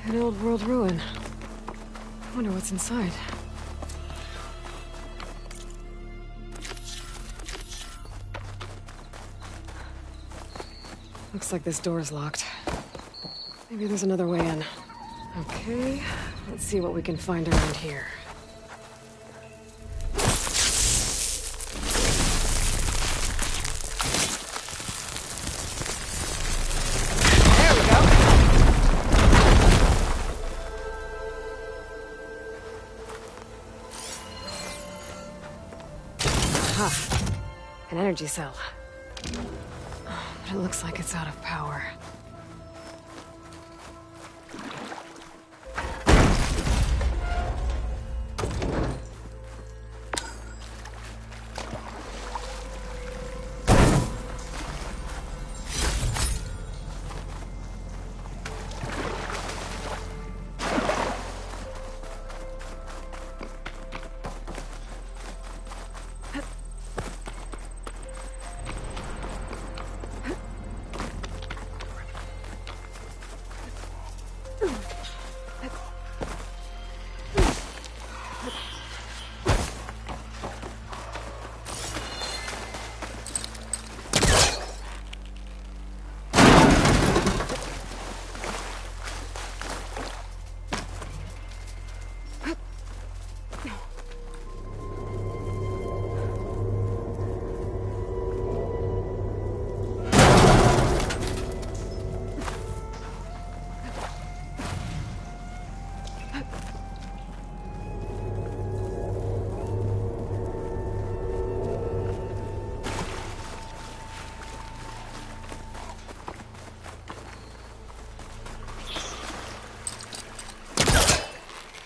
An old world ruin. Wonder what's inside. Looks like this door's locked. Maybe there's another way in. Okay, let's see what we can find around here. There we go! Aha! An energy cell. But it looks like it's out of power.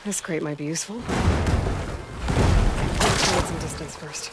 This crate might be useful. Let's get some distance first.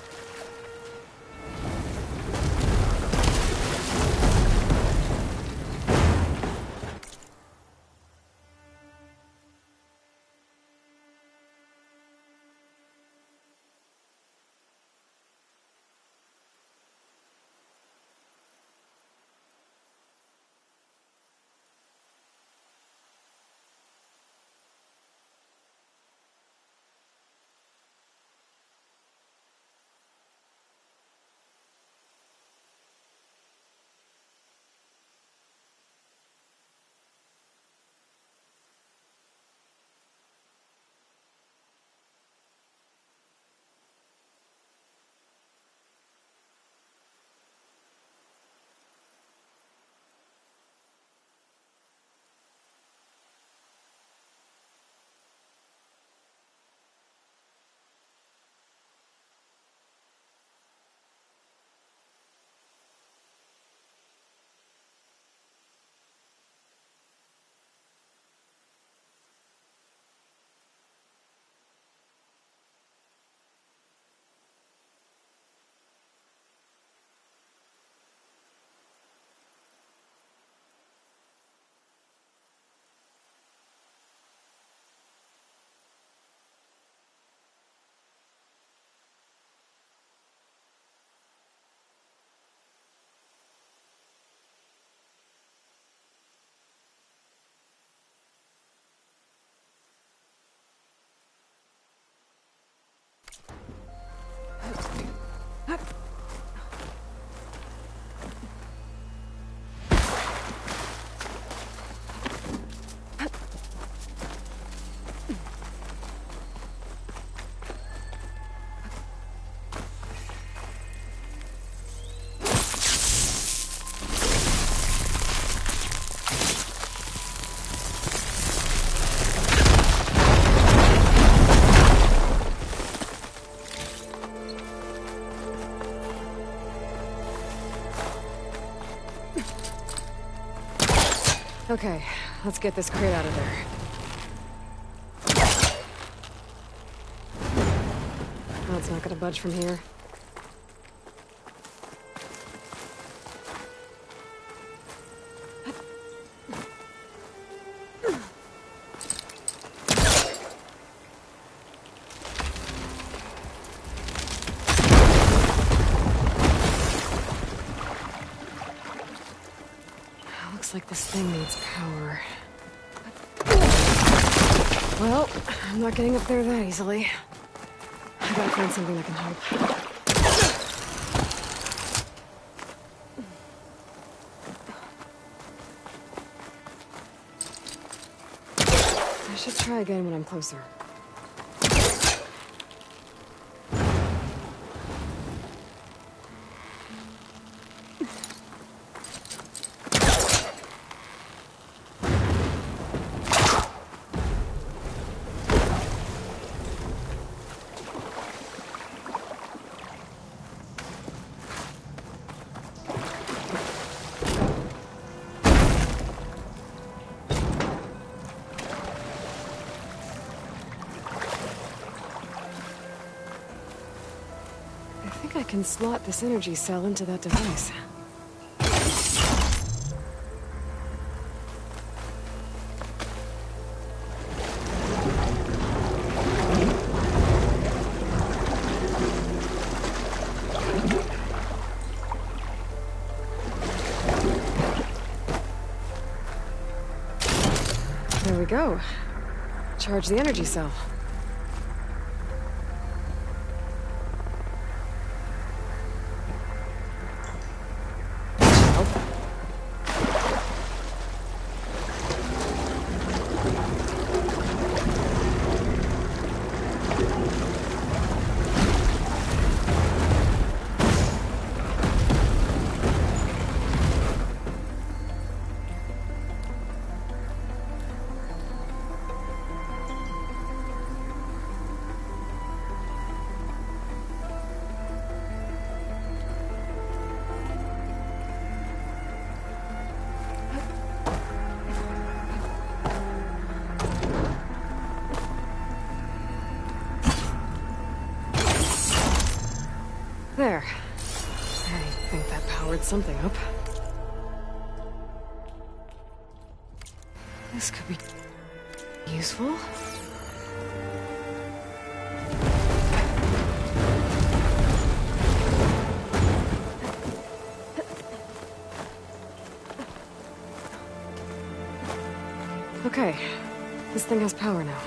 Okay, let's get this crate out of there. Oh, it's not gonna budge from here. Looks like this thing needs power. Well, I'm not getting up there that easily. I gotta find something that can help. I should try again when I'm closer. I think I can slot this energy cell into that device. There we go. Charge the energy cell. There. I think that powered something up. This could be useful. Okay, this thing has power now.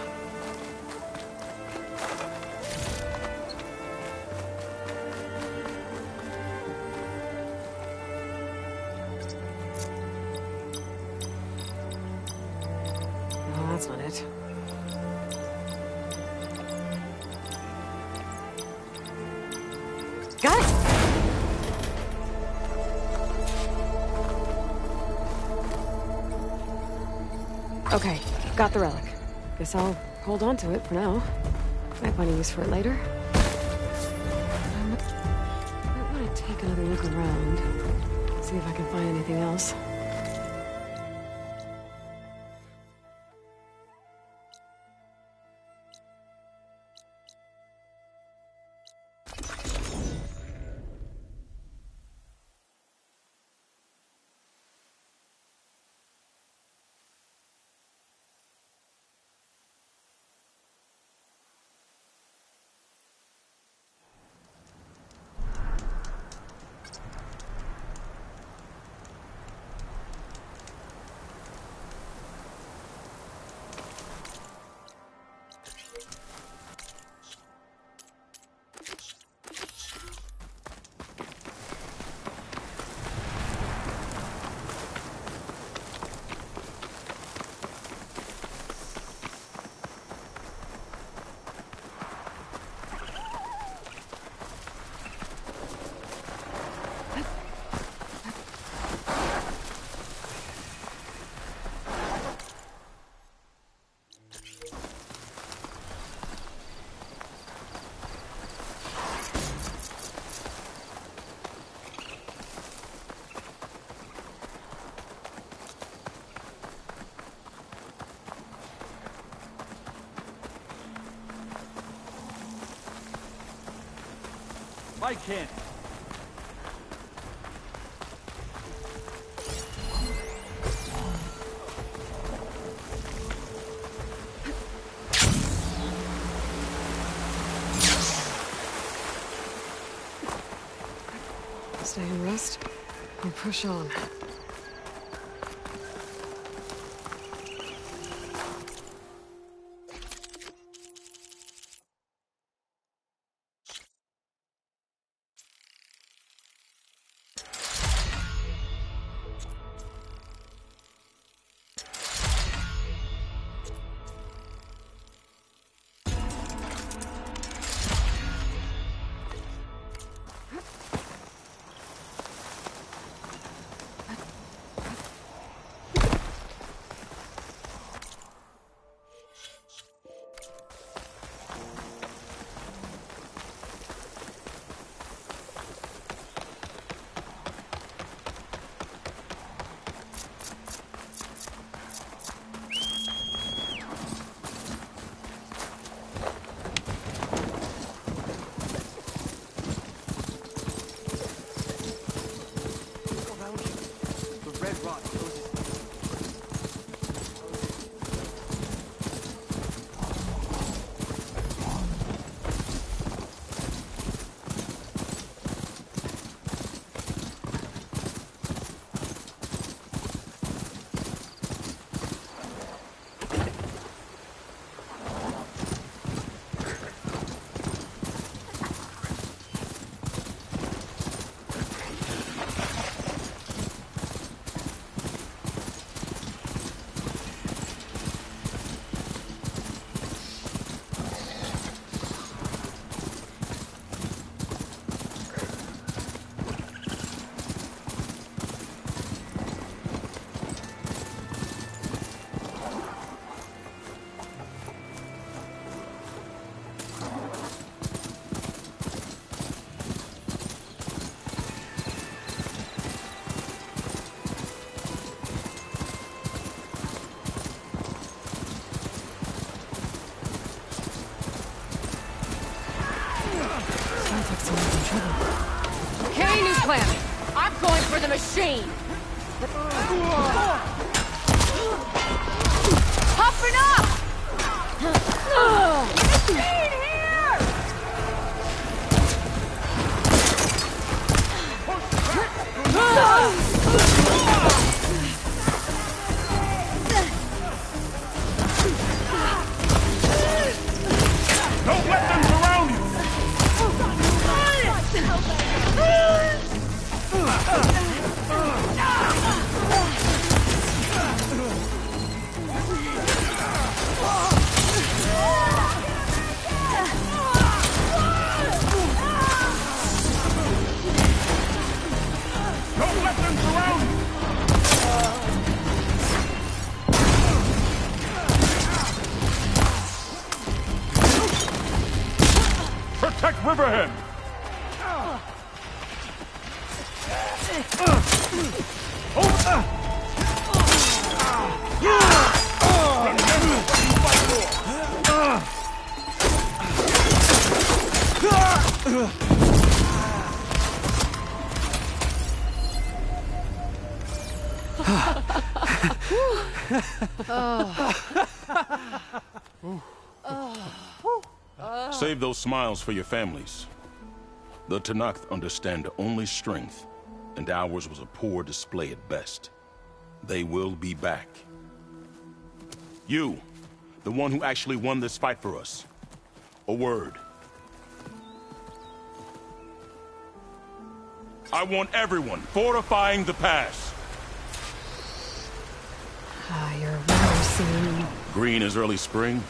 No, that's not it. Got it! Okay, got the relic. Guess I'll hold on to it for now. Might find a use for it later. I want to take another look around. See if I can find anything else. I can't. Stay and rest, and push on. like someone's in trouble. Okay, new plan. I'm going for the machine. Puffing up! Machine here! Don't let them surround you! Don't let them surround you! Protect Riverhead! Save those smiles for your families. The Tanakh understand only strength, and ours was a poor display at best. They will be back. You, the one who actually won this fight for us. A word. I want everyone fortifying the pass. Ah, your weather scene. Green is early spring.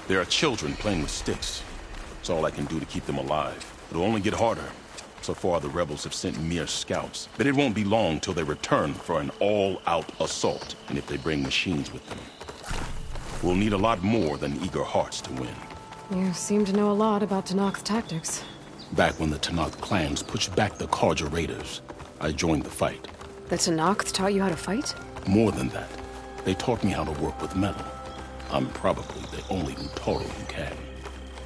There are children playing with sticks. It's all I can do to keep them alive. It'll only get harder. So far, the rebels have sent mere scouts. But it won't be long till they return for an all-out assault. And if they bring machines with them, we'll need a lot more than eager hearts to win. You seem to know a lot about Tanakh's tactics. Back when the Tanakh clans pushed back the Karja raiders, I joined the fight. The Tanakh taught you how to fight? More than that, they taught me how to work with metal. I'm probably the only Utoro who can.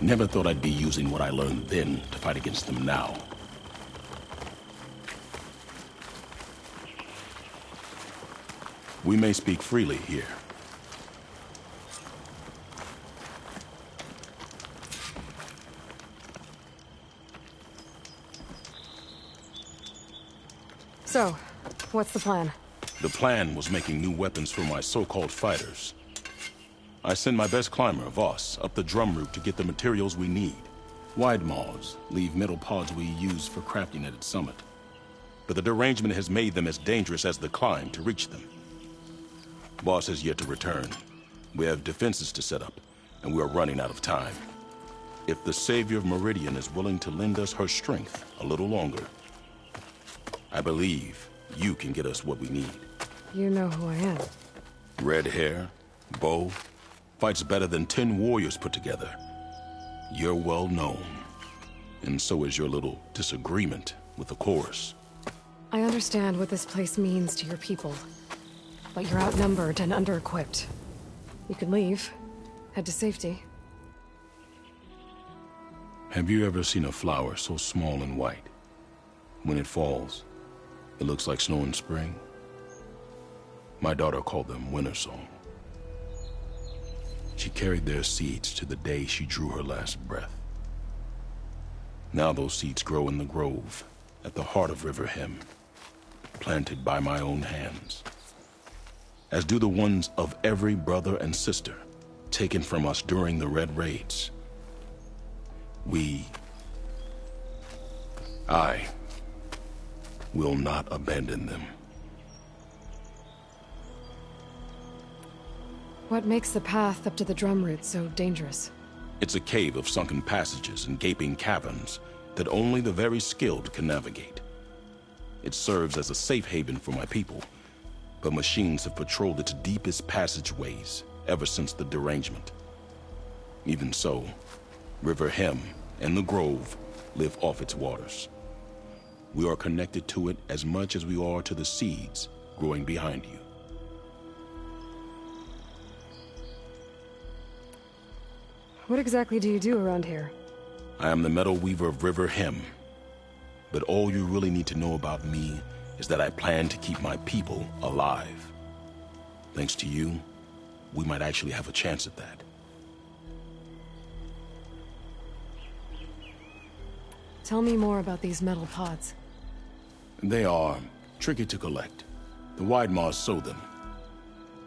Never thought I'd be using what I learned then to fight against them now. We may speak freely here. So, what's the plan? The plan was making new weapons for my so-called fighters. I send my best climber, Voss, up the drum route to get the materials we need. Wide maws leave metal pods we use for crafting at its summit. But the derangement has made them as dangerous as the climb to reach them. Boss has yet to return. We have defenses to set up, and we are running out of time. If the Savior of Meridian is willing to lend us her strength a little longer, I believe you can get us what we need. You know who I am. Red hair, bow, fights better than 10 warriors put together. You're well known, and so is your little disagreement with the chorus. I understand what this place means to your people, but you're outnumbered and under-equipped. You can leave, head to safety. Have you ever seen a flower so small and white? When it falls, it looks like snow in spring. My daughter called them winter song. She carried their seeds to the day she drew her last breath. Now those seeds grow in the grove, at the heart of River Hem, planted by my own hands. As do the ones of every brother and sister, taken from us during the Red Raids. I will not abandon them. What makes the path up to the drum route so dangerous? It's a cave of sunken passages and gaping caverns that only the very skilled can navigate. It serves as a safe haven for my people, but machines have patrolled its deepest passageways ever since the derangement. Even so, River Hem and the Grove live off its waters. We are connected to it as much as we are to the seeds growing behind you. What exactly do you do around here? I am the Metal Weaver of River Hem, But all you really need to know about me is that I plan to keep my people alive. Thanks to you, we might actually have a chance at that. Tell me more about these metal pods. They are tricky to collect. The Widemaws sow them.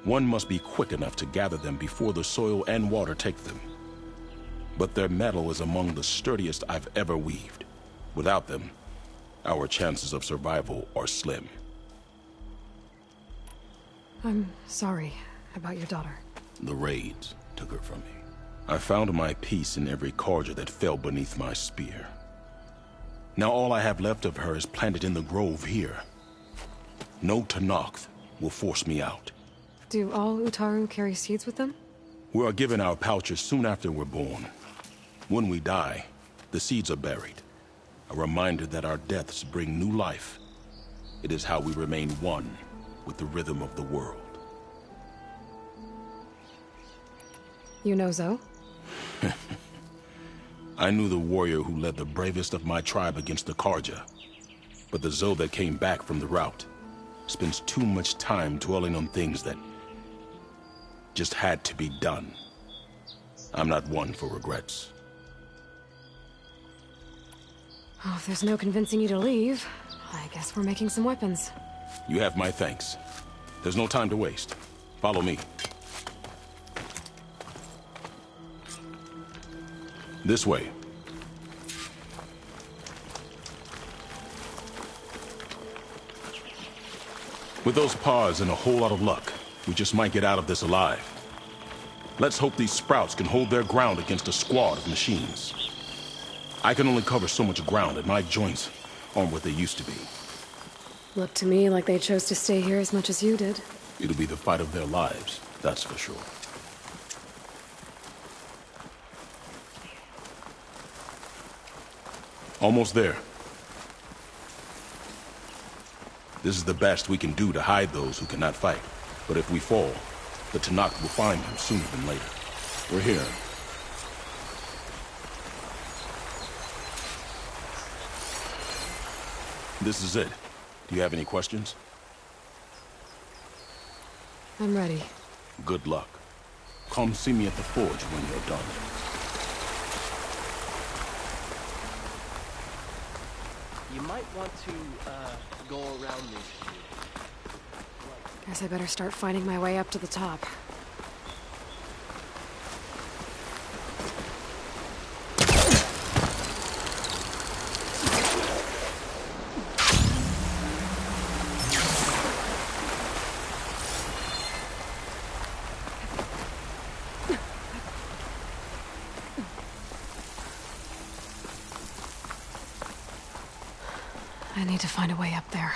One must be quick enough to gather them before the soil and water take them. But their metal is among the sturdiest I've ever weaved. Without them, our chances of survival are slim. I'm sorry about your daughter. The raids took her from me. I found my peace in every Carja that fell beneath my spear. Now all I have left of her is planted in the grove here. No Tenakth will force me out. Do all Utaru carry seeds with them? We are given our pouches soon after we're born. When we die, the seeds are buried. A reminder that our deaths bring new life. It is how we remain one with the rhythm of the world. You know Zoe? I knew the warrior who led the bravest of my tribe against the Carja. But the Zoe that came back from the rout spends too much time dwelling on things that just had to be done. I'm not one for regrets. Oh, if there's no convincing you to leave, I guess we're making some weapons. You have my thanks. There's no time to waste. Follow me. This way. With those pods and a whole lot of luck, we just might get out of this alive. Let's hope these sprouts can hold their ground against a squad of machines. I can only cover so much ground, and my joints aren't what they used to be. Looked to me like they chose to stay here as much as you did. It'll be the fight of their lives, that's for sure. Almost there. This is the best we can do to hide those who cannot fight. But if we fall, the Tenakth will find them sooner than later. We're here. This is it. Do you have any questions? I'm ready. Good luck. Come see me at the forge when you're done. You might want to, go around this. Guess I better start finding my way up to the top. I need to find a way up there.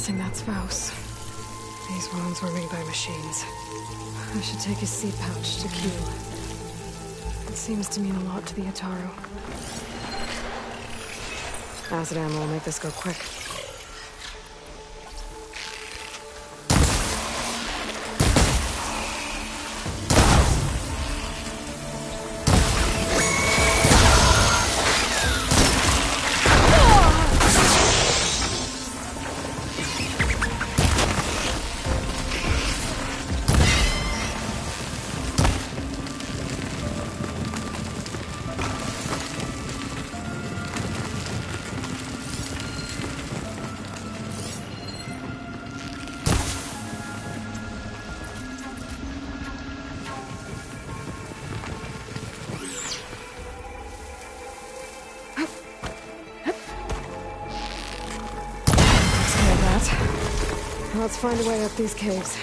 That's Faust. These wounds were made by machines. I should take his seed pouch to Q. It seems to mean a lot to the Utaru. Acid ammo will make this go quick. Let's find a way up these caves.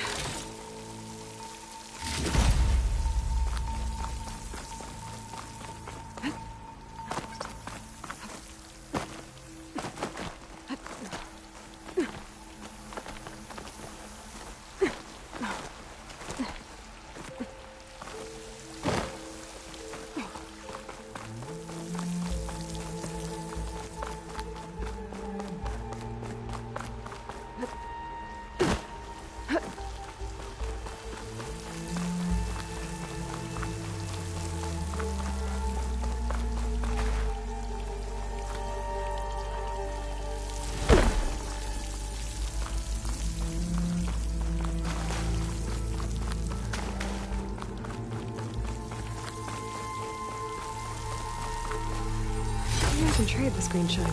can trade this green shine.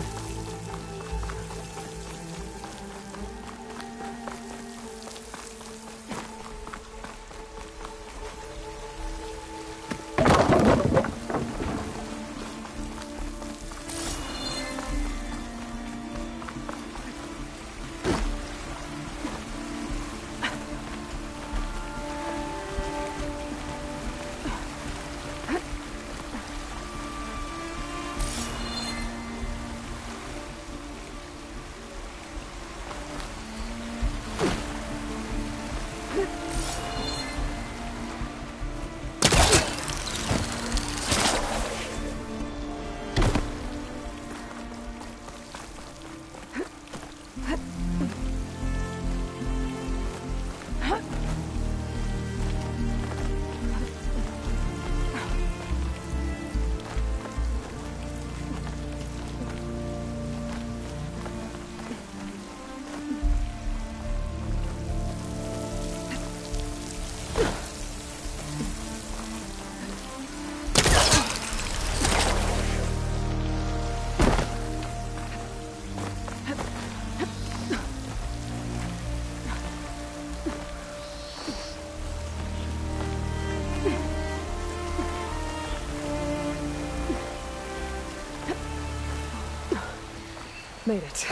Made it.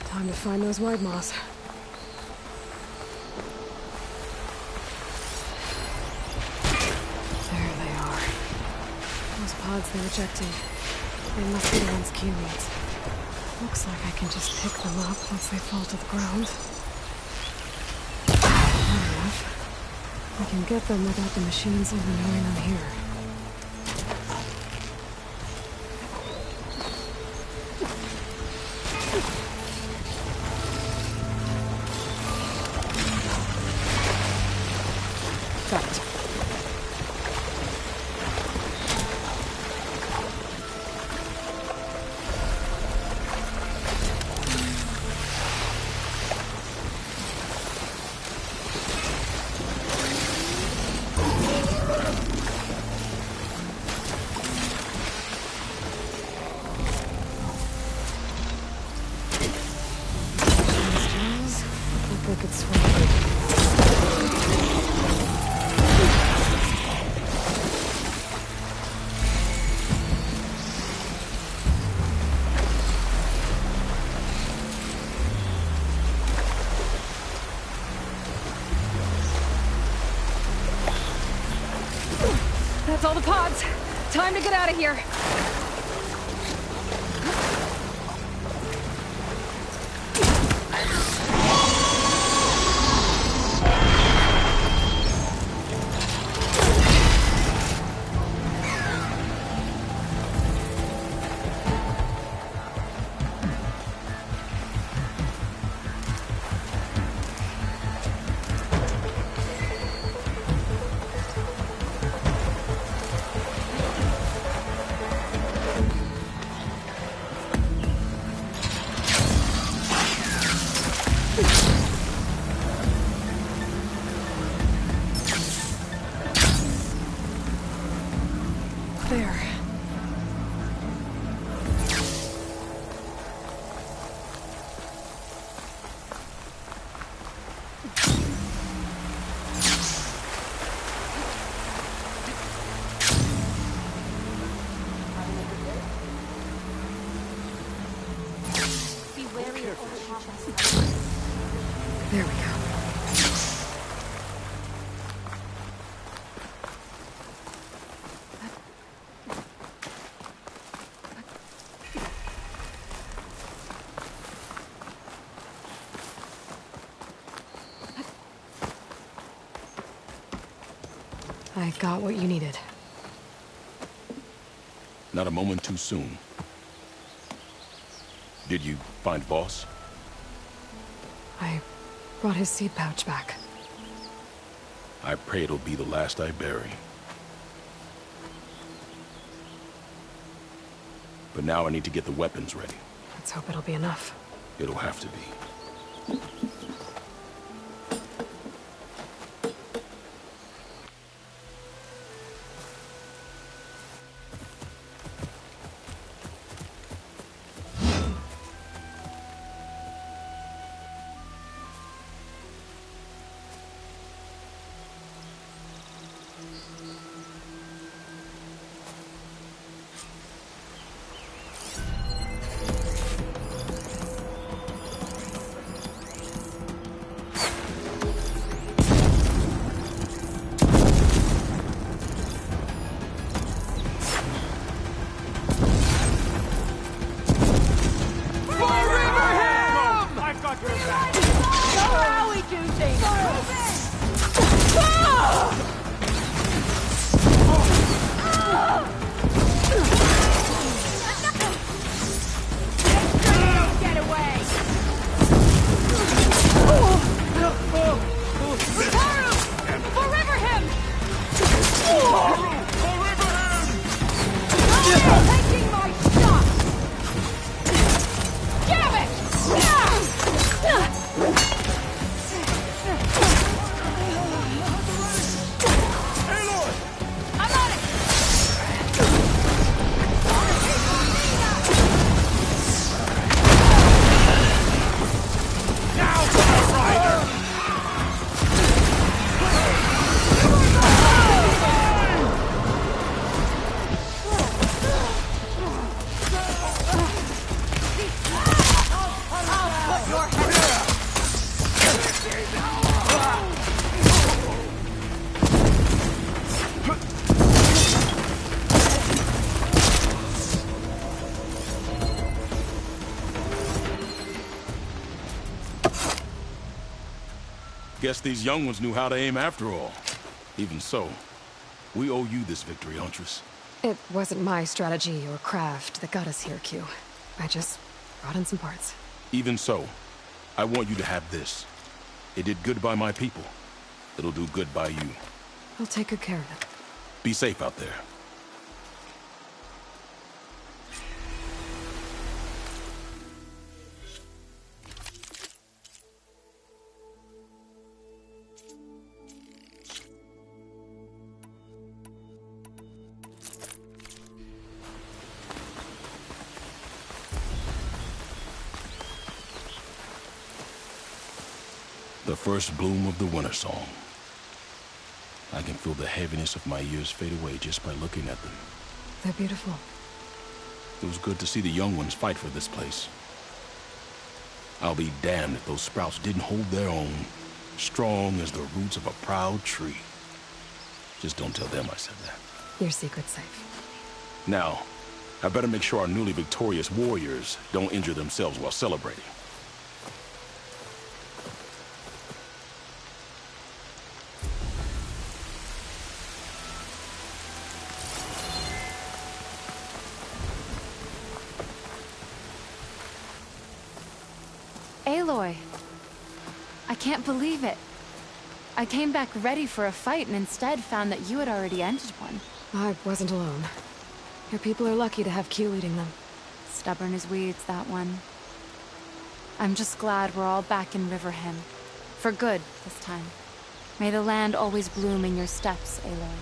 Time to find those wide maws. There they are. Those pods they're ejecting. They must be the ones Q needs. Looks like I can just pick them up once they fall to the ground. Not enough. I can get them without the machines even knowing I'm here. Got it. These jaws look like they could swim. That's all the pods. Time to get out of here. There. Be wary of all There we go. I got what you needed. Not a moment too soon. Did you find Boss? I brought his seed pouch back. I pray it'll be the last I bury. But now I need to get the weapons ready. Let's hope it'll be enough. It'll have to be. guess these young ones knew how to aim after all. Even so, we owe you this victory, Huntress. It wasn't my strategy or craft that got us here, Q. I just brought in some parts. Even so, I want you to have this. It did good by my people. It'll do good by you. I'll take good care of it. Be safe out there. The first bloom of the winter song. I can feel the heaviness of my years fade away just by looking at them. They're beautiful. It was good to see the young ones fight for this place. I'll be damned if those sprouts didn't hold their own, strong as the roots of a proud tree. Just don't tell them I said that. Your secret's safe. Now, I better make sure our newly victorious warriors don't injure themselves while celebrating. Aloy, I can't believe it. I came back ready for a fight and instead found that you had already ended one. I wasn't alone. Your people are lucky to have Q leading them. Stubborn as weeds, that one. I'm just glad we're all back in Riverham. For good, this time. May the land always bloom in your steps, Aloy.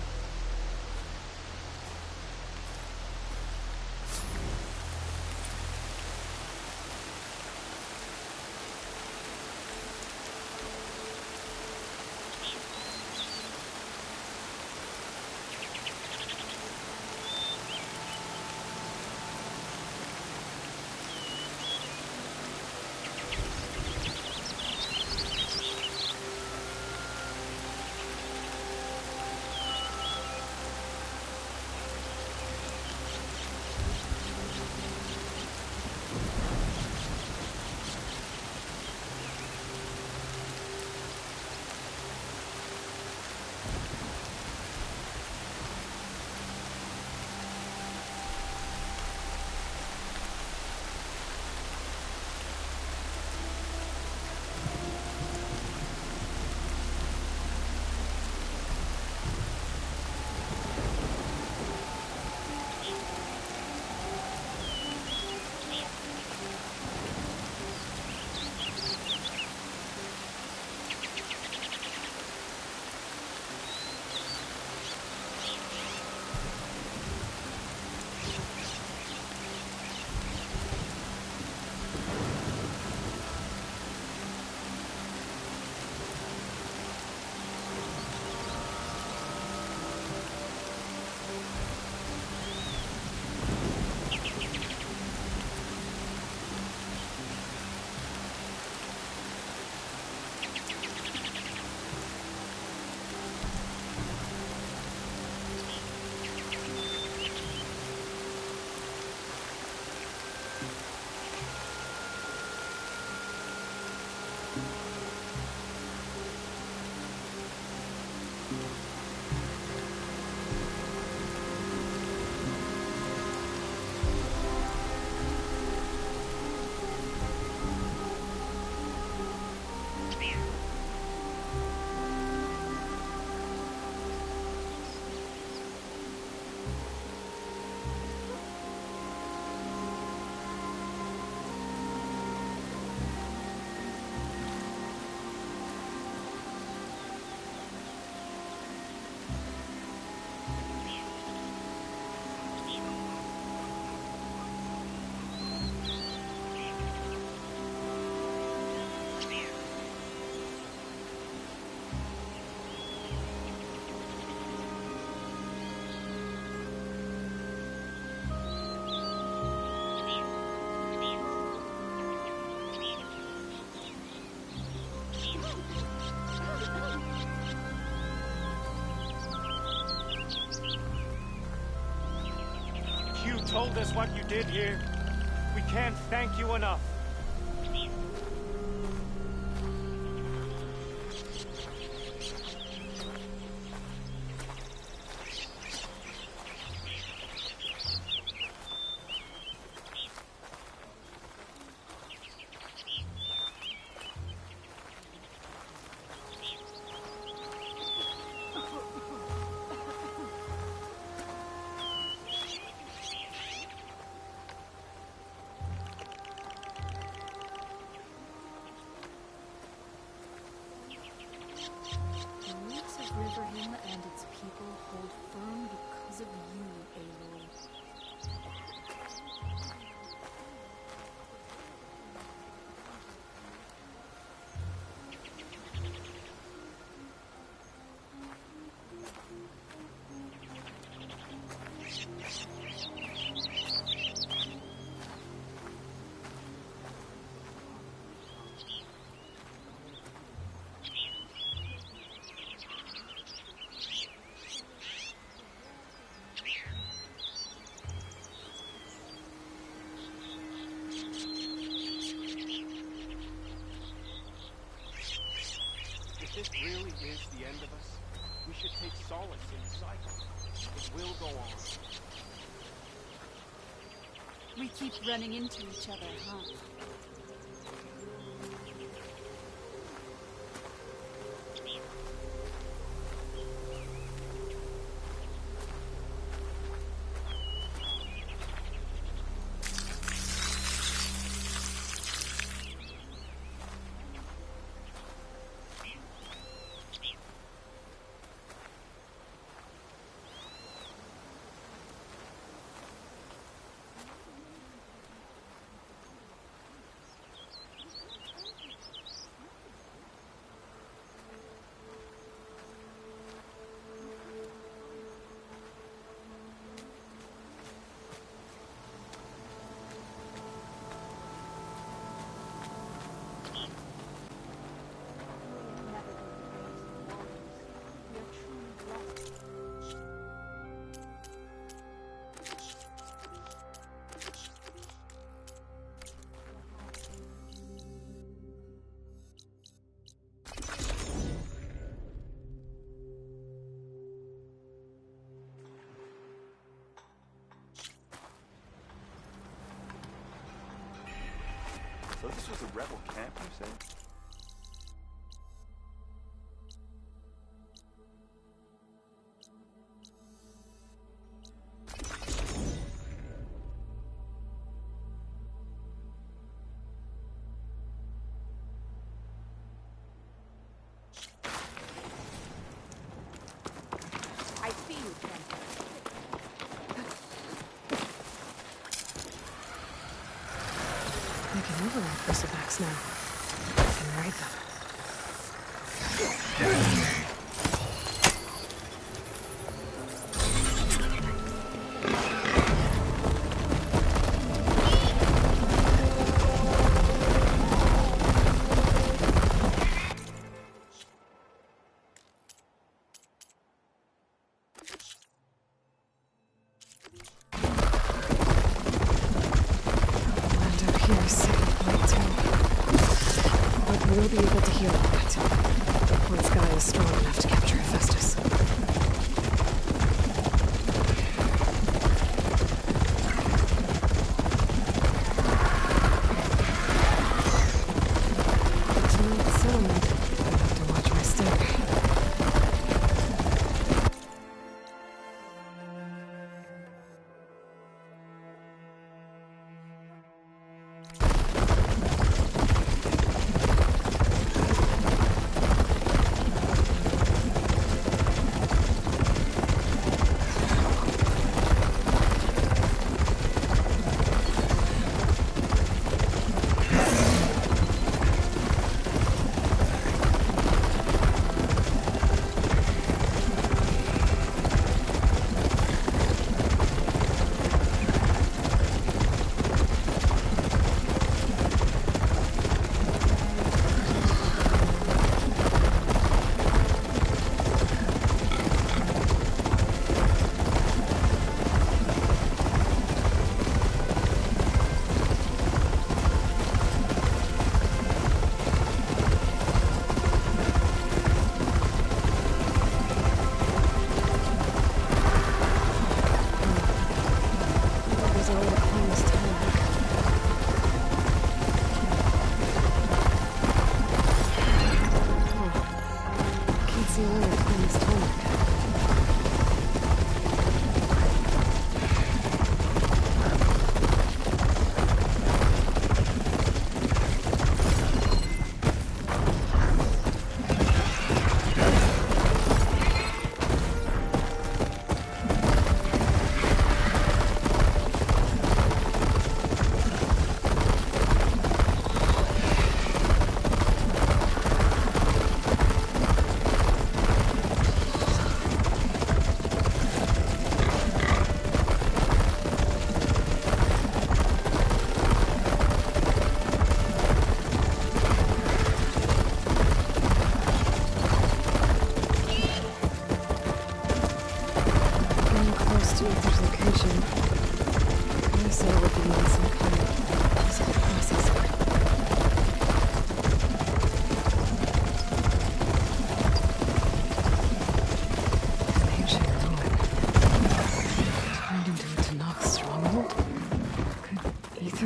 You told us what you did here. We can't thank you enough. people hold firm because of you, Aloy. If this really is the end of us, we should take solace in the cycle. It will go on. We keep running into each other, huh? So this was a rebel camp, you say? I see you, Panther. I can override crucifix now. I can ride them. Lando here is sick of blight too. But we'll be able to heal all that. Once Guy is strong enough to capture Hephaestus. Tonight's settlement. I have to watch my step.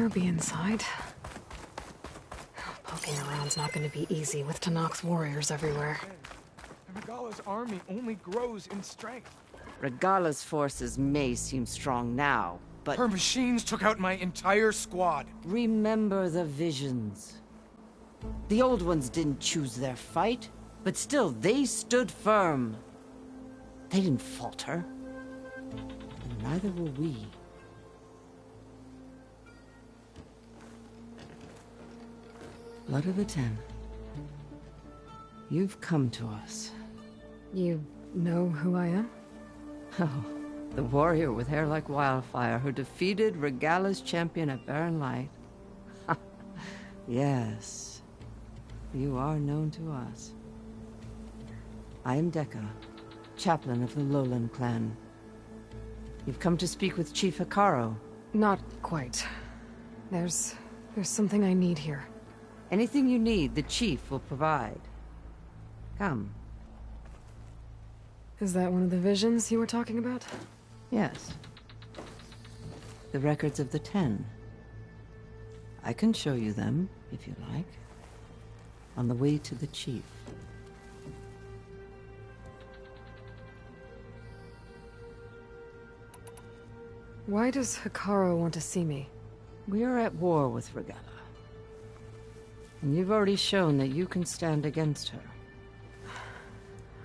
rather be inside. Poking around's not going to be easy with Tanak's warriors everywhere. Regala's army only grows in strength. Regala's forces may seem strong now, but... Her machines took out my entire squad. Remember the visions. The old ones didn't choose their fight, but still, they stood firm. They didn't falter. And neither will we. Blood of the Ten. You've come to us. You know who I am? Oh, the warrior with hair like wildfire who defeated Regala's champion at Barren Light. Yes, you are known to us. I am Dekka, chaplain of the Lowland clan. You've come to speak with Chief Hikaru. Not quite. There's something I need here. Anything you need, the chief will provide. Come. Is that one of the visions you were talking about? Yes. The records of the Ten. I can show you them, if you like. On the way to the chief. Why does Hikaru want to see me? We are at war with Regala. And you've already shown that you can stand against her.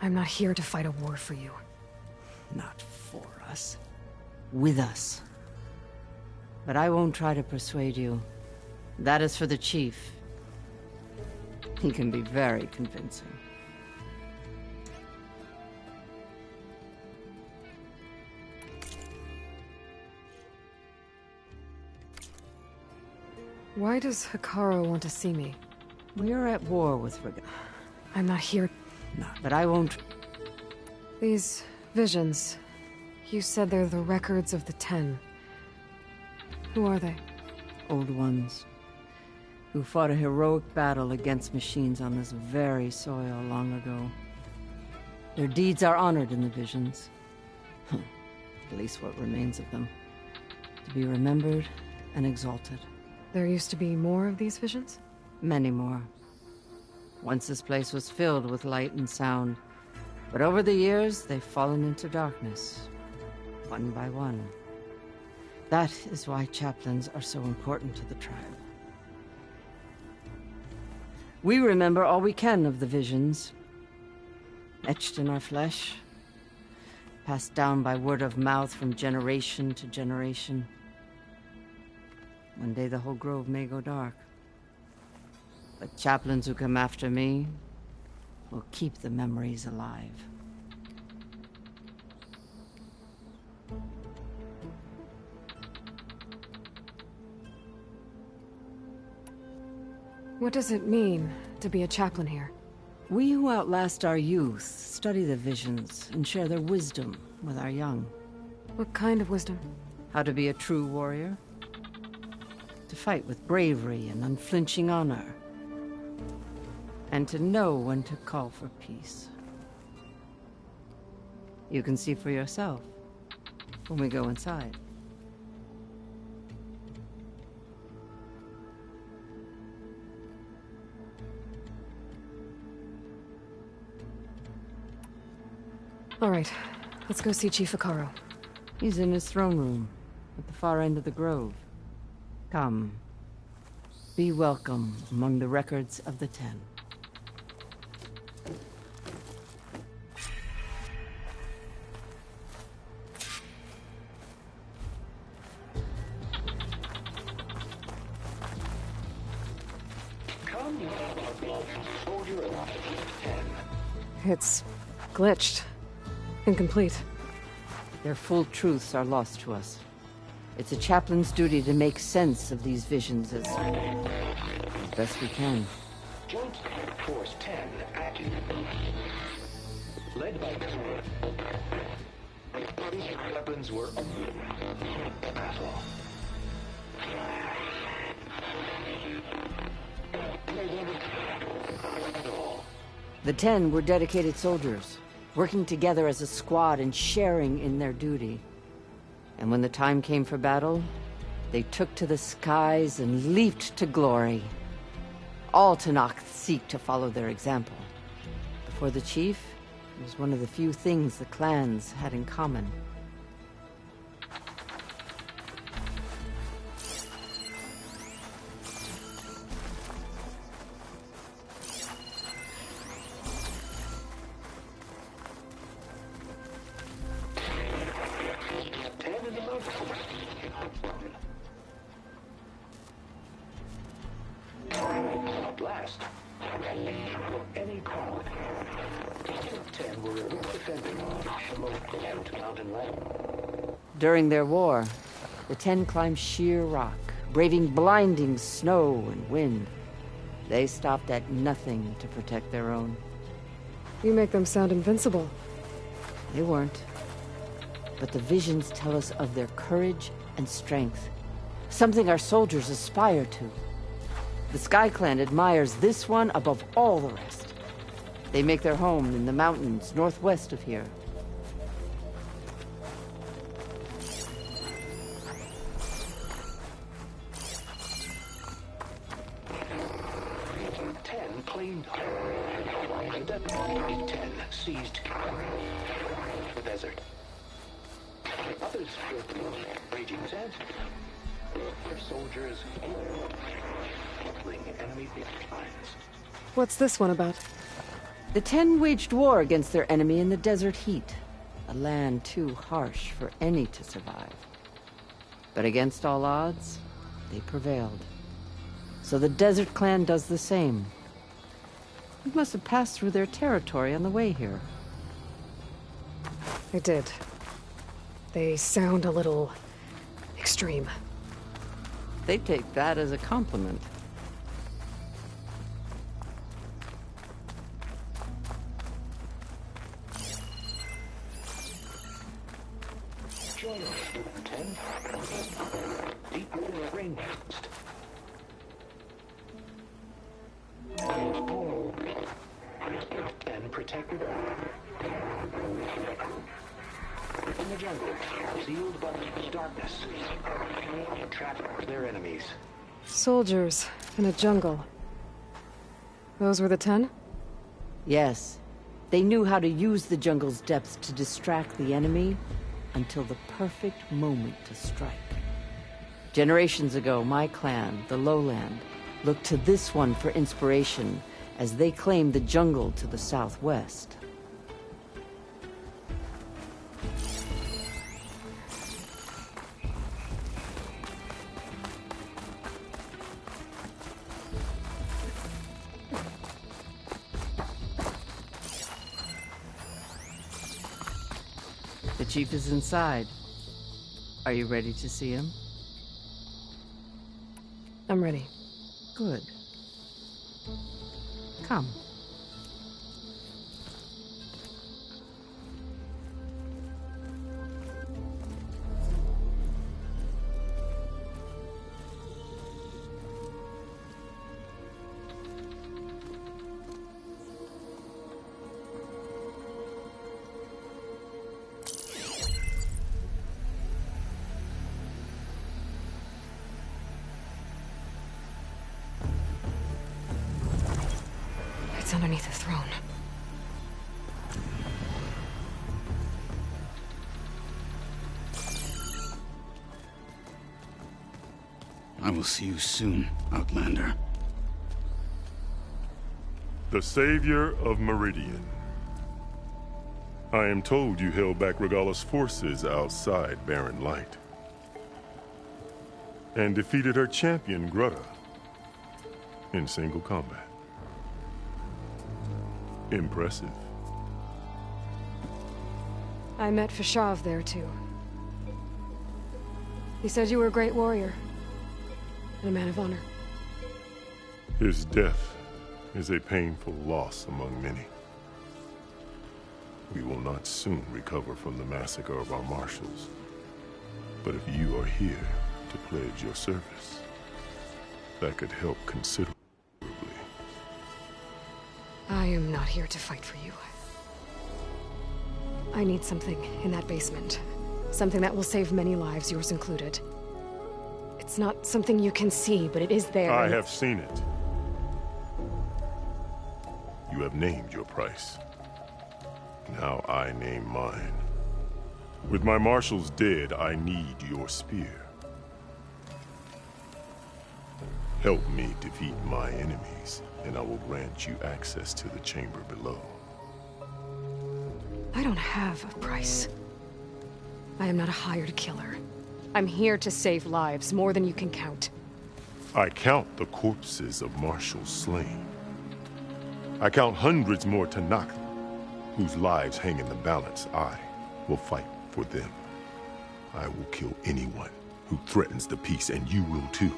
I'm not here to fight a war for you. Not for us. With us. But I won't try to persuade you. That is for the chief. He can be very convincing. Why does Hikaru want to see me? We are at war with Regala. I'm not here. No, but I won't... These visions. You said they're the records of the Ten. Who are they? Old ones. Who fought a heroic battle against machines on this very soil long ago. Their deeds are honored in the visions. At least what remains of them. To be remembered and exalted. There used to be more of these visions? Many more. Once this place was filled with light and sound. But over the years, they've fallen into darkness. One by one. That is why chaplains are so important to the tribe. We remember all we can of the visions. Etched in our flesh. Passed down by word of mouth from generation to generation. One day the whole grove may go dark. But chaplains who come after me will keep the memories alive. What does it mean to be a chaplain here? We who outlast our youth study the visions and share their wisdom with our young. What kind of wisdom? How to be a true warrior. To fight with bravery and unflinching honor. And to know when to call for peace. You can see for yourself when we go inside. All right, let's go see Chief Hikaru. He's in his throne room, at the far end of the grove. Come. Be welcome among the records of the Ten. It's glitched. Incomplete. Their full truths are lost to us. It's a chaplain's duty to make sense of these visions as best we can. Joint Force 10 active. Led by weapons were battle. The Ten were dedicated soldiers, working together as a squad and sharing in their duty. And when the time came for battle, They took to the skies and leaped to glory. All Tenakth seek to follow their example. Before the chief, it was one of the few things the clans had in common. Blast. Any call. 10 were defending the local mountain land. During their war, the 10 climbed sheer rock, braving blinding snow and wind. They stopped at nothing to protect their own. You make them sound invincible. They weren't. But the visions tell us of their courage and strength, something our soldiers aspire to. The Sky Clan admires this one above all the rest. They make their home in the mountains northwest of here. Claimed the 10 seized the desert. Others raging sands. Their soldiers enemy lines. What's this one about? The 10 waged war against their enemy in the desert heat, a land too harsh for any to survive. But against all odds, they prevailed. So the Desert Clan does the same. We must have passed through their territory on the way here. I did. They sound a little extreme. They take that as a compliment. Join us, 10. Deep in the rainforest. And protected in the jungle, sealed by darkness, trapped their enemies. Soldiers in a jungle. Those were the 10? Yes. They knew how to use the jungle's depths to distract the enemy until the perfect moment to strike. Generations ago, my clan, the Lowland, looked to this one for inspiration as they claimed the jungle to the southwest. The chief is inside. Are you ready to see him? I'm ready. Good. Come. It's underneath the throne. I will see you soon, Outlander. The savior of Meridian. I am told you held back Regalla's forces outside Barren Light. And defeated her champion, Grutta, in single combat. Impressive. I met Fashav there, too. He said you were a great warrior. And a man of honor. His death is a painful loss among many. We will not soon recover from the massacre of our marshals. But if you are here to pledge your service, that could help considerably. I am not here to fight for you. I need something in that basement. Something that will save many lives, yours included. It's not something you can see, but it is there. I have seen it. You have named your price. Now I name mine. With my marshals dead, I need your spear. Help me defeat my enemies, and I will grant you access to the chamber below. I don't have a price. I am not a hired killer. I'm here to save lives, more than you can count. I count the corpses of marshals slain. I count hundreds more Tanakh, whose lives hang in the balance. I will fight for them. I will kill anyone who threatens the peace, and you will too,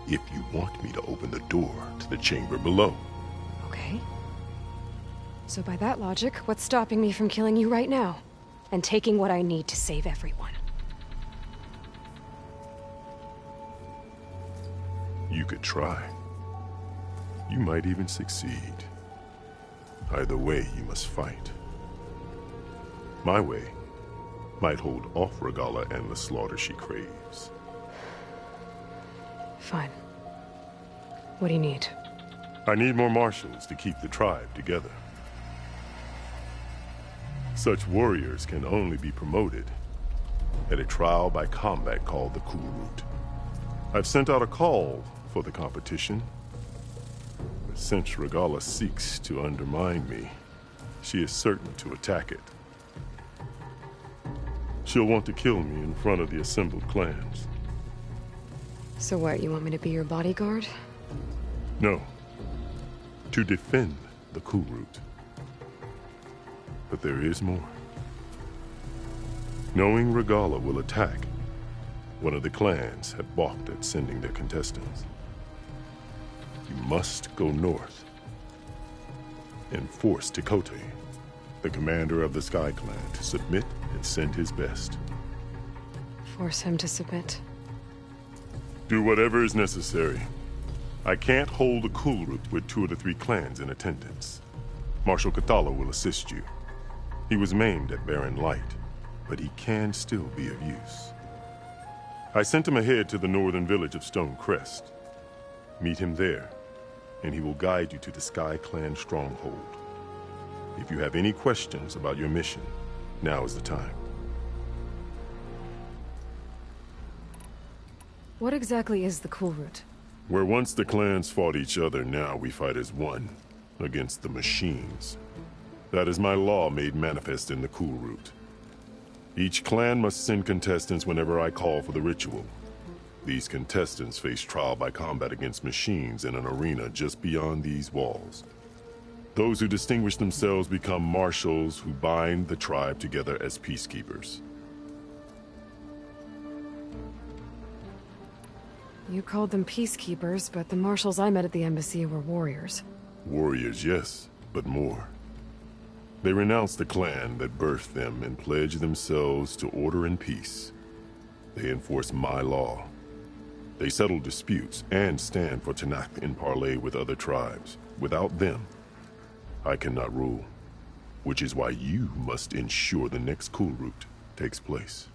if you want me to open the door to the chamber below. Okay. So by that logic, what's stopping me from killing you right now? And taking what I need to save everyone? You could try. You might even succeed. Either way, you must fight. My way might hold off Regalla and the slaughter she craves. Fine. What do you need? I need more marshals to keep the tribe together. Such warriors can only be promoted at a trial by combat called the Cool Route. I've sent out a call for the competition, but since Regalla seeks to undermine me, she is certain to attack it. She'll want to kill me in front of the assembled clans. So what, you want me to be your bodyguard? No. To defend the Cool Route. But there is more. Knowing Regalla will attack, one of the clans had balked at sending their contestants. You must go north and force Tekote, the commander of the Sky Clan, to submit and send his best. Force him to submit. Do whatever is necessary. I can't hold the Cool Route with 2 of the 3 clans in attendance. Marshal Cathala will assist you. He was maimed at Barren Light, but he can still be of use. I sent him ahead to the northern village of Stone Crest. Meet him there, and he will guide you to the Sky Clan stronghold. If you have any questions about your mission, now is the time. What exactly is the Cool Route? Where once the clans fought each other, now we fight as one, against the machines. That is my law made manifest in the Cool Route. Each clan must send contestants whenever I call for the ritual. These contestants face trial by combat against machines in an arena just beyond these walls. Those who distinguish themselves become marshals who bind the tribe together as peacekeepers. You called them peacekeepers, but the marshals I met at the embassy were warriors. Warriors, yes, but more. They renounce the clan that birthed them and pledge themselves to order and peace. They enforce my law. They settle disputes and stand for Tanakh in parley with other tribes. Without them, I cannot rule, which is why you must ensure the next Cool Route takes place.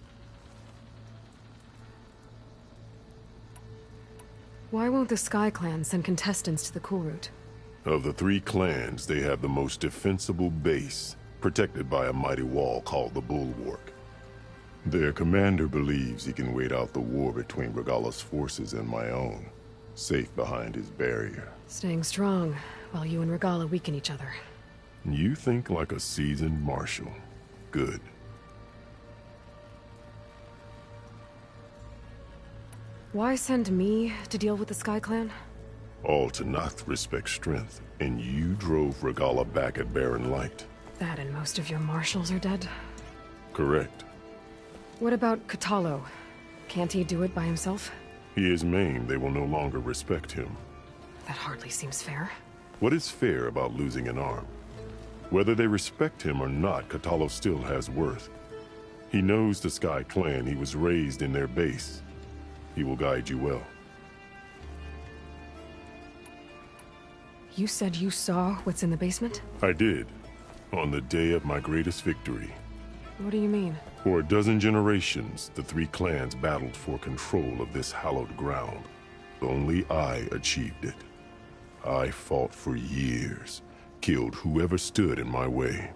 Why won't the Sky Clan send contestants to the Cool Route? Of the 3 clans, they have the most defensible base, protected by a mighty wall called the Bulwark. Their commander believes he can wait out the war between Regalla's forces and my own, safe behind his barrier. Staying strong, while you and Regalla weaken each other. You think like a seasoned marshal. Good. Why send me to deal with the Sky Clan? All Tanakh respect strength, and you drove Regalla back at Barren Light. That and most of your marshals are dead? Correct. What about Catalo? Can't he do it by himself? He is maimed. They will no longer respect him. That hardly seems fair. What is fair about losing an arm? Whether they respect him or not, Catalo still has worth. He knows the Sky Clan. He was raised in their base. He will guide you well. You said you saw what's in the basement? I did, on the day of my greatest victory. What do you mean? For a dozen generations, the three clans battled for control of this hallowed ground. Only I achieved it. I fought for years, killed whoever stood in my way.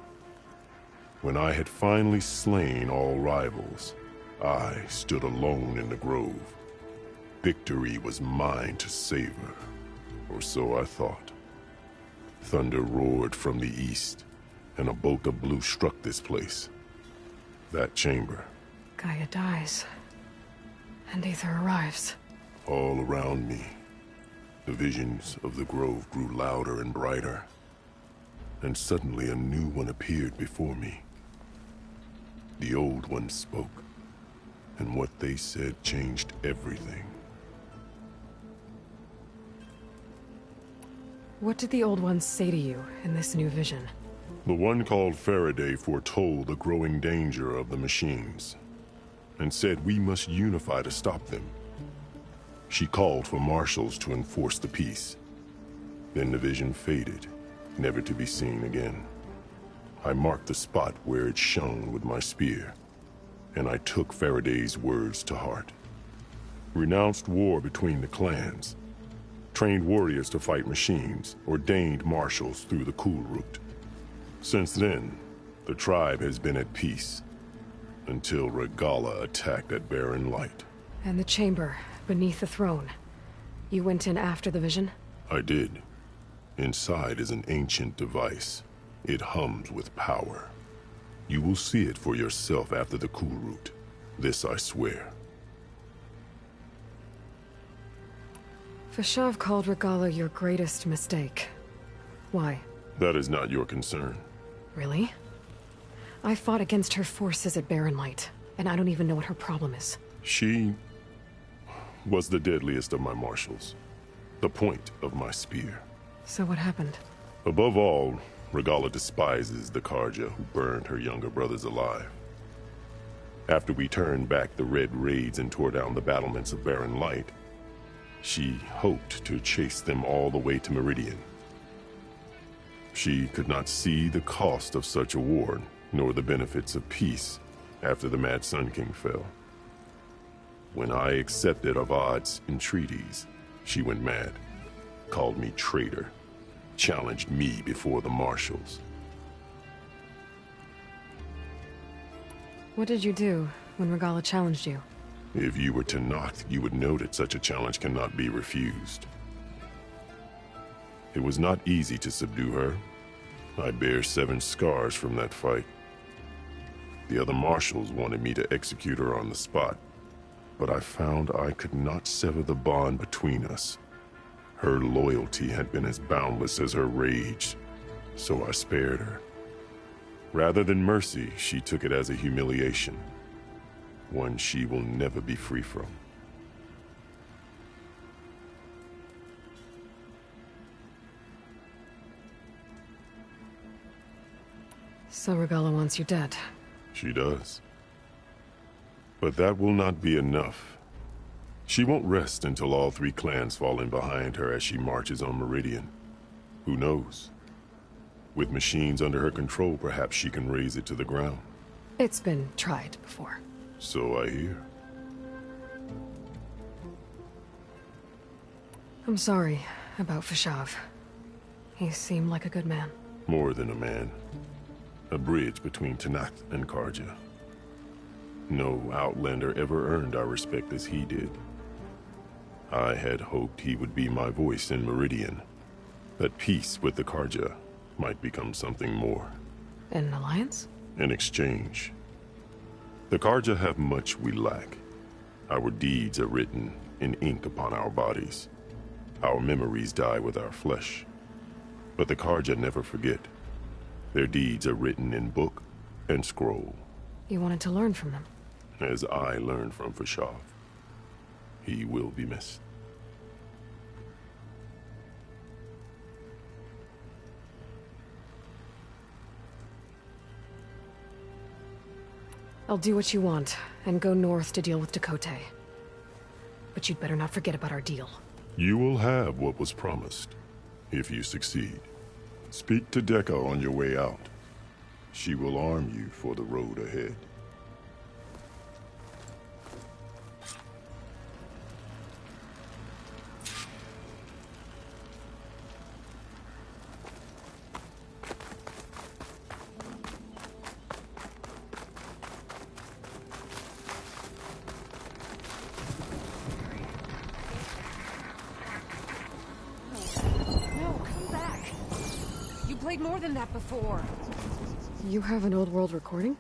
When I had finally slain all rivals, I stood alone in the grove. Victory was mine to savor, or so I thought. Thunder roared from the east, and a bolt of blue struck this place. That chamber. Gaia dies, and Aether arrives. All around me, the visions of the grove grew louder and brighter, and suddenly a new one appeared before me. The old ones spoke, and what they said changed everything. What did the old ones say to you in this new vision? The one called Faraday foretold the growing danger of the machines, and said we must unify to stop them. She called for marshals to enforce the peace. Then the vision faded, never to be seen again. I marked the spot where it shone with my spear, and I took Faraday's words to heart. Renounced war between the clans, trained warriors to fight machines, ordained marshals through the cool route. Since then, the tribe has been at peace, until Regala attacked at Barren Light. And the chamber, beneath the throne. You went in after the vision? I did. Inside is an ancient device. It hums with power. You will see it for yourself after the cool route. This I swear. Fashav called Regala your greatest mistake. Why? That is not your concern. Really? I fought against her forces at Barren Light, and I don't even know what her problem is. She was the deadliest of my marshals. The point of my spear. So what happened? Above all, Regala despises the Karja who burned her younger brothers alive. After we turned back the red raids and tore down the battlements of Barren Light, she hoped to chase them all the way to Meridian. She could not see the cost of such a war, nor the benefits of peace after the Mad Sun King fell. When I accepted Avad's entreaties, she went mad, called me traitor, challenged me before the marshals. What did you do when Regala challenged you? If you were to knock, you would know that such a challenge cannot be refused. It was not easy to subdue her. I bear 7 scars from that fight. The other marshals wanted me to execute her on the spot, but I found I could not sever the bond between us. Her loyalty had been as boundless as her rage, so I spared her. Rather than mercy, she took it as a humiliation, one she will never be free from. So Regala wants you dead. She does. But that will not be enough. She won't rest until all 3 clans fall in behind her as she marches on Meridian. Who knows? With machines under her control, perhaps she can raise it to the ground. It's been tried before. So I hear. I'm sorry about Fashav. He seemed like a good man. More than a man. A bridge between Tanakh and Karja. No Outlander ever earned our respect as he did. I had hoped he would be my voice in Meridian. That peace with the Karja might become something more. An alliance? In exchange. The Karja have much we lack. Our deeds are written in ink upon our bodies. Our memories die with our flesh. But the Karja never forget. Their deeds are written in book and scroll. You wanted to learn from them? As I learned from Fashav. He will be missed. I'll do what you want, and go north to deal with Dakota. But you'd better not forget about our deal. You will have what was promised, if you succeed. Speak to Dekka on your way out. She will arm you for the road ahead. played more than that before. You have an old world recording?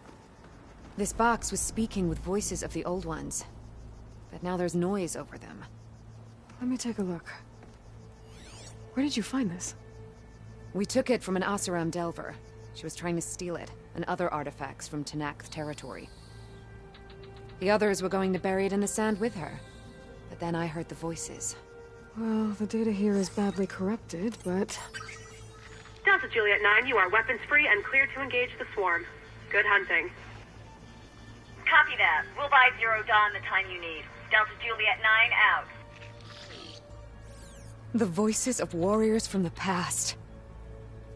This box was speaking with voices of the old ones. But now there's noise over them. Let me take a look. Where did you find this? We took it from an Oseram Delver. She was trying to steal it, and other artifacts from Tenakth territory. The others were going to bury it in the sand with her. But then I heard the voices. Well, the data here is badly corrupted, but... Delta Juliet 9, you are weapons free and cleared to engage the swarm. Good hunting. Copy that. We'll buy Zero Dawn the time you need. Delta Juliet 9 out. The voices of warriors from the past.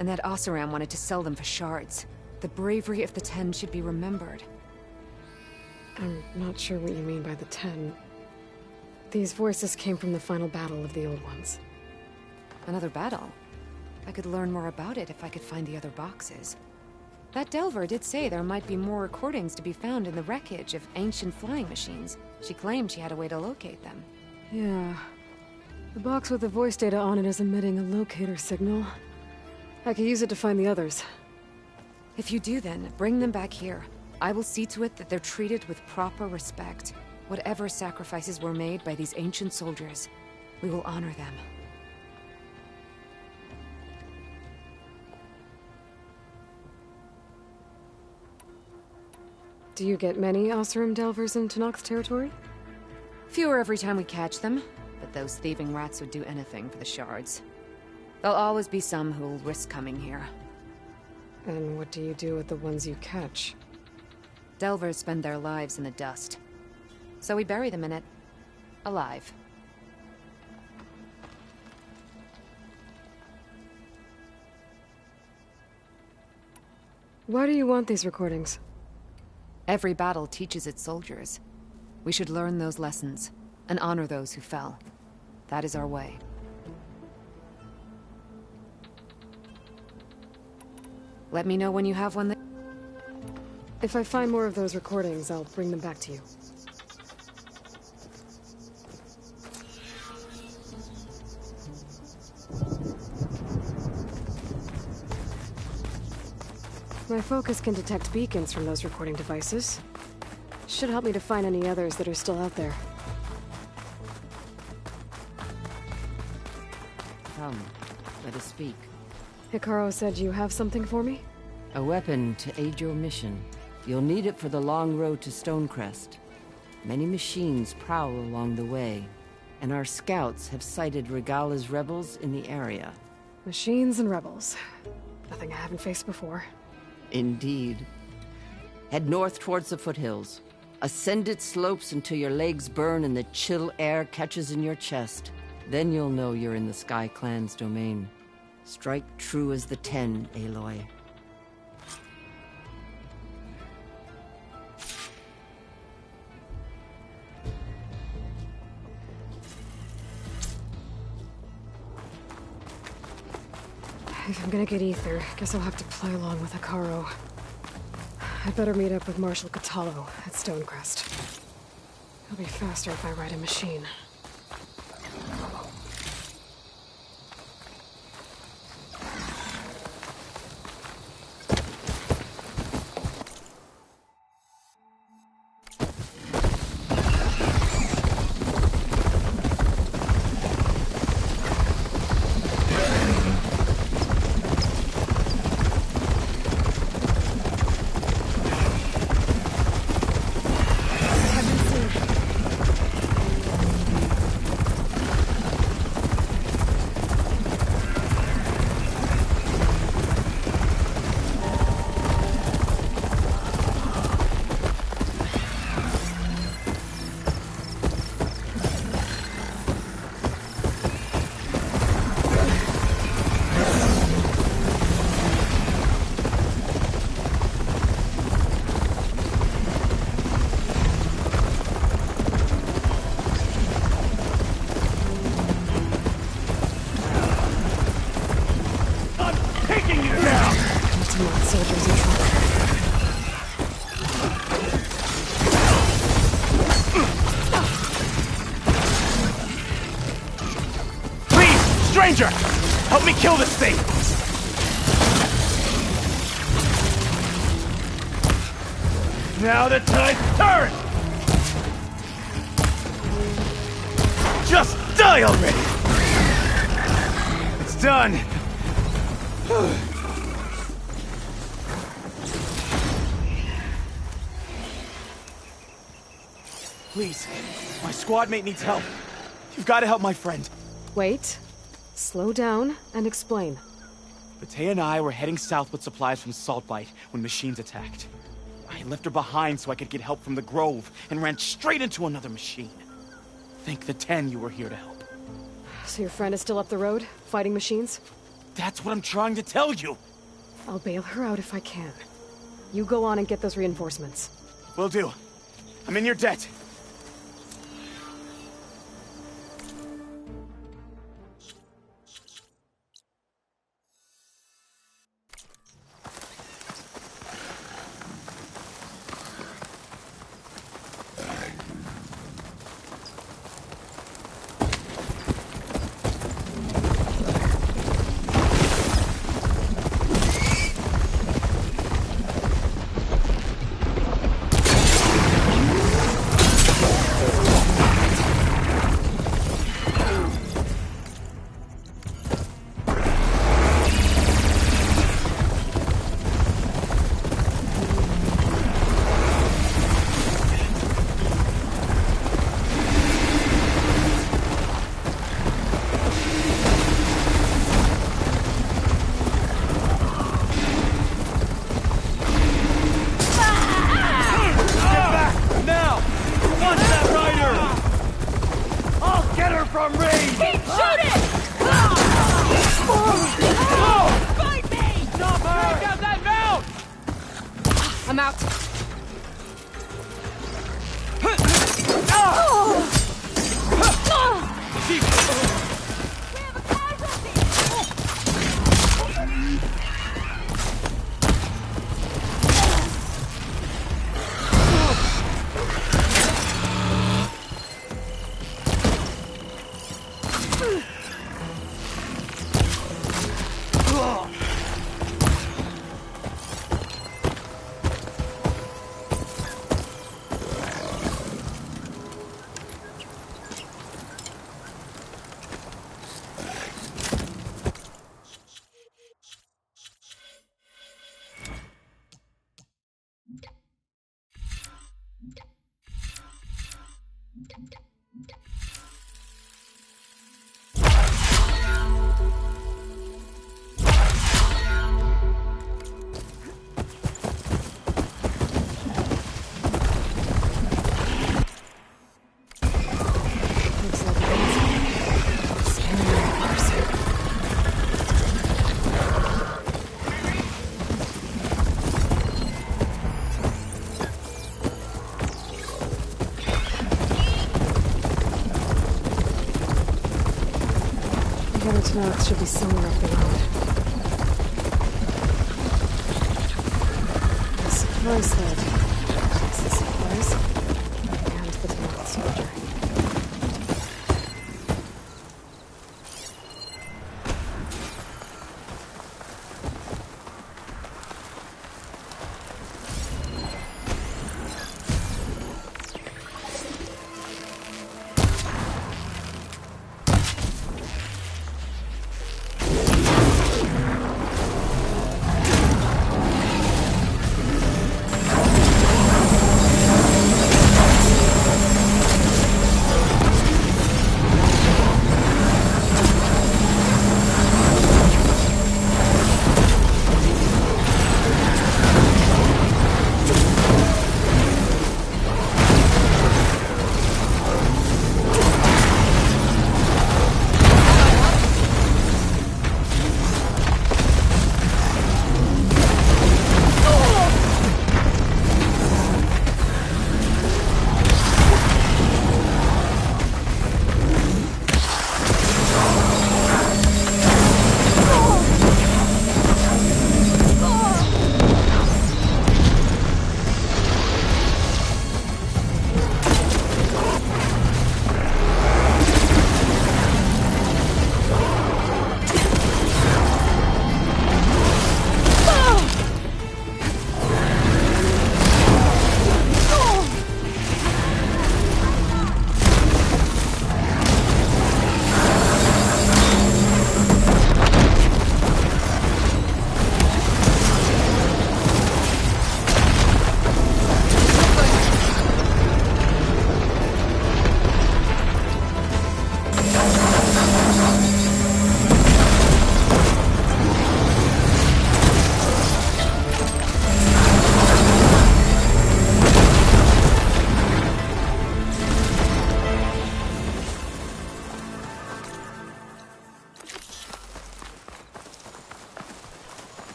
And that Oseram wanted to sell them for shards. The bravery of the 10 should be remembered. I'm not sure what you mean by the 10. These voices came from the final battle of the Old Ones. Another battle? I could learn more about it if I could find the other boxes. That Delver did say there might be more recordings to be found in the wreckage of ancient flying machines. She claimed she had a way to locate them. Yeah. The box with the voice data on it is emitting a locator signal. I could use it to find the others. If you do then, bring them back here. I will see to it that they're treated with proper respect. Whatever sacrifices were made by these ancient soldiers, we will honor them. Do you get many Oseram Delvers in Tenakth territory? Fewer every time we catch them, but those thieving rats would do anything for the shards. There'll always be some who'll risk coming here. And what do you do with the ones you catch? Delvers spend their lives in the dust. So we bury them in it. Alive. Why do you want these recordings? Every battle teaches its soldiers. We should learn those lessons, and honor those who fell. That is our way. Let me know when you have one that... If I find more of those recordings, I'll bring them back to you. My focus can detect beacons from those recording devices. Should help me to find any others that are still out there. Come, let us speak. Hikaru said you have something for me? A weapon to aid your mission. You'll need it for the long road to Stonecrest. Many machines prowl along the way, and our scouts have sighted Regala's rebels in the area. Machines and rebels. Nothing I haven't faced before. Indeed. Head north towards the foothills. Ascend its slopes until your legs burn and the chill air catches in your chest. Then you'll know you're in the Sky Clan's domain. Strike true as the 10, Aloy. If I'm gonna get ether, guess I'll have to play along with Hikaru. I'd better meet up with Marshal Catallo at Stonecrest. It'll be faster if I ride a machine. Stranger! Help me kill this thing! Now the tide's turned! Just die already! It's done! Please, my squad mate needs help. You've got to help my friend. Wait. Slow down and explain. Batea and I were heading south with supplies from Saltbite when machines attacked. I left her behind so I could get help from the Grove and ran straight into another machine. Thank the 10 you were here to help. So your friend is still up the road, fighting machines? That's what I'm trying to tell you. I'll bail her out if I can. You go on and get those reinforcements. Will do. I'm in your debt. I'm out. It should be somewhere up the road. The supply sled. That's the supplies. And the Tenth soldier.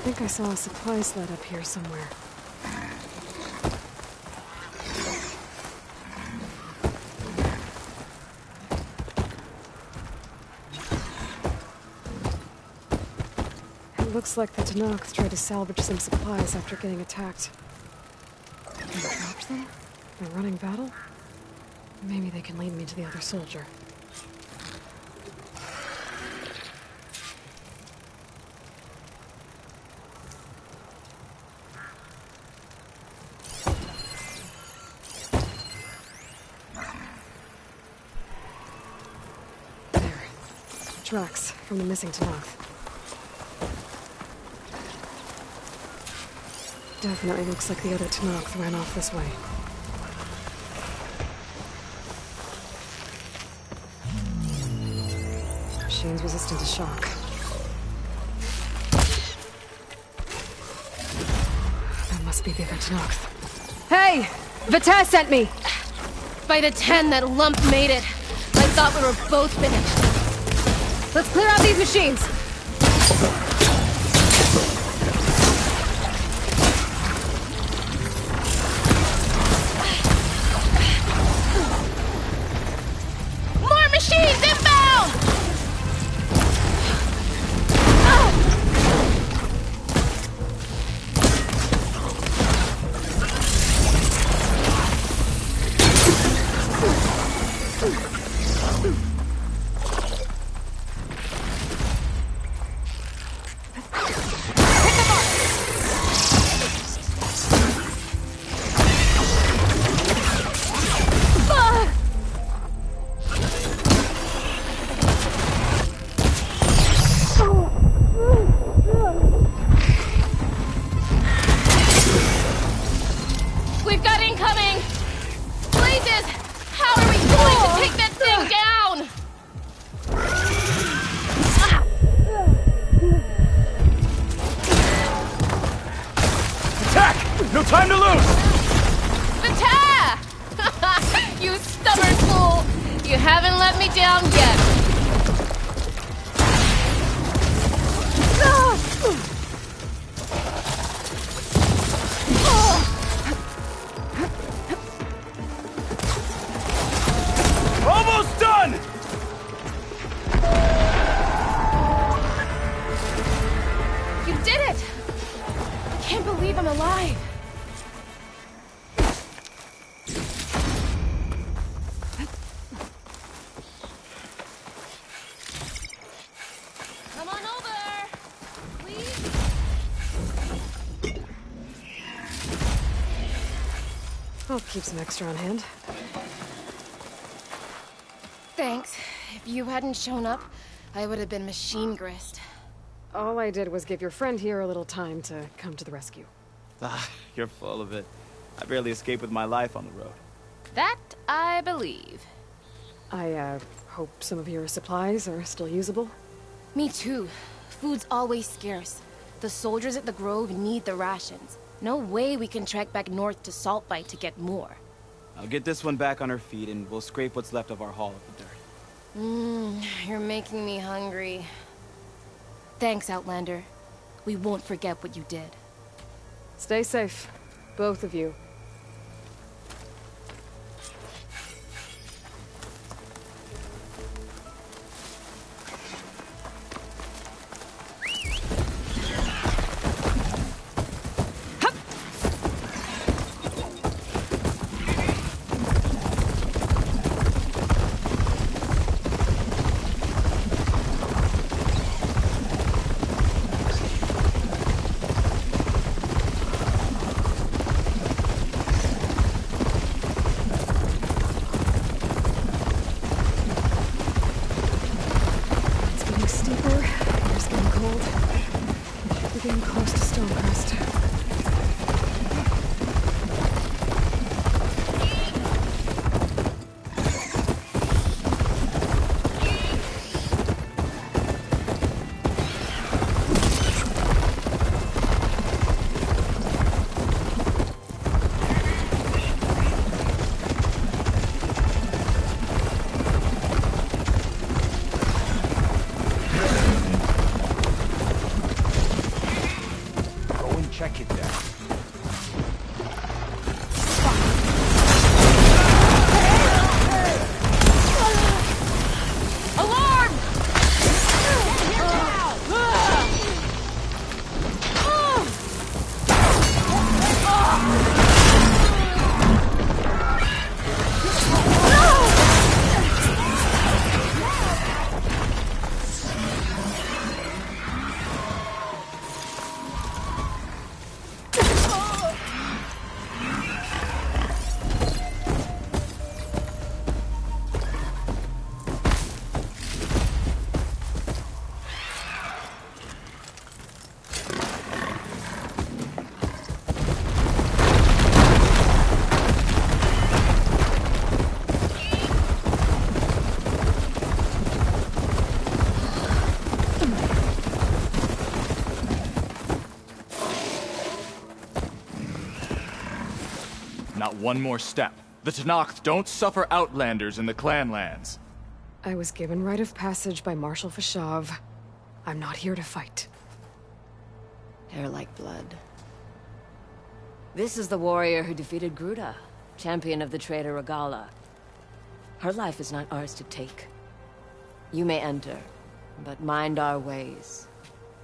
think I saw a supply sled up here somewhere. It looks like the Tenakth tried to salvage some supplies after getting attacked. They dropped them? In a running battle? Maybe they can lead me to the other soldier. Tracks from the missing Tenakth. Definitely looks like the other Tenakth ran off this way. Machine's resistant to shock. That must be the other Tenakth. Hey! Vita sent me! By the 10, that lump made it. I thought we were both finished. Let's clear out these machines! More machines inbound! No time to lose! Vita! You stubborn fool! You haven't let me down yet. Almost done! You did it! I can't believe I'm alive. Come on over, please. I'll keep some extra on hand. Thanks. If you hadn't shown up, I would have been machine grist. All I did was give your friend here a little time to come to the rescue. Ah, you're full of it. I barely escaped with my life on the road. That I believe. I, hope some of your supplies are still usable. Me too. Food's always scarce. The soldiers at the Grove need the rations. No way we can trek back north to Saltbite to get more. I'll get this one back on her feet and we'll scrape what's left of our haul of the dirt. You're making me hungry. Thanks, Outlander. We won't forget what you did. Stay safe, both of you. one more step. The Tenakth don't suffer outlanders in the clan lands. I was given rite of passage by Marshal Fashav. I'm not here to fight. Hair like blood. This is the warrior who defeated Gruda, champion of the traitor Regala. Her life is not ours to take. You may enter, but mind our ways.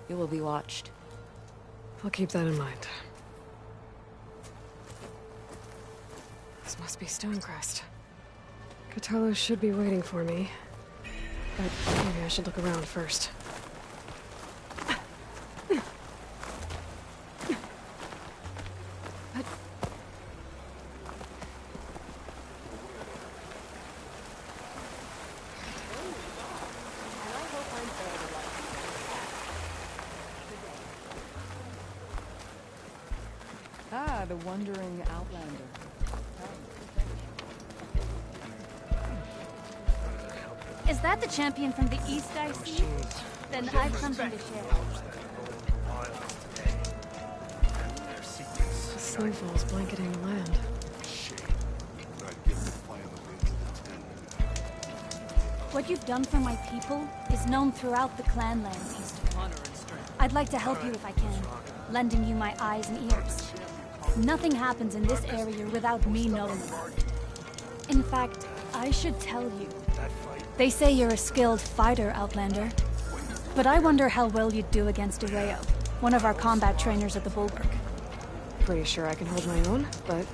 You will be watched. I'll keep that in mind. This must be Stonecrest. Cthulhu should be waiting for me. But maybe I should look around first. Ah, the wandering outlander. Is that the champion from the east I see? Then I've something to share. The snowfall's blanketing the land. What you've done for my people is known throughout the clan lands, Eastern. I'd like to help you if I can, lending you my eyes and ears. Nothing happens in this area without me knowing about it. In fact, I should tell you. They say you're a skilled fighter, Outlander. But I wonder how well you'd do against Areo, one of our combat trainers at the Bulwark. Pretty sure I can hold my own, but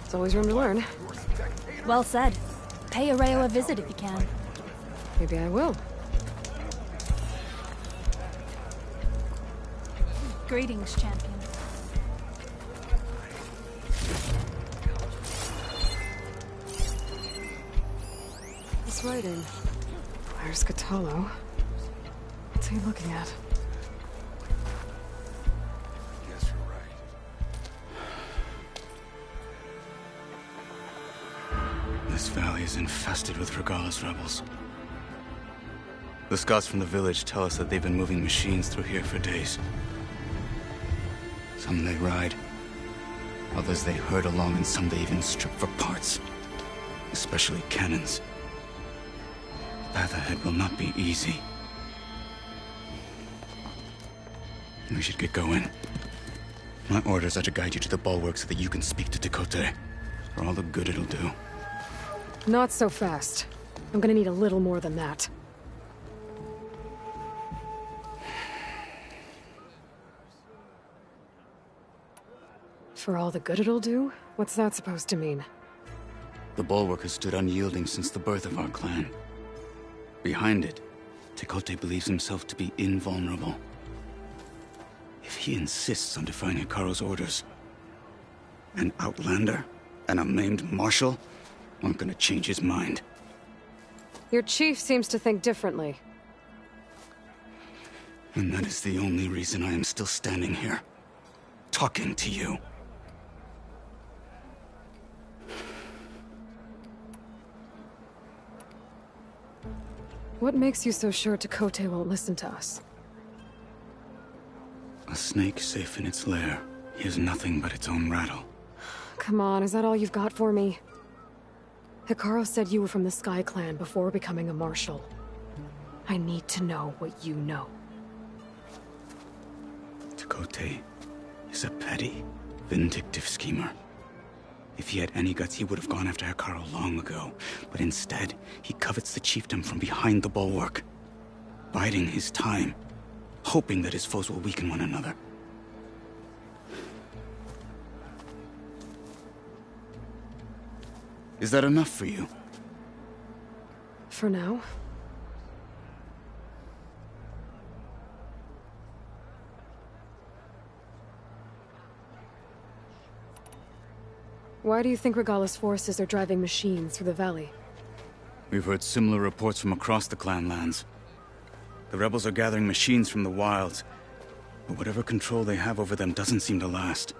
there's always room to learn. Well said. Pay Areo a visit if you can. Maybe I will. Greetings, champion. This writing. Where's Cthulhu? What's he looking at? Guess you're right. This valley is infested with Regala's rebels. The scouts from the village tell us that they've been moving machines through here for days. Some they ride, others they herd along, and some they even strip for parts. Especially cannons. The path ahead will not be easy. We should get going. My orders are to guide you to the bulwark so that you can speak to Tekote. For all the good it'll do. Not so fast. I'm gonna need a little more than that. For all the good it'll do? What's that supposed to mean? The bulwark has stood unyielding since the birth of our clan. Behind it, Tekote believes himself to be invulnerable. If he insists on defying Hikaru's orders, an outlander and a maimed marshal aren't gonna change his mind. Your chief seems to think differently. And that is the only reason I am still standing here, talking to you. What makes you so sure Tekote won't listen to us? A snake safe in its lair hears nothing but its own rattle. Come on, is that all you've got for me? Hikaru said you were from the Sky Clan before becoming a marshal. I need to know what you know. Tekote is a petty, vindictive schemer. If he had any guts, he would have gone after Hikaru long ago. But instead, he covets the chiefdom from behind the bulwark, biding his time, hoping that his foes will weaken one another. Is that enough for you? For now. Why do you think Regala's forces are driving machines through the valley? We've heard similar reports from across the clan lands. The rebels are gathering machines from the wilds, but whatever control they have over them doesn't seem to last.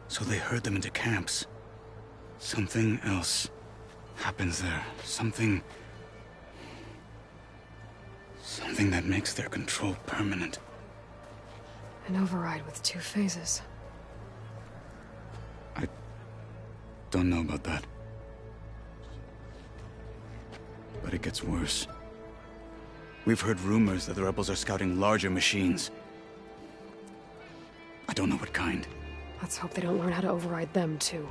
So they herd them into camps. Something else happens there. Something that makes their control permanent. An override with 2 phases. Don't know about that. But it gets worse. We've heard rumors that the rebels are scouting larger machines. I don't know what kind. Let's hope they don't learn how to override them, too.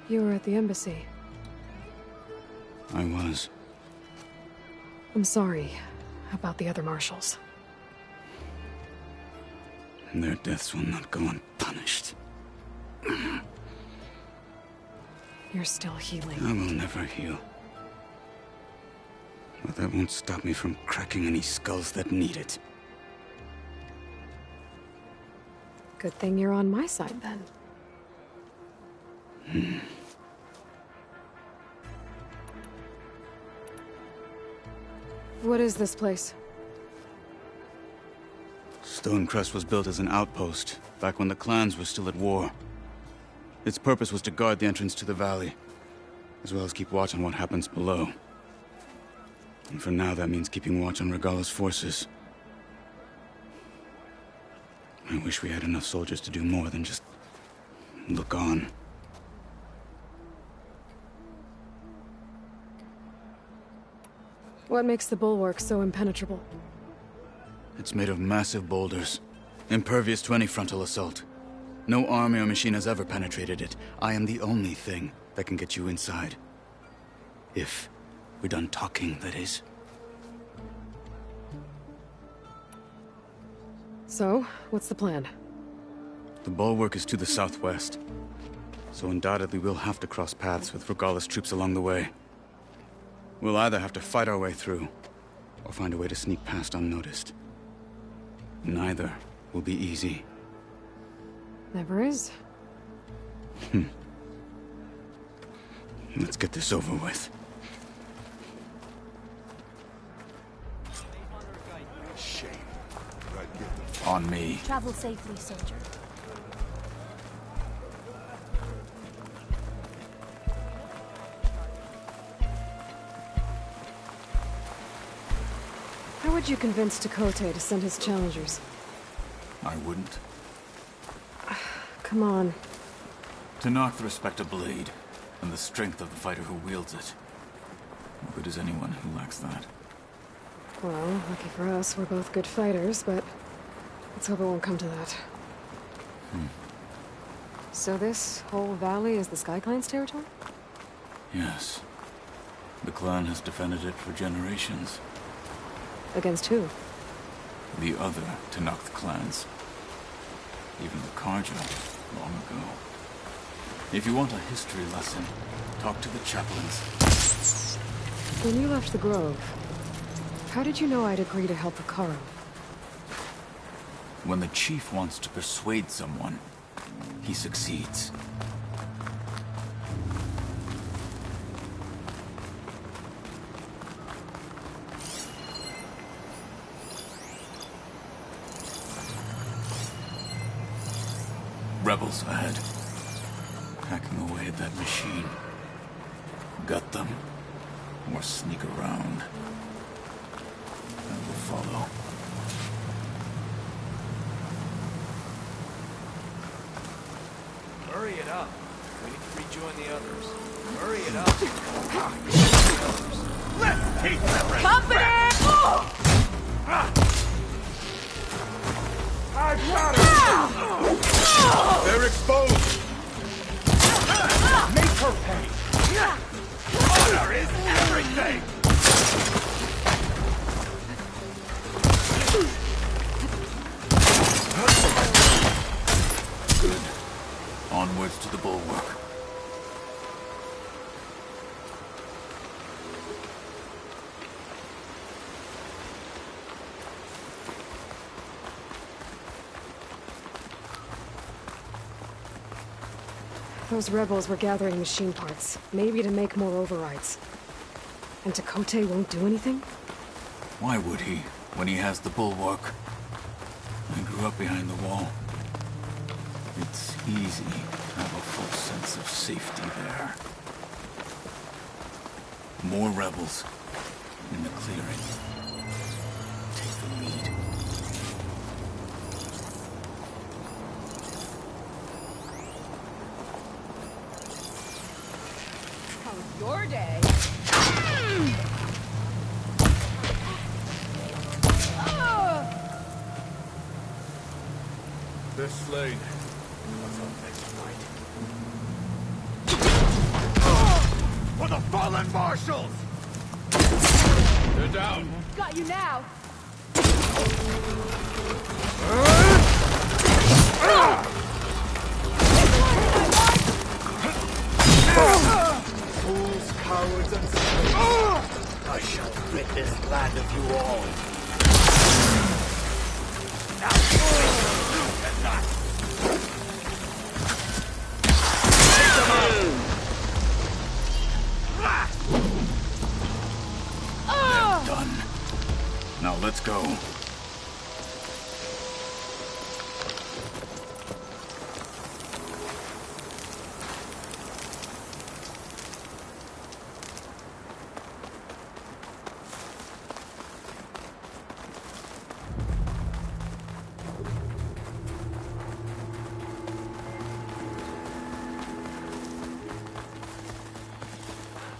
You were at the embassy. I was. I'm sorry about the other marshals. Their deaths will not go unpunished. You're still healing. I will never heal. But that won't stop me from cracking any skulls that need it. Good thing you're on my side, then. What is this place? Stonecrest was built as an outpost, back when the clans were still at war. Its purpose was to guard the entrance to the valley, as well as keep watch on what happens below. And for now, that means keeping watch on Regala's forces. I wish we had enough soldiers to do more than just look on. What makes the bulwark so impenetrable? It's made of massive boulders, impervious to any frontal assault. No army or machine has ever penetrated it. I am the only thing that can get you inside. If we're done talking, that is. So, what's the plan? The bulwark is to the southwest, so undoubtedly we'll have to cross paths with Regala's troops along the way. We'll either have to fight our way through, or find a way to sneak past unnoticed. Neither will be easy. Never is. Let's get this over with. Shame. On me. Travel safely, soldier. How would you convince Tekote to send his challengers? I wouldn't. Come on. To knock the respect of blade, and the strength of the fighter who wields it. How good is anyone who lacks that? Well, lucky for us, we're both good fighters, but let's hope it won't come to that. So this whole valley is the Sky Clan's territory? Yes. The clan has defended it for generations. Against who? The other Tenakth clans. Even the Karja, long ago. If you want a history lesson, talk to the chaplains. When you left the Grove, how did you know I'd agree to help the Karo? When the chief wants to persuade someone, he succeeds. Rebels ahead. Hacking away at that machine. Gut them. Or sneak around. And we'll follow. Hurry it up. We need to rejoin the others. Hurry it up. Let's keep them. Company! I've got it! They're exposed! Make her pay! Honor is everything! Good. Onwards to the bulwark. Those rebels were gathering machine parts, maybe to make more overrides. And Tekote won't do anything? Why would he, when he has the bulwark? I grew up behind the wall. It's easy to have a full sense of safety there. More rebels in the clearing. Take the lead. Your day. This lane. What's up next fight? For the fallen marshals! They're down. Got you now. Fools, cowards, and slaves. I shall rid this land of you all. Now you cannot. They're done. Now let's go.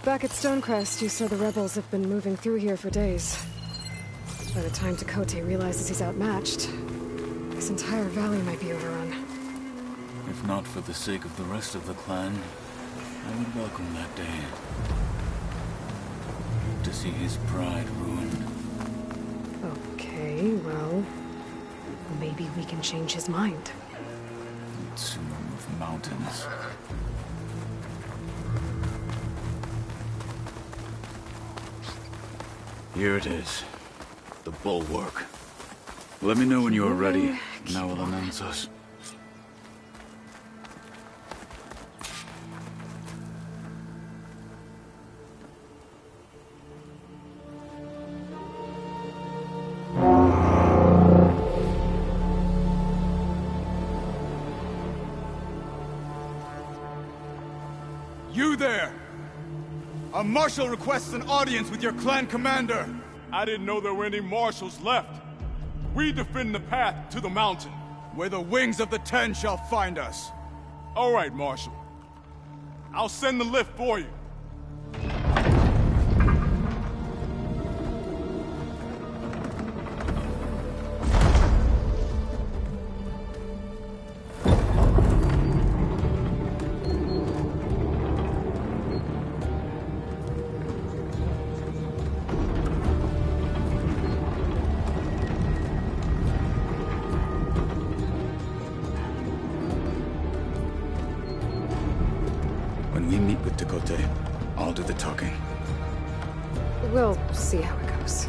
Back at Stonecrest, you said the rebels have been moving through here for days. By the time Tekote realizes he's outmatched, this entire valley might be overrun. If not for the sake of the rest of the clan, I would welcome that day. To see his pride ruined. Okay, well, maybe we can change his mind. To move mountains. Here it is. The bulwark. Let me know when you are ready, and I will announce us. You there! A marshal requests an audience with your clan commander. I didn't know there were any marshals left. We defend the path to the mountain. Where the wings of the Ten shall find us. All right, Marshal. I'll send the lift for you. When we meet with Tekote, I'll do the talking. We'll see how it goes.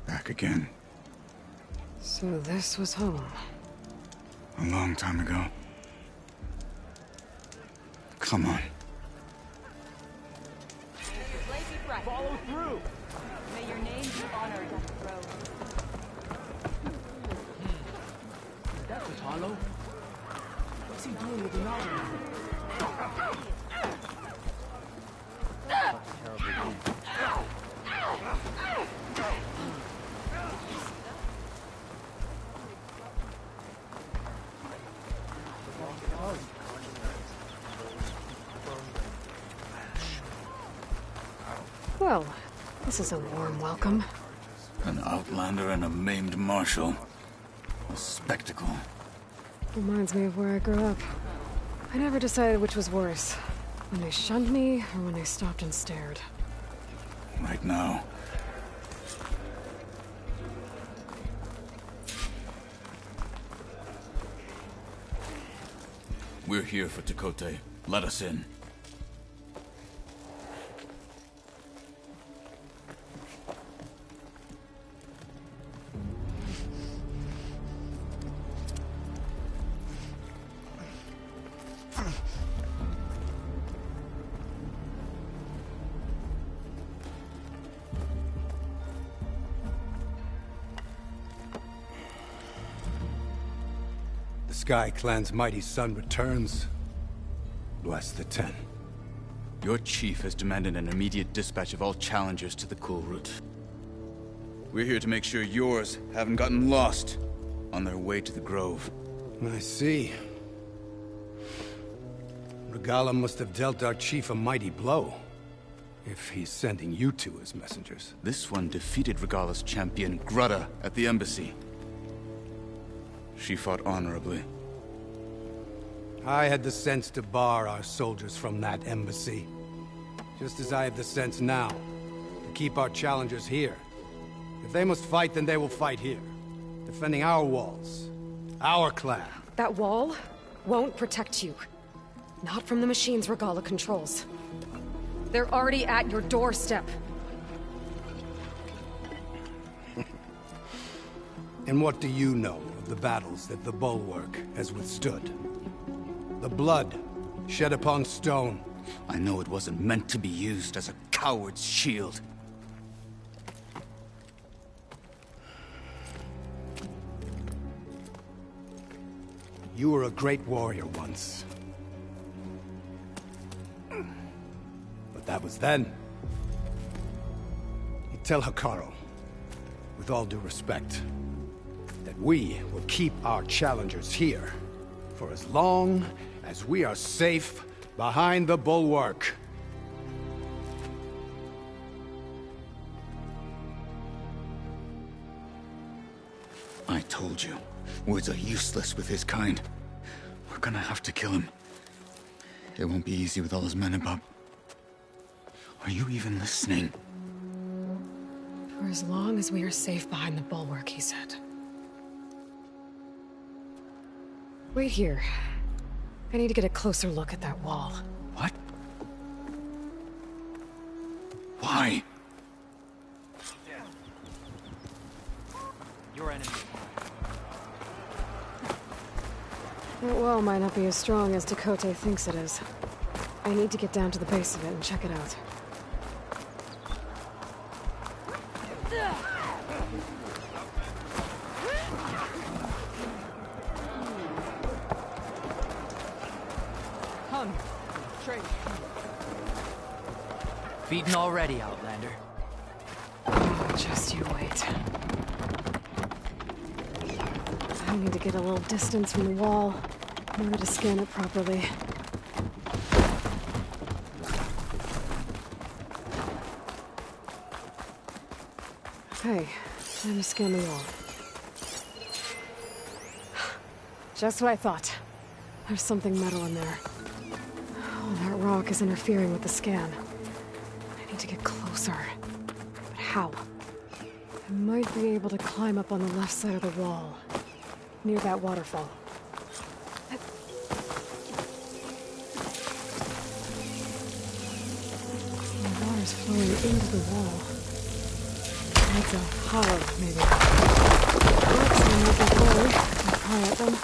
Back again. So this was home. A long time ago. Come on. Follow through. May your name be honored at the grove. That's Apollo. What's he doing with an outlander? Well, this is a warm welcome. An outlander and a maimed marshal. A spectacle. Reminds me of where I grew up. I never decided which was worse. When they shunned me, or when they stopped and stared. Right now. We're here for Tekote. Let us in. Sky Clan's mighty son returns, bless the Ten. Your chief has demanded an immediate dispatch of all challengers to the cool route. We're here to make sure yours haven't gotten lost on their way to the Grove. I see. Regala must have dealt our chief a mighty blow, if he's sending you two as messengers. This one defeated Regala's champion, Grudda, at the embassy. She fought honorably. I had the sense to bar our soldiers from that embassy. Just as I have the sense now, to keep our challengers here. If they must fight, then they will fight here. Defending our walls. Our clan. That wall won't protect you. Not from the machines Regala controls. They're already at your doorstep. And what do you know of the battles that the Bulwark has withstood? The blood shed upon stone. I know it wasn't meant to be used as a coward's shield. You were a great warrior once. But that was then. You tell Hekarro, with all due respect, that we will keep our challengers here for as long as we are safe behind the Bulwark. I told you, words are useless with his kind. We're gonna have to kill him. It won't be easy with all his men above. Are you even listening? For as long as we are safe behind the Bulwark, he said. Wait here. I need to get a closer look at that wall. What? Why? Your enemy. That wall might not be as strong as Tekote thinks it is. I need to get down to the base of it and check it out. Hun, trade. Feeding already, Outlander. Oh, just you wait. I need to get a little distance from the wall in order to scan it properly. Okay, time to scan the wall. Just what I thought. There's something metal in there. Oh, that rock is interfering with the scan. I need to get closer. But how? I might be able to climb up on the left side of the wall, near that waterfall. The water's flowing into the wall. It's a hollow, maybe. Rocks will make it glow if I pry at them.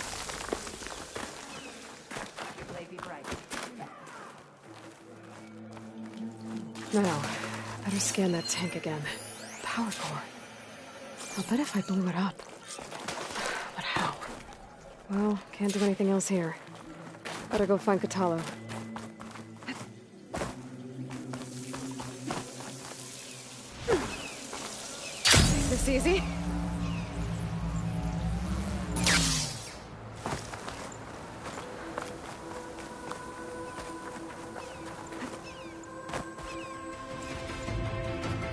Now, better scan that tank again. Power core. I'll bet if I blew it up. But how? Well, can't do anything else here. Better go find Katalo. This easy?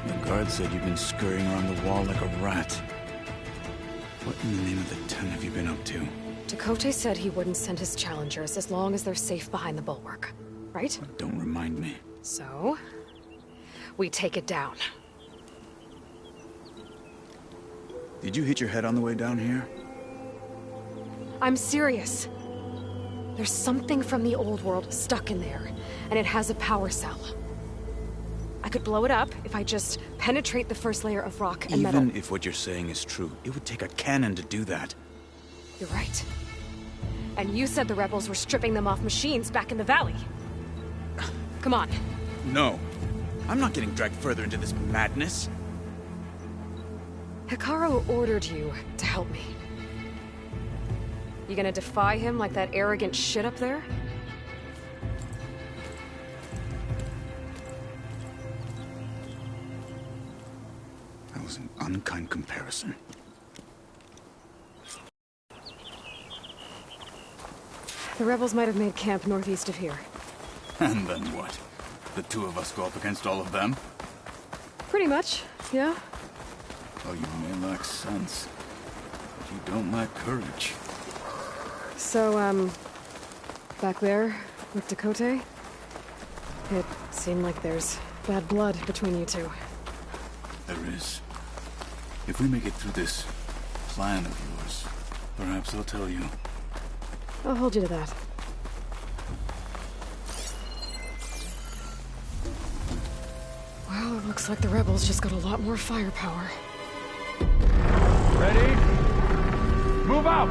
The guard said you've been scurrying around the wall like a rat. What in the name of the Ten have you been up to? Tekote said he wouldn't send his challengers as long as they're safe behind the Bulwark. Right? Don't remind me. So, we take it down. Did you hit your head on the way down here? I'm serious. There's something from the old world stuck in there, and it has a power cell. I could blow it up if I just penetrate the first layer of rock and metal. Even if what you're saying is true, it would take a cannon to do that. You're right. And you said the rebels were stripping them off machines back in the valley. Come on. No. I'm not getting dragged further into this madness. Hekarro ordered you to help me. You gonna defy him like that arrogant shit up there? That was an unkind comparison. The rebels might have made camp northeast of here. And then what? The two of us go up against all of them? Pretty much, yeah. Oh, you may lack sense, but you don't lack courage. So, back there, with Dakota, it seemed like there's bad blood between you two. There is. If we make it through this plan of yours, perhaps I'll tell you. I'll hold you to that. Well, it looks like the rebels just got a lot more firepower. Ready? Move out!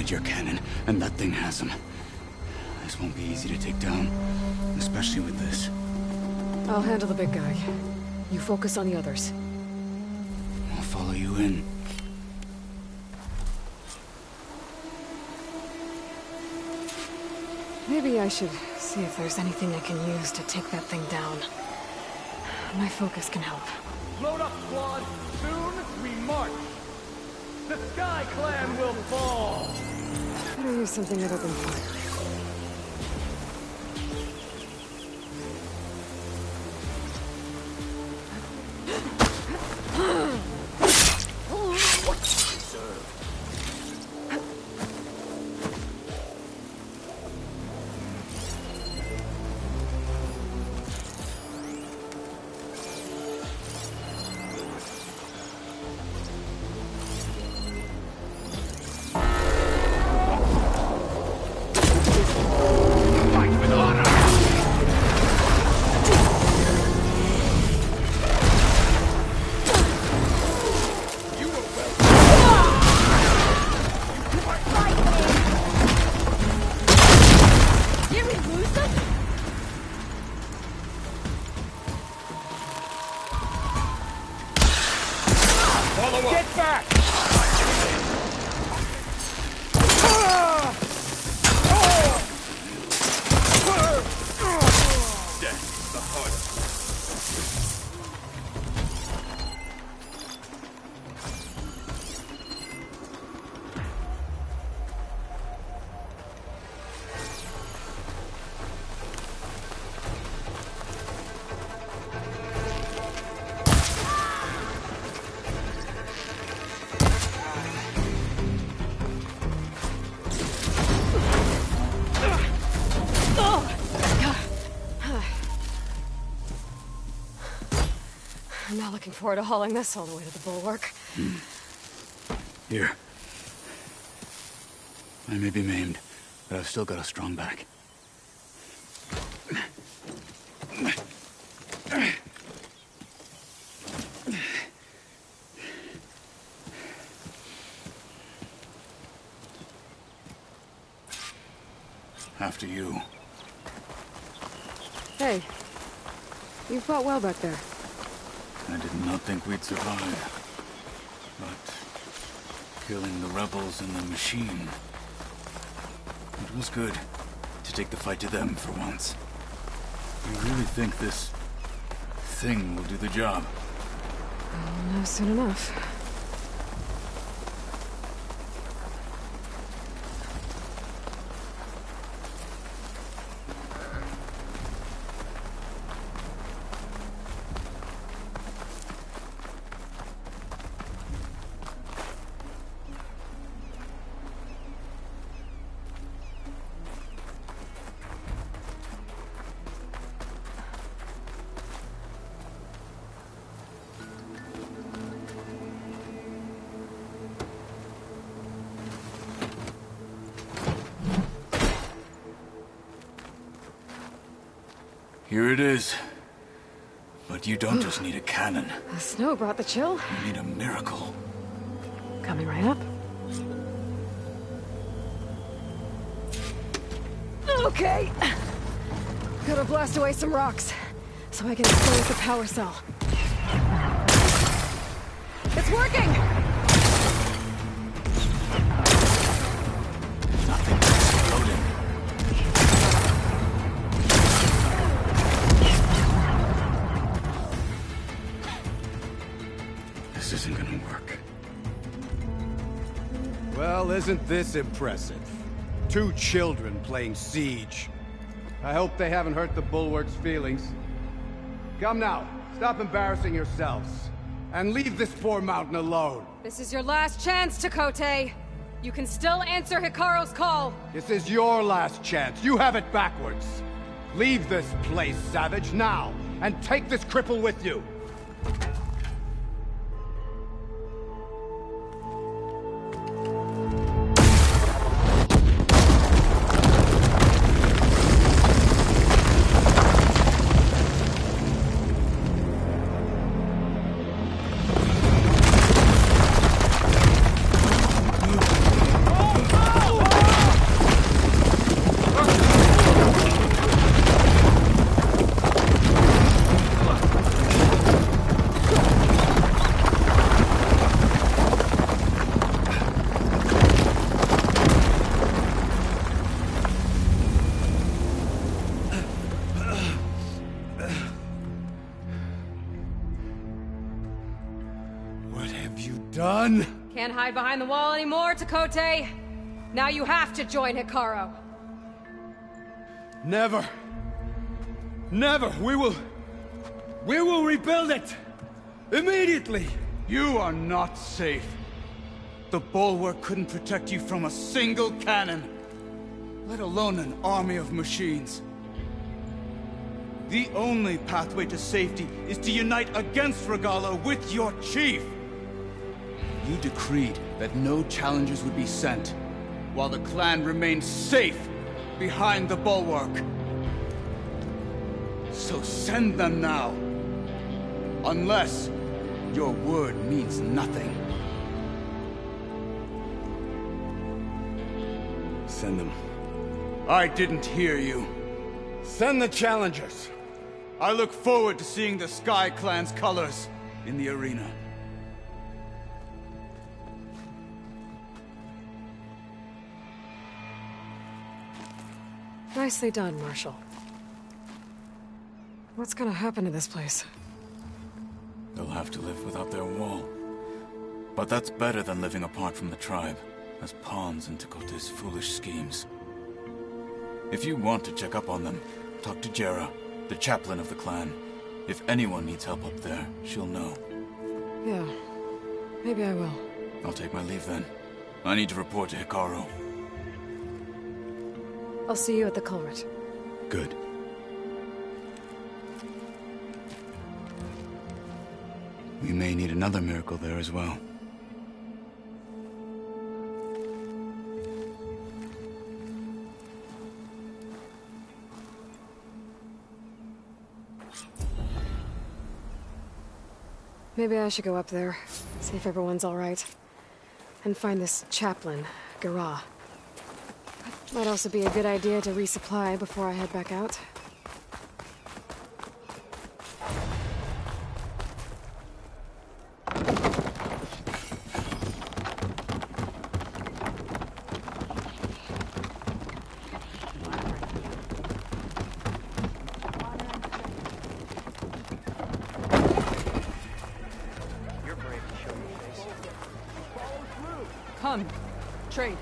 Your cannon, and that thing has him. This won't be easy to take down, especially with this. I'll handle the big guy. You focus on the others. I'll follow you in. Maybe I should see if there's anything I can use to take that thing down. My focus can help. Load up, squad! Soon we march! The Sky Clan will fall! Better use something other than fire. Get back! Death, the hardest. I'm not looking forward to hauling this all the way to the bulwark. Here. I may be maimed, but I've still got a strong back. After you. Hey, you fought well back there. I did not think we'd survive. But killing the rebels and the machine, it was good to take the fight to them for once. You really think this thing will do the job? I'll know soon enough. Here it is. But you don't just need a cannon. The snow brought the chill. You need a miracle. Coming right up. Okay. Gotta blast away some rocks, so I can expose the power cell. It's working! Nothing exploding. This isn't gonna work. Well, isn't this impressive? 2 children playing siege. I hope they haven't hurt the Bulwark's feelings. Come now, stop embarrassing yourselves. And leave this poor mountain alone. This is your last chance, Chakotay. You can still answer Hikaru's call. This is your last chance. You have it backwards. Leave this place, Savage, now, and take this cripple with you. Done? Can't hide behind the wall anymore, Chakotay. Now you have to join Hikaru. Never. Never. We will rebuild it. Immediately. You are not safe. The Bulwark couldn't protect you from a single cannon, let alone an army of machines. The only pathway to safety is to unite against Regala with your chief. You decreed that no challengers would be sent, while the clan remained safe behind the Bulwark. So send them now. Unless your word means nothing. Send them. I didn't hear you. Send the challengers. I look forward to seeing the Sky Clan's colors in the arena. Nicely done, Marshal. What's gonna happen to this place? They'll have to live without their wall. But that's better than living apart from the tribe, as pawns in Chakotay's foolish schemes. If you want to check up on them, talk to Jera, the chaplain of the clan. If anyone needs help up there, she'll know. Yeah, maybe I will. I'll take my leave then. I need to report to Hikaru. I'll see you at the culvert. Good. We may need another miracle there as well. Maybe I should go up there, see if everyone's all right. And find this chaplain, Gara. Might also be a good idea to resupply before I head back out. Come, trade.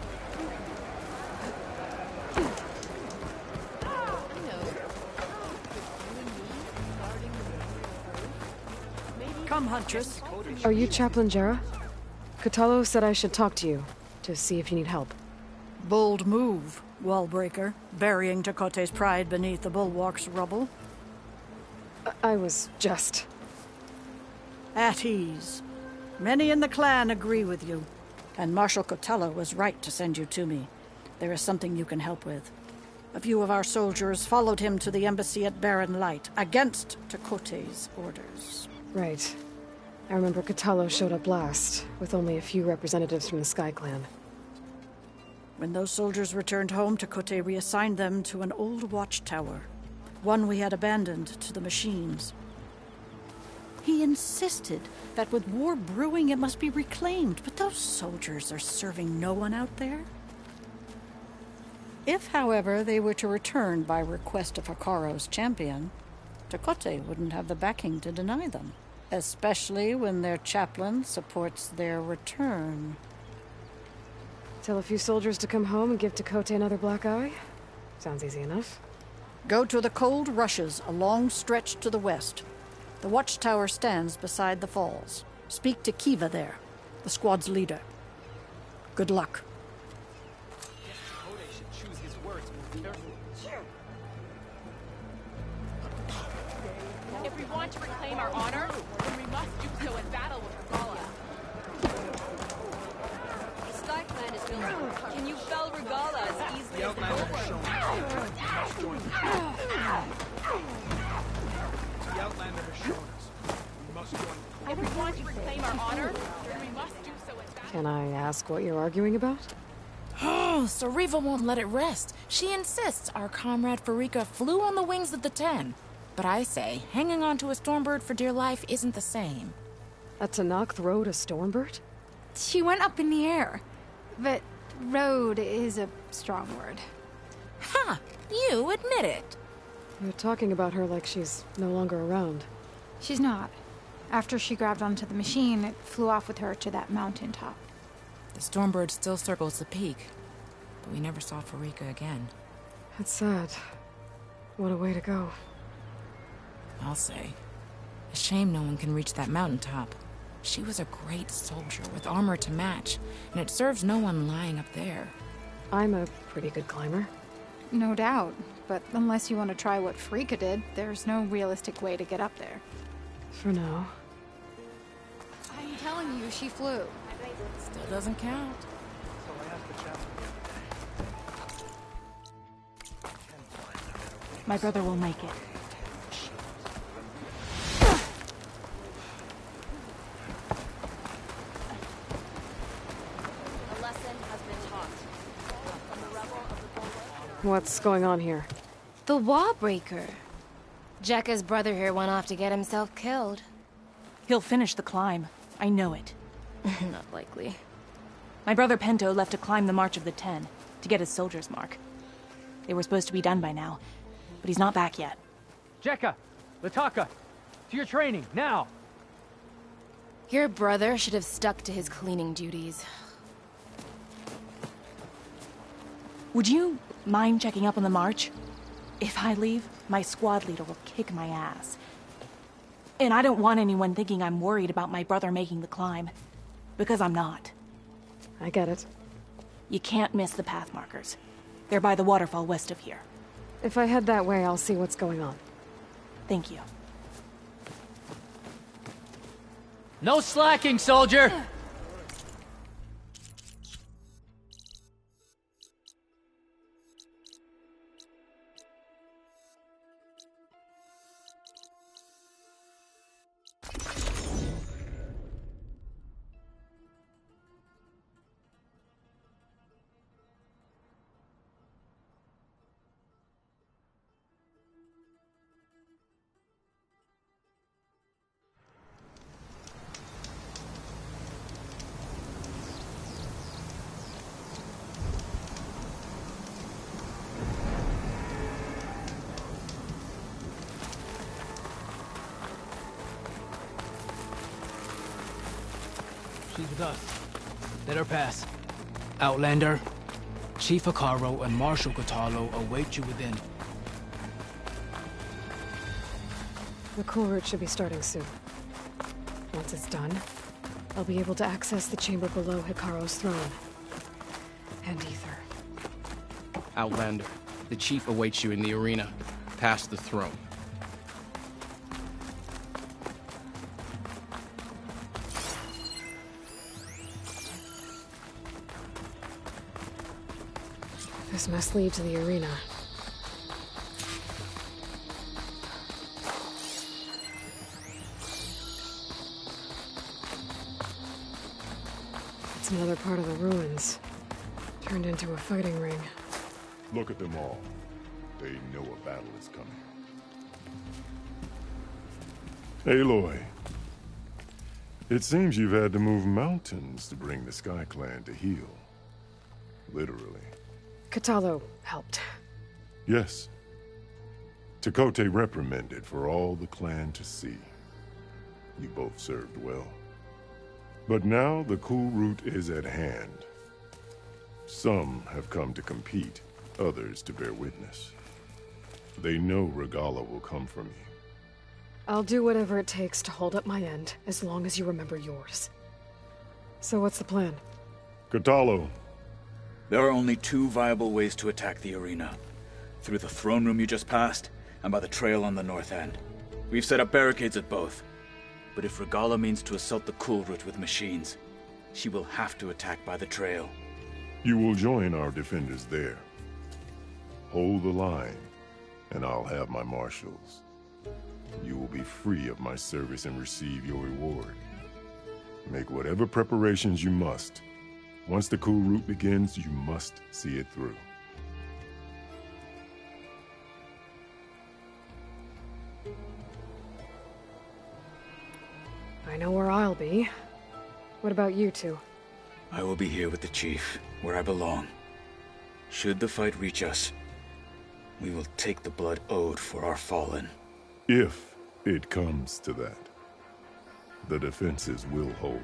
Come, Huntress. Are you Chaplain Jera? Kotallo said I should talk to you, to see if you need help. Bold move, Wallbreaker, burying Chakotay's pride beneath the bulwark's rubble. I was just... At ease. Many in the clan agree with you, and Marshal Kotallo was right to send you to me. There is something you can help with. A few of our soldiers followed him to the embassy at Barren Light, against Tekote's orders. Right. I remember Catallo showed up last, with only a few representatives from the Sky Clan. When those soldiers returned home, Tekote reassigned them to an old watchtower, one we had abandoned to the machines. He insisted that with war brewing it must be reclaimed, but those soldiers are serving no one out there. If, however, they were to return by request of Hikaro's champion, Tekote wouldn't have the backing to deny them, especially when their chaplain supports their return. Tell a few soldiers to come home and give Tekote another black eye? Sounds easy enough. Go to the cold rushes, a long stretch to the west. The watchtower stands beside the falls. Speak to Kiva there, the squad's leader. Good luck. If we want to reclaim our honor, then we must do so in battle with Regala. The Sky Clan is built. Can you fell Regala as easily as the The Outlander has shown us. We must join. If we want to reclaim our honor, then we must do so in battle. Can I ask what you're arguing about? Oh, Sariva won't let it rest. She insists our comrade Farika flew on the wings of the 10. But I say, hanging onto a Stormbird for dear life isn't the same. A Tanakh rode a Stormbird? She went up in the air. But rode is a strong word. Ha! You admit it. You're talking about her like she's no longer around. She's not. After she grabbed onto the machine, it flew off with her to that mountaintop. The Stormbird still circles the peak, but we never saw Farika again. That's sad. What a way to go. I'll say. A shame no one can reach that mountaintop. She was a great soldier with armor to match, and it serves no one lying up there. I'm a pretty good climber. No doubt, but unless you want to try what Frika did, there's no realistic way to get up there. For now. I'm telling you, she flew. Still doesn't count. So I asked the chaplain. My brother will make it. What's going on here? The wall breaker. Jekka's brother here went off to get himself killed. He'll finish the climb. I know it. Not likely. My brother Pento left to climb the March of the 10, to get his soldier's mark. They were supposed to be done by now, but he's not back yet. Jekka! Lataka! To your training, now! Your brother should have stuck to his cleaning duties. Would you mind checking up on the march? If I leave, my squad leader will kick my ass. And I don't want anyone thinking I'm worried about my brother making the climb. Because I'm not. I get it. You can't miss the path markers. They're by the waterfall west of here. If I head that way, I'll see what's going on. Thank you. No slacking, soldier! She's with us. Let her pass. Outlander, Chief Hikaro and Marshal Catallo await you within. The cool route should be starting soon. Once it's done, I'll be able to access the chamber below Hikaro's throne. And Ether. Outlander, the Chief awaits you in the arena, past the throne. This must lead to the arena. part of the ruins. Turned into a fighting ring. Look at them all. They know a battle is coming. Aloy. It seems you've had to move mountains to bring the Sky Clan to heel. Literally. Kotallo helped. Yes. Tekote reprimanded for all the clan to see. You both served well. But now the cool route is at hand. Some have come to compete, others to bear witness. They know Regala will come for me. I'll do whatever it takes to hold up my end, as long as you remember yours. So what's the plan? Kotallo. There are only two viable ways to attack the arena. Through the throne room you just passed, and by the trail on the north end. We've set up barricades at both. But if Regala means to assault the cool route with machines, she will have to attack by the trail. You will join our defenders there. Hold the line, and I'll have my marshals. You will be free of my service and receive your reward. Make whatever preparations you must. Once the cool route begins, you must see it through. I know where I'll be. What about you two? I will be here with the chief, where I belong. Should the fight reach us, we will take the blood owed for our fallen. If it comes to that, the defenses will hold.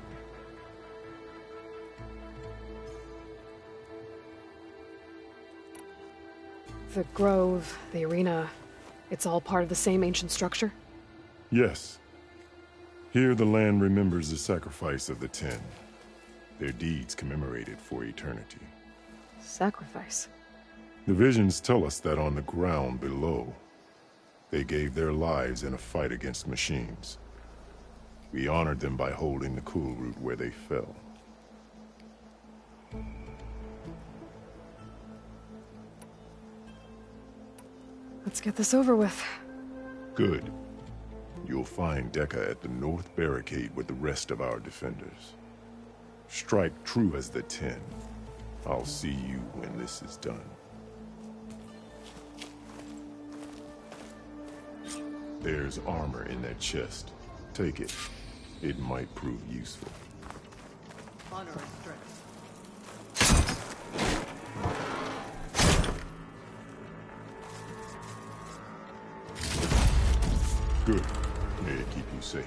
The grove, the arena, it's all part of the same ancient structure? Yes. Here the land remembers the sacrifice of the 10. Their deeds commemorated for eternity. Sacrifice? The visions tell us that on the ground below, they gave their lives in a fight against machines. We honored them by holding the cool route where they fell. Let's get this over with. Good. You'll find Dekka at the north barricade with the rest of our defenders. Strike true as the 10. I'll see you when this is done. There's armor in that chest. Take it. It might prove useful. Honor and strength. Good. May it keep you safe.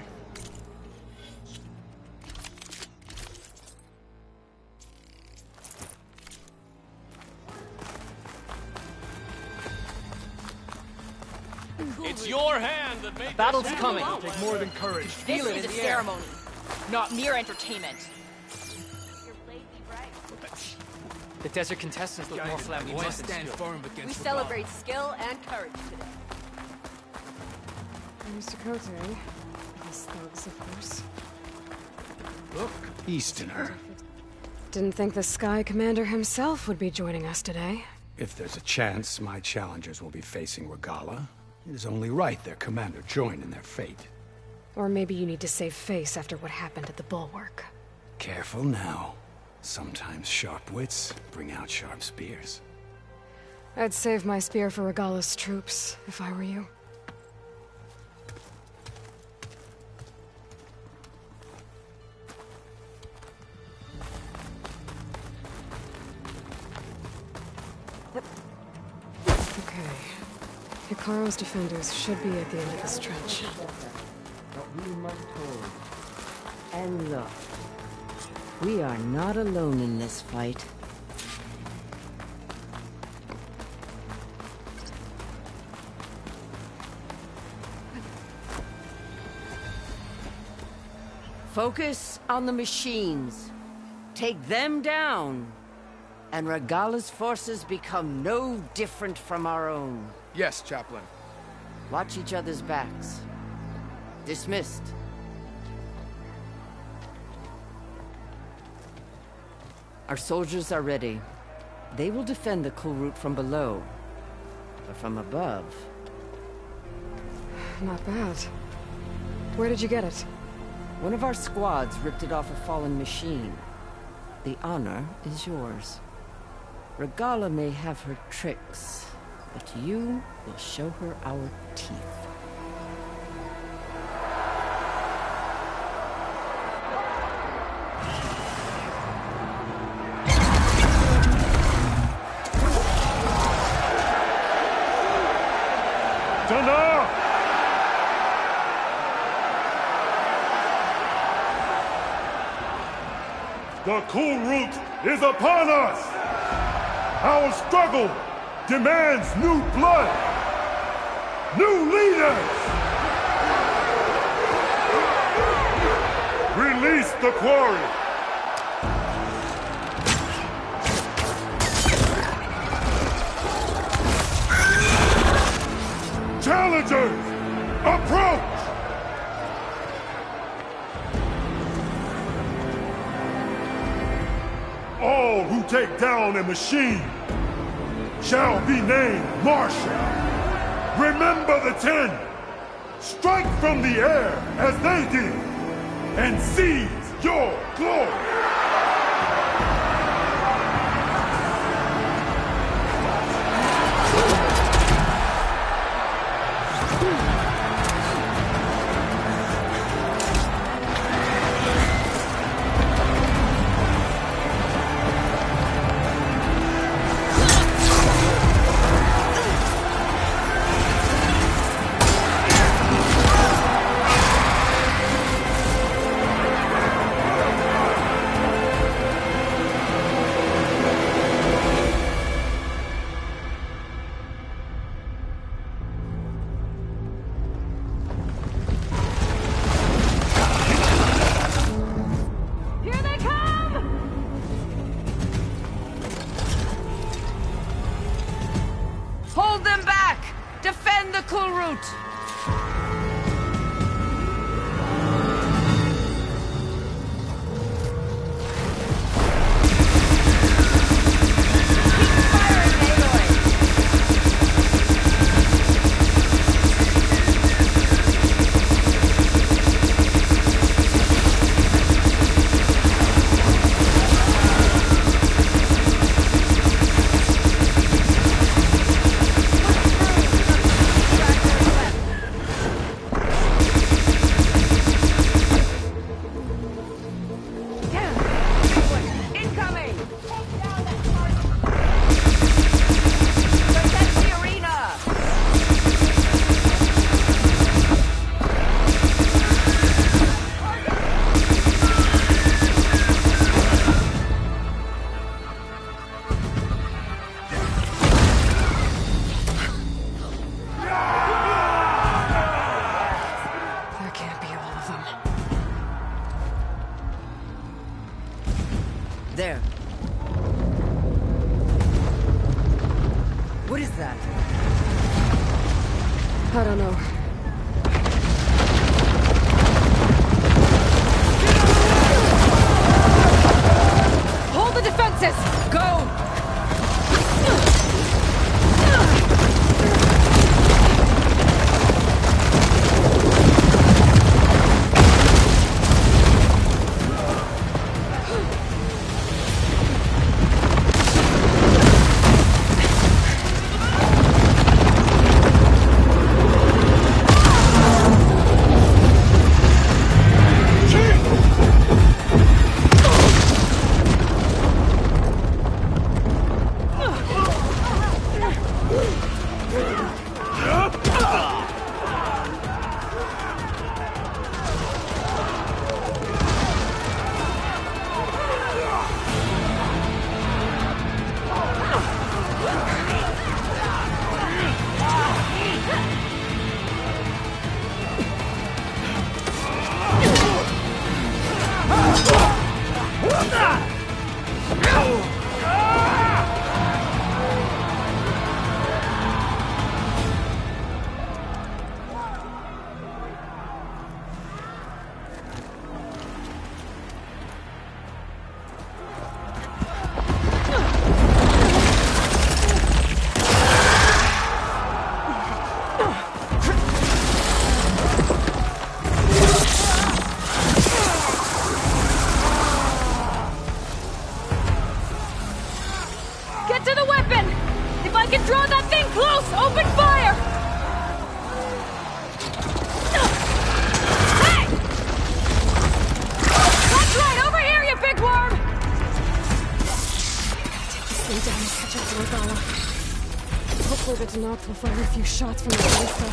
It's your hand that made Battle's this coming. happen. Take more than courage. This is a ceremony, not mere entertainment. The desert contestants look more flamboyant than stand firm against We the celebrate skill and courage today. Mr. Kote. His thugs, of course. Look, Easterner. Didn't think the Sky Commander himself would be joining us today. If there's a chance my challengers will be facing Regala, it is only right their commander join in their fate. Or maybe you need to save face after what happened at the Bulwark. Careful now. Sometimes sharp wits bring out sharp spears. I'd save my spear for Regala's troops, if I were you. Okay. Hikaru's defenders should be at the end of this trench. But we must hold. And look, we are not alone in this fight. Focus on the machines. Take them down. And Regala's forces become no different from our own. Yes, Chaplain. Watch each other's backs. Dismissed. Our soldiers are ready. They will defend the cool route from below. But from above... Not bad. Where did you get it? One of our squads ripped it off a fallen machine. The honor is yours. Regala may have her tricks, but you will show her our teeth. The cool root is upon us! Our struggle demands new blood! New leaders! Release the quarry! Challengers, approach! All who take down a machine shall be named Marshal. Remember the 10. Strike from the air as they did, and seize your glory. Hold them back! Defend the cool root! There. What is that? I don't know. Hold the defenses! Go! Get to the weapon! If I can draw that thing close, open fire! Hey! That's right, over here, you big worm! Stay down and catch up to Regala. Hopefully the Denox will fire a few shots from the ballista.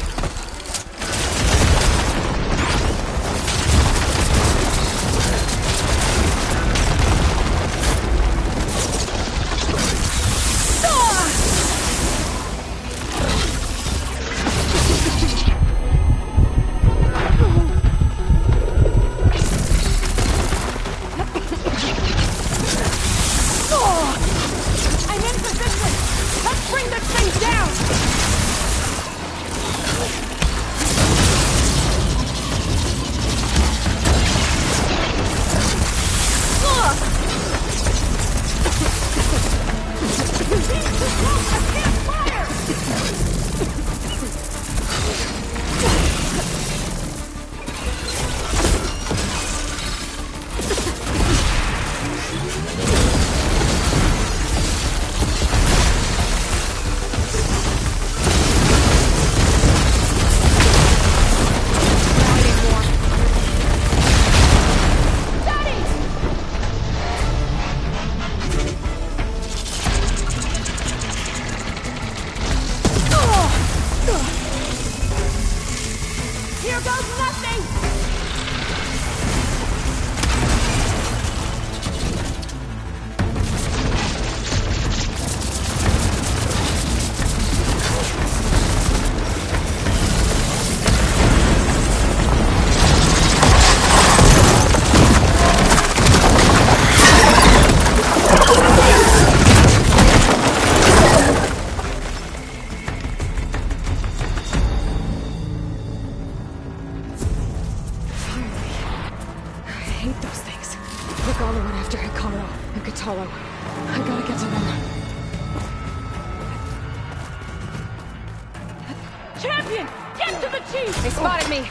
Champion! Get to the chief! They spotted me!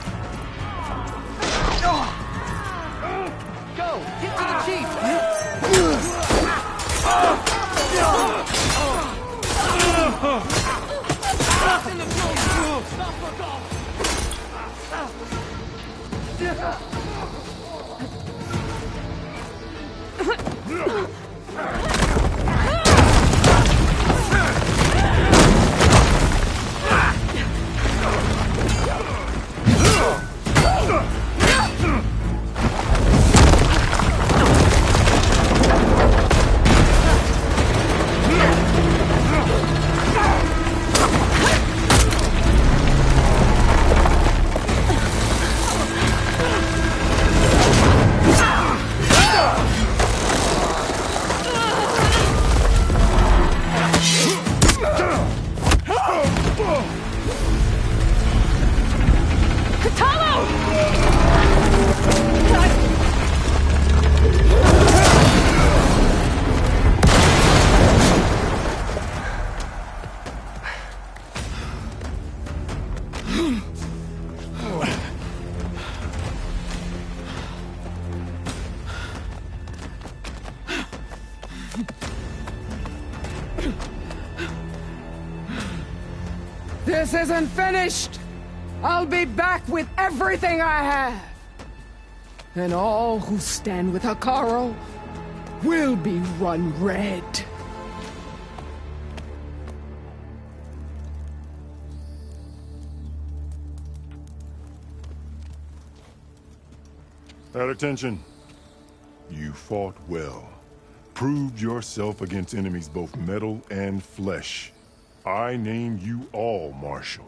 Go! Get to the chief! This isn't finished! I'll be back with everything I have! And all who stand with Hekarro will be run red. At attention. You fought well. Proved yourself against enemies both metal and flesh. I name you all Marshal.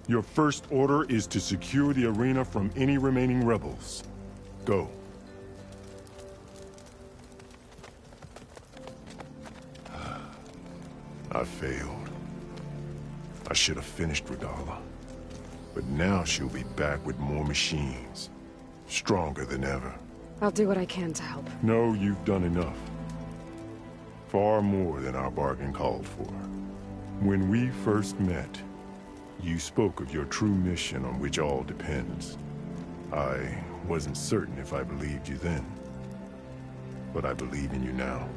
Your first order is to secure the arena from any remaining rebels. Go. I failed. I should have finished Regala. But now she'll be back with more machines. Stronger than ever. I'll do what I can to help. No, you've done enough. Far more than our bargain called for. When we first met, you spoke of your true mission on which all depends. I wasn't certain if I believed you then. But I believe in you now.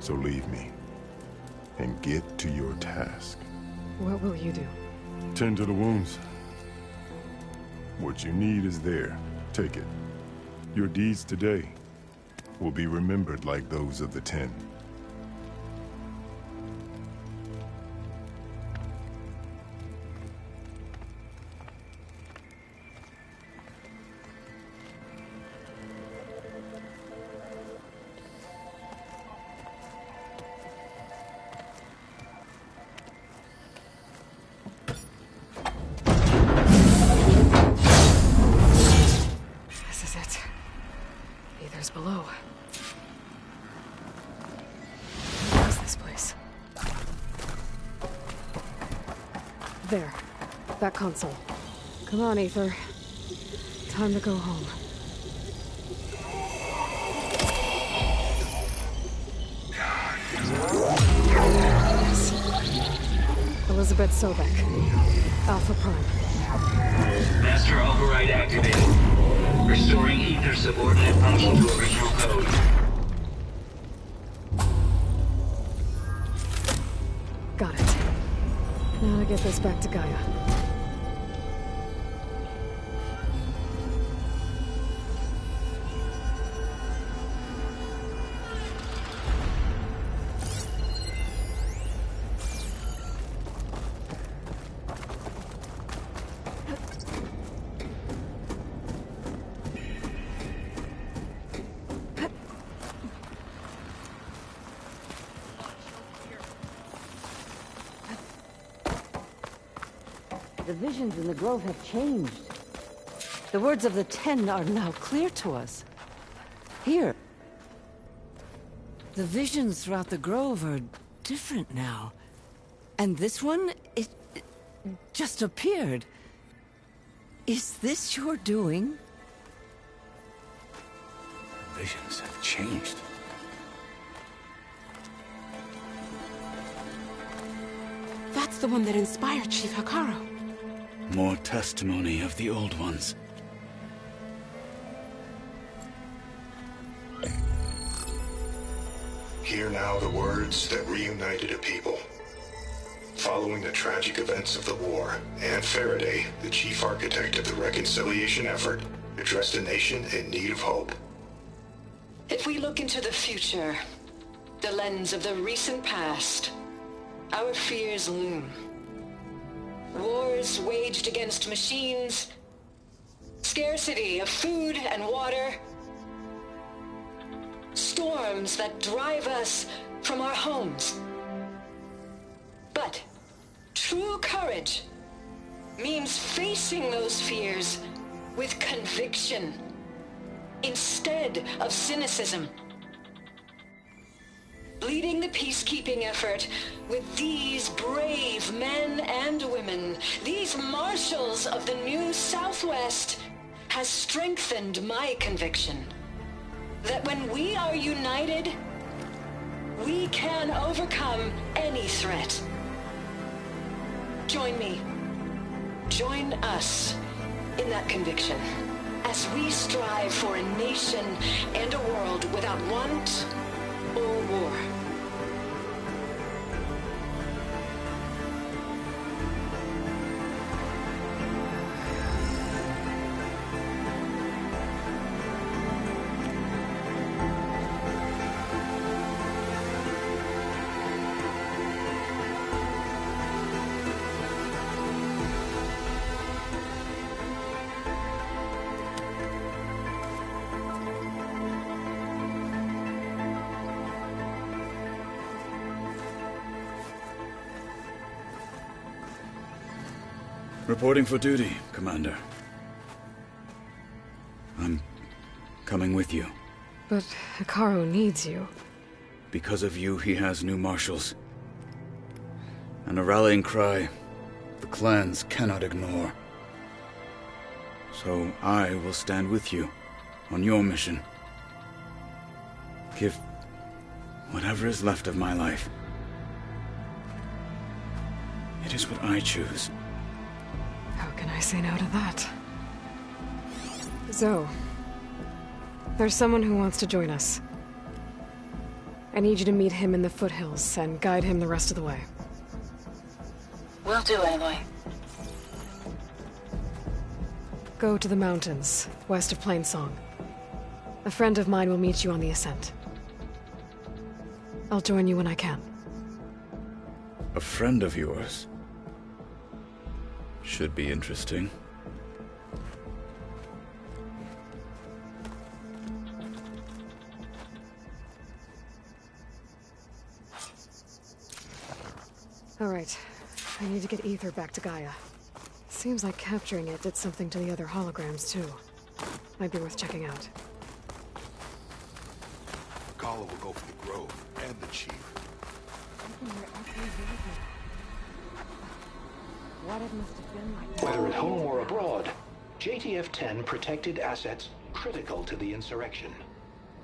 So leave me. and get to your task. What will you do? Tend to the wounds. What you need is there. Take it. Your deeds today will be remembered like those of the 10. This is it. Ether's below. What is this place? There. That console. Come on, Ether. Time to go home. Yes. Elizabeth Sobek. Alpha Prime. Master override activated. Restoring ether subordinate function to original code. Got it. Now to get this back to Gaia. The visions in the grove have changed. The words of the 10 are now clear to us. Here. The visions throughout the grove are different now. And this one, it just appeared. Is this your doing? Visions have changed. That's the one that inspired Chief Hikaru. More testimony of the old ones. Hear now the words that reunited a people. Following the tragic events of the war, Anne Faraday, the chief architect of the reconciliation effort, addressed a nation in need of hope. If we look into the future, the lens of the recent past, our fears loom. Wars waged against machines, scarcity of food and water, storms that drive us from our homes. But true courage means facing those fears with conviction instead of cynicism. Leading the peacekeeping effort with these brave men and women, these marshals of the new Southwest, has strengthened my conviction that when we are united, we can overcome any threat. Join me. Join us in that conviction as we strive for a nation and a world without want or war. Reporting for duty, Commander. I'm coming with you. But Hikaru needs you. Because of you, he has new marshals. And a rallying cry the clans cannot ignore. So I will stand with you on your mission. Give whatever is left of my life. It is what I choose. How can I say no to that? Zoe, there's someone who wants to join us. I need you to meet him in the foothills and guide him the rest of the way. Will do, Aloy. Go to the mountains, west of Plainsong. A friend of mine will meet you on the ascent. I'll join you when I can. A friend of yours? Should be interesting. All right. I need to get Ether back to Gaia. Seems like capturing it did something to the other holograms, too. Might be worth checking out. Kala will go for the Grove and the Chief. What it must have been like. Whether at home or abroad, JTF-10 protected assets critical to the insurrection.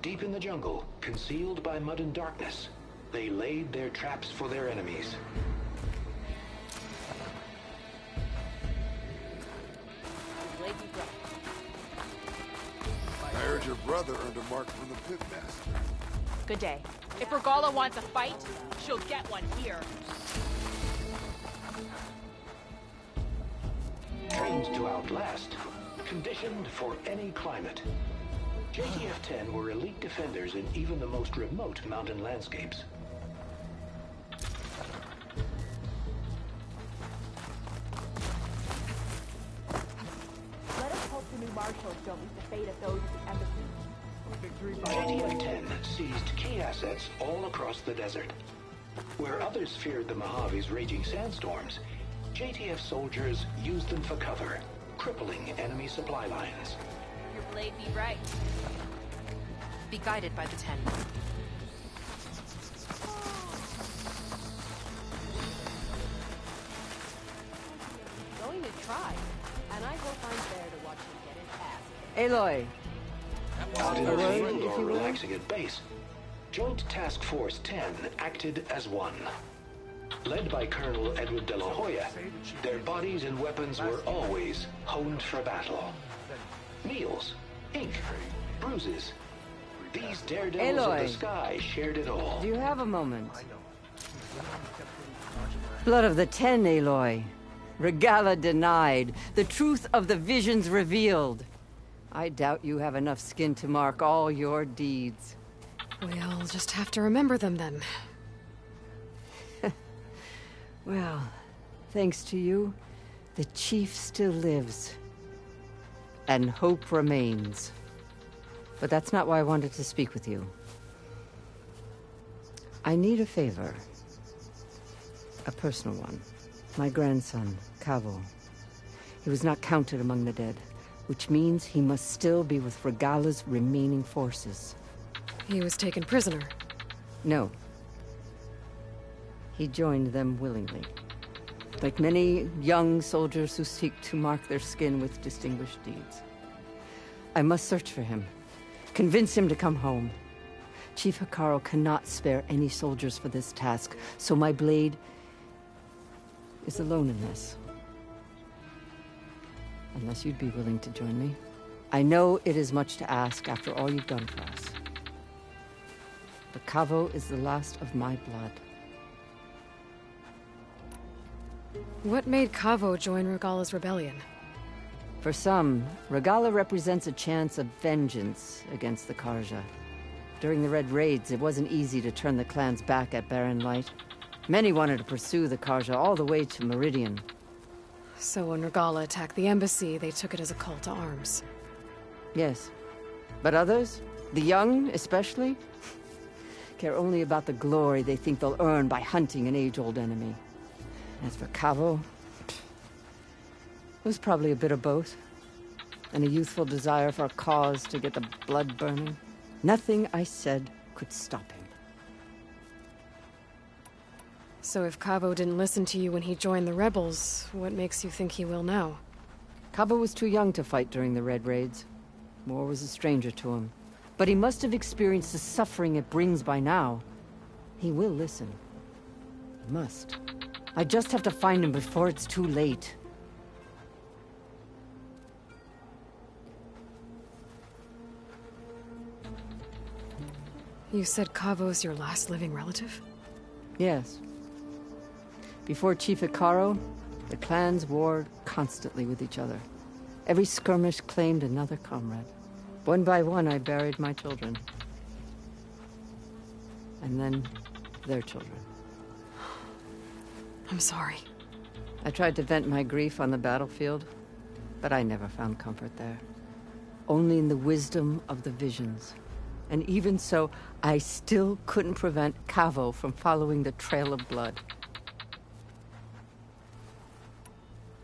Deep in the jungle, concealed by mud and darkness, they laid their traps for their enemies. I heard your brother earned a mark from the Pitmaster. Good day. If Regala wants a fight, she'll get one here. Trained to outlast, conditioned for any climate. JTF-10 were elite defenders in even the most remote mountain landscapes. Let us hope the new marshals don't meet the fate of those at the embassy. JTF-10 seized key assets all across the desert. Where others feared the Mojave's raging sandstorms, JTF soldiers used them for cover, crippling enemy supply lines. Your blade be right. Be guided by the 10. Going to try, and I go find Bear to watch him get his ass. Aloy. Not in the field or relaxing at base, Joint Task Force 10 acted as one. Led by Colonel Edward de la Hoya, their bodies and weapons were always honed for battle. Meals, ink, bruises. These daredevils of the sky shared it all. Do you have a moment? Blood of the 10, Aloy. Regala denied. The truth of the visions revealed. I doubt you have enough skin to mark all your deeds. We'll just have to remember them then. Well, thanks to you, the Chief still lives. And hope remains. But that's not why I wanted to speak with you. I need a favor. A personal one. My grandson, Cavo. He was not counted among the dead, which means he must still be with Regala's remaining forces. He was taken prisoner? No. He joined them willingly. Like many young soldiers who seek to mark their skin with distinguished deeds. I must search for him. Convince him to come home. Chief Hekarro cannot spare any soldiers for this task, so my blade is alone in this. Unless you'd be willing to join me. I know it is much to ask after all you've done for us. But Cavo is the last of my blood. What made Cavo join Regala's rebellion? For some, Regala represents a chance of vengeance against the Karja. During the Red Raids, it wasn't easy to turn the clans back at Barren Light. Many wanted to pursue the Karja all the way to Meridian. So when Regala attacked the embassy, they took it as a call to arms. Yes. But others, the young especially, care only about the glory they think they'll earn by hunting an age-old enemy. As for Cavo, it was probably a bit of both. And a youthful desire for a cause to get the blood burning. Nothing I said could stop him. So if Cavo didn't listen to you when he joined the rebels, what makes you think he will now? Cavo was too young to fight during the Red Raids. War was a stranger to him. But he must have experienced the suffering it brings by now. He will listen. He must. I just have to find him before it's too late. You said Cavo's your last living relative? Yes. Before Chief Hikaru, the clans warred constantly with each other. Every skirmish claimed another comrade. One by one, I buried my children. And then, their children. I'm sorry. I tried to vent my grief on the battlefield, but I never found comfort there. Only in the wisdom of the visions. And even so, I still couldn't prevent Cavo from following the trail of blood.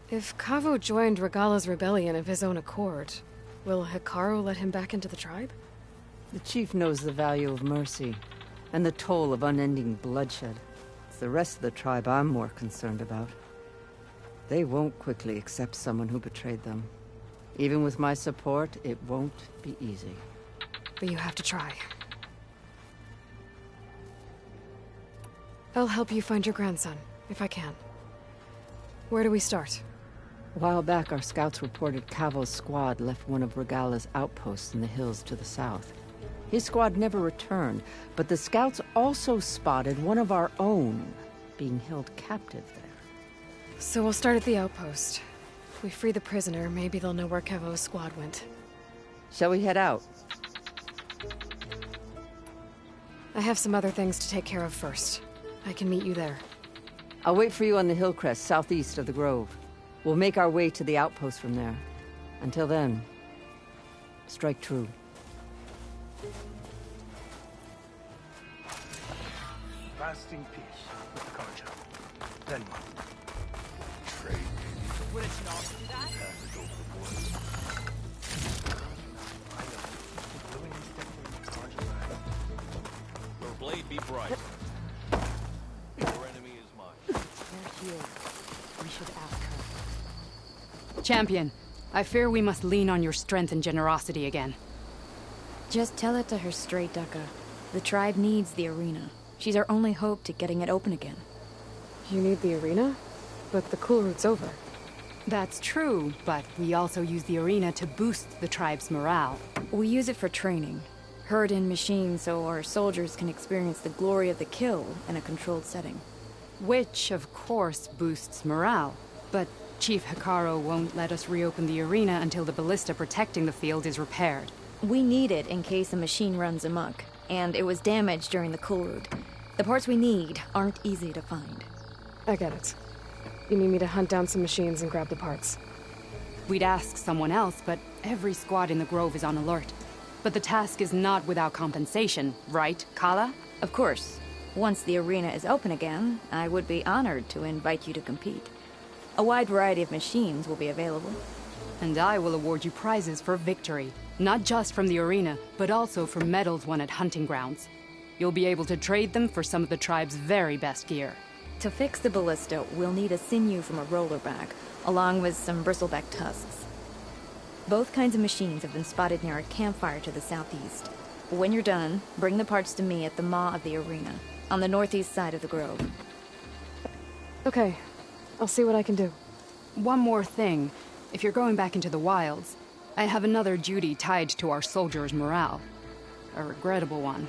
If Cavo joined Regala's rebellion of his own accord, will Hikaru let him back into the tribe? The chief knows the value of mercy, and the toll of unending bloodshed. It's the rest of the tribe I'm more concerned about. They won't quickly accept someone who betrayed them. Even with my support, it won't be easy. But you have to try. I'll help you find your grandson, if I can. Where do we start? A while back, our scouts reported Cavo's squad left one of Regala's outposts in the hills to the south. His squad never returned, but the scouts also spotted one of our own being held captive there. So we'll start at the outpost. If we free the prisoner, maybe they'll know where Cavo's squad went. Shall we head out? I have some other things to take care of first. I can meet you there. I'll wait for you on the hill crest southeast of the grove. We'll make our way to the outpost from there. Until then, strike true. Lasting peace with the Carja. Then what? Trade. Would it not do that? Your blade be bright. Your enemy is mine. They're here. We should ask her. Champion, I fear we must lean on your strength and generosity again. Just tell it to her straight, Ducka. The tribe needs the arena. She's our only hope to getting it open again. You need the arena? But the cool route's over. That's true, but we also use the arena to boost the tribe's morale. We use it for training. Herd in machines so our soldiers can experience the glory of the kill in a controlled setting. Which, of course, boosts morale. But Chief Hikaru won't let us reopen the arena until the ballista protecting the field is repaired. We need it in case a machine runs amok, and it was damaged during the cool route. The parts we need aren't easy to find. I get it. You need me to hunt down some machines and grab the parts. We'd ask someone else, but every squad in the grove is on alert. But the task is not without compensation, right, Kala? Of course. Once the arena is open again, I would be honored to invite you to compete. A wide variety of machines will be available. And I will award you prizes for victory. Not just from the arena, but also for medals won at hunting grounds. You'll be able to trade them for some of the tribe's very best gear. To fix the ballista, we'll need a sinew from a rollerback, along with some bristleback tusks. Both kinds of machines have been spotted near a campfire to the southeast. When you're done, bring the parts to me at the maw of the arena, on the northeast side of the grove. Okay. I'll see what I can do. One more thing. If you're going back into the wilds, I have another duty tied to our soldiers' morale. A regrettable one.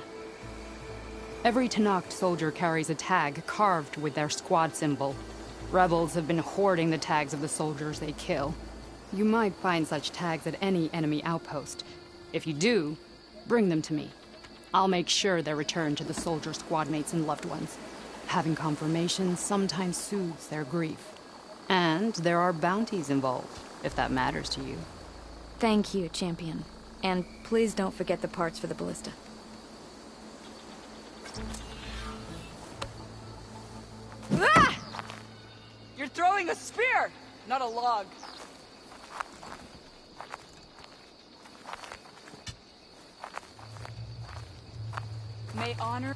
Every Tenakth soldier carries a tag carved with their squad symbol. Rebels have been hoarding the tags of the soldiers they kill. You might find such tags at any enemy outpost. If you do, bring them to me. I'll make sure they're returned to the soldier squad mates and loved ones. Having confirmation sometimes soothes their grief. And there are bounties involved, if that matters to you. Thank you, Champion. And please don't forget the parts for the ballista. Ah! You're throwing a spear, not a log. May honor...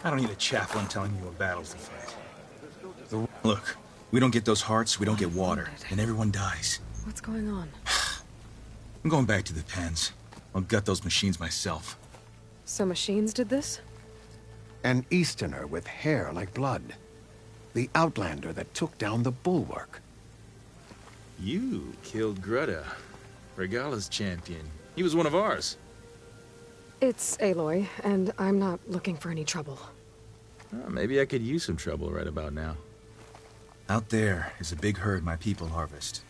I don't need a chaplain telling me what battles to fight. Look, we don't get those hearts, we don't get water, and everyone dies. What's going on? I'm going back to the pens. I'll gut those machines myself. So machines did this? An Easterner with hair like blood. The Outlander that took down the Bulwark. You killed Greta, Regala's champion. He was one of ours. It's Aloy, and I'm not looking for any trouble. Maybe I could use some trouble right about now. Out there is a big herd my people harvest.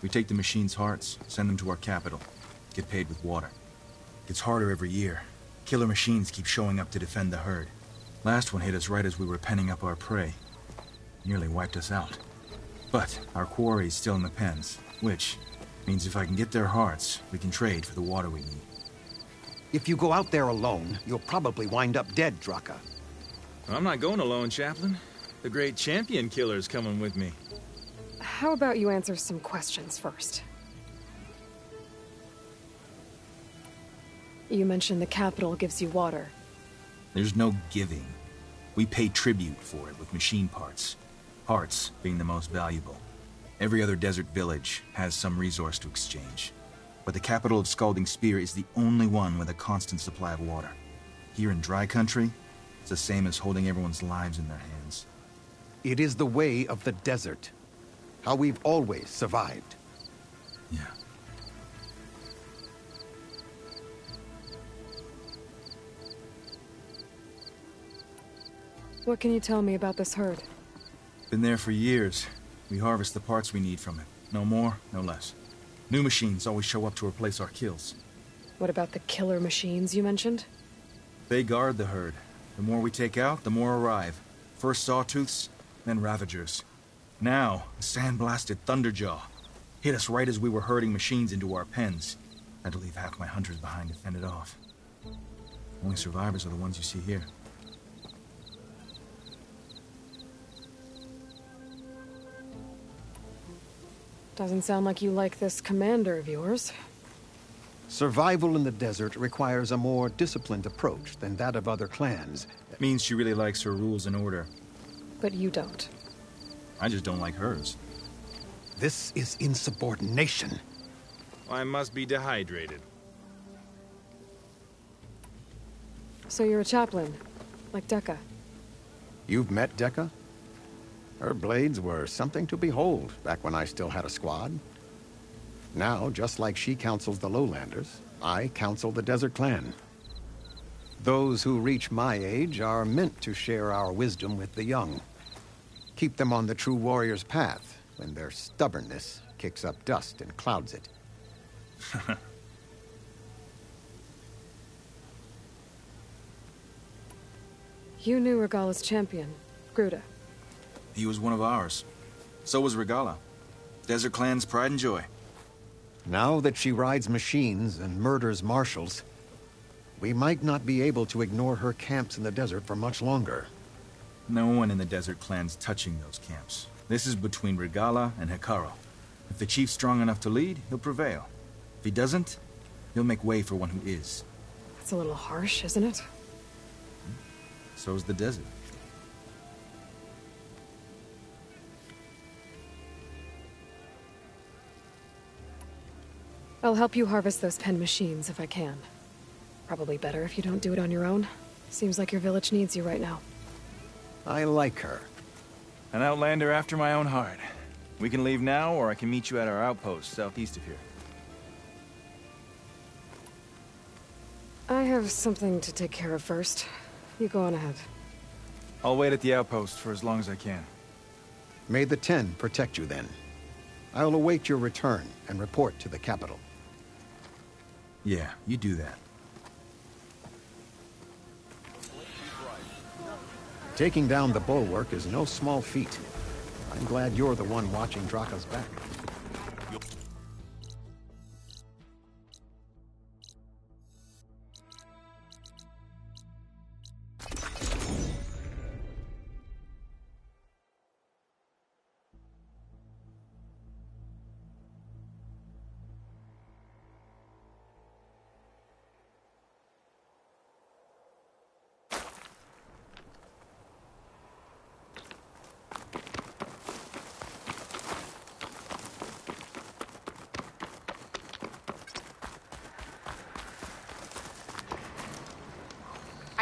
We take the machines' hearts, send them to our capital, get paid with water. Gets harder every year. Killer machines keep showing up to defend the herd. Last one hit us right as we were penning up our prey. Nearly wiped us out. But our quarry is still in the pens, which means if I can get their hearts, we can trade for the water we need. If you go out there alone, you'll probably wind up dead, Draka. I'm not going alone, Chaplain. The great champion killer's coming with me. How about you answer some questions first? You mentioned the capital gives you water. There's no giving. We pay tribute for it with machine parts. Hearts being the most valuable. Every other desert village has some resource to exchange. But the capital of Scalding Spear is the only one with a constant supply of water. Here in dry country, it's the same as holding everyone's lives in their hands. It is the way of the desert. How we've always survived. Yeah. What can you tell me about this herd? Been there for years. We harvest the parts we need from it. No more, no less. New machines always show up to replace our kills. What about the killer machines you mentioned? They guard the herd. The more we take out, the more arrive. First sawtooths, then ravagers. Now, a sandblasted thunderjaw. Hit us right as we were herding machines into our pens. Had to leave half my hunters behind to fend it off. Only survivors are the ones you see here. Doesn't sound like you like this commander of yours. Survival in the desert requires a more disciplined approach than that of other clans. That means she really likes her rules and order. But you don't. I just don't like hers. This is insubordination. I must be dehydrated. So you're a chaplain, like Dekka. You've met Dekka? Her blades were something to behold back when I still had a squad. Now, just like she counsels the Lowlanders, I counsel the Desert Clan. Those who reach my age are meant to share our wisdom with the young. Keep them on the true warrior's path when their stubbornness kicks up dust and clouds it. You knew Regala's champion, Gruta. He was one of ours. So was Regala. Desert Clan's pride and joy. Now that she rides machines and murders marshals, we might not be able to ignore her camps in the desert for much longer. No one in the Desert Clan's touching those camps. This is between Regala and Hikaru. If the chief's strong enough to lead, he'll prevail. If he doesn't, he'll make way for one who is. That's a little harsh, isn't it? So is the desert. I'll help you harvest those pen machines if I can. Probably better if you don't do it on your own. Seems like your village needs you right now. I like her. An outlander after my own heart. We can leave now, or I can meet you at our outpost southeast of here. I have something to take care of first. You go on ahead. I'll wait at the outpost for as long as I can. May the Ten protect you then. I'll await your return and report to the capital. Yeah, you do that. Taking down the bulwark is no small feat. I'm glad you're the one watching Draka's back.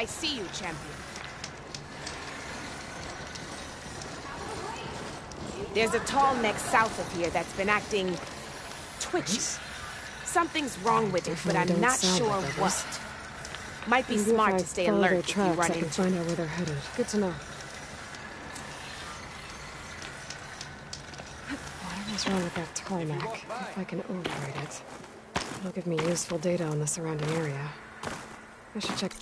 I see you, champion. There's a tall neck south of here that's been acting twitchy. Something's wrong with it, but I'm not sure what. Might be Maybe smart if to stay follow alert their if you tracks, run I can into find out where they're headed. Good to know. Whatever's wrong with that tarmac, if I can override it, it'll give me useful data on the surrounding area. I should check.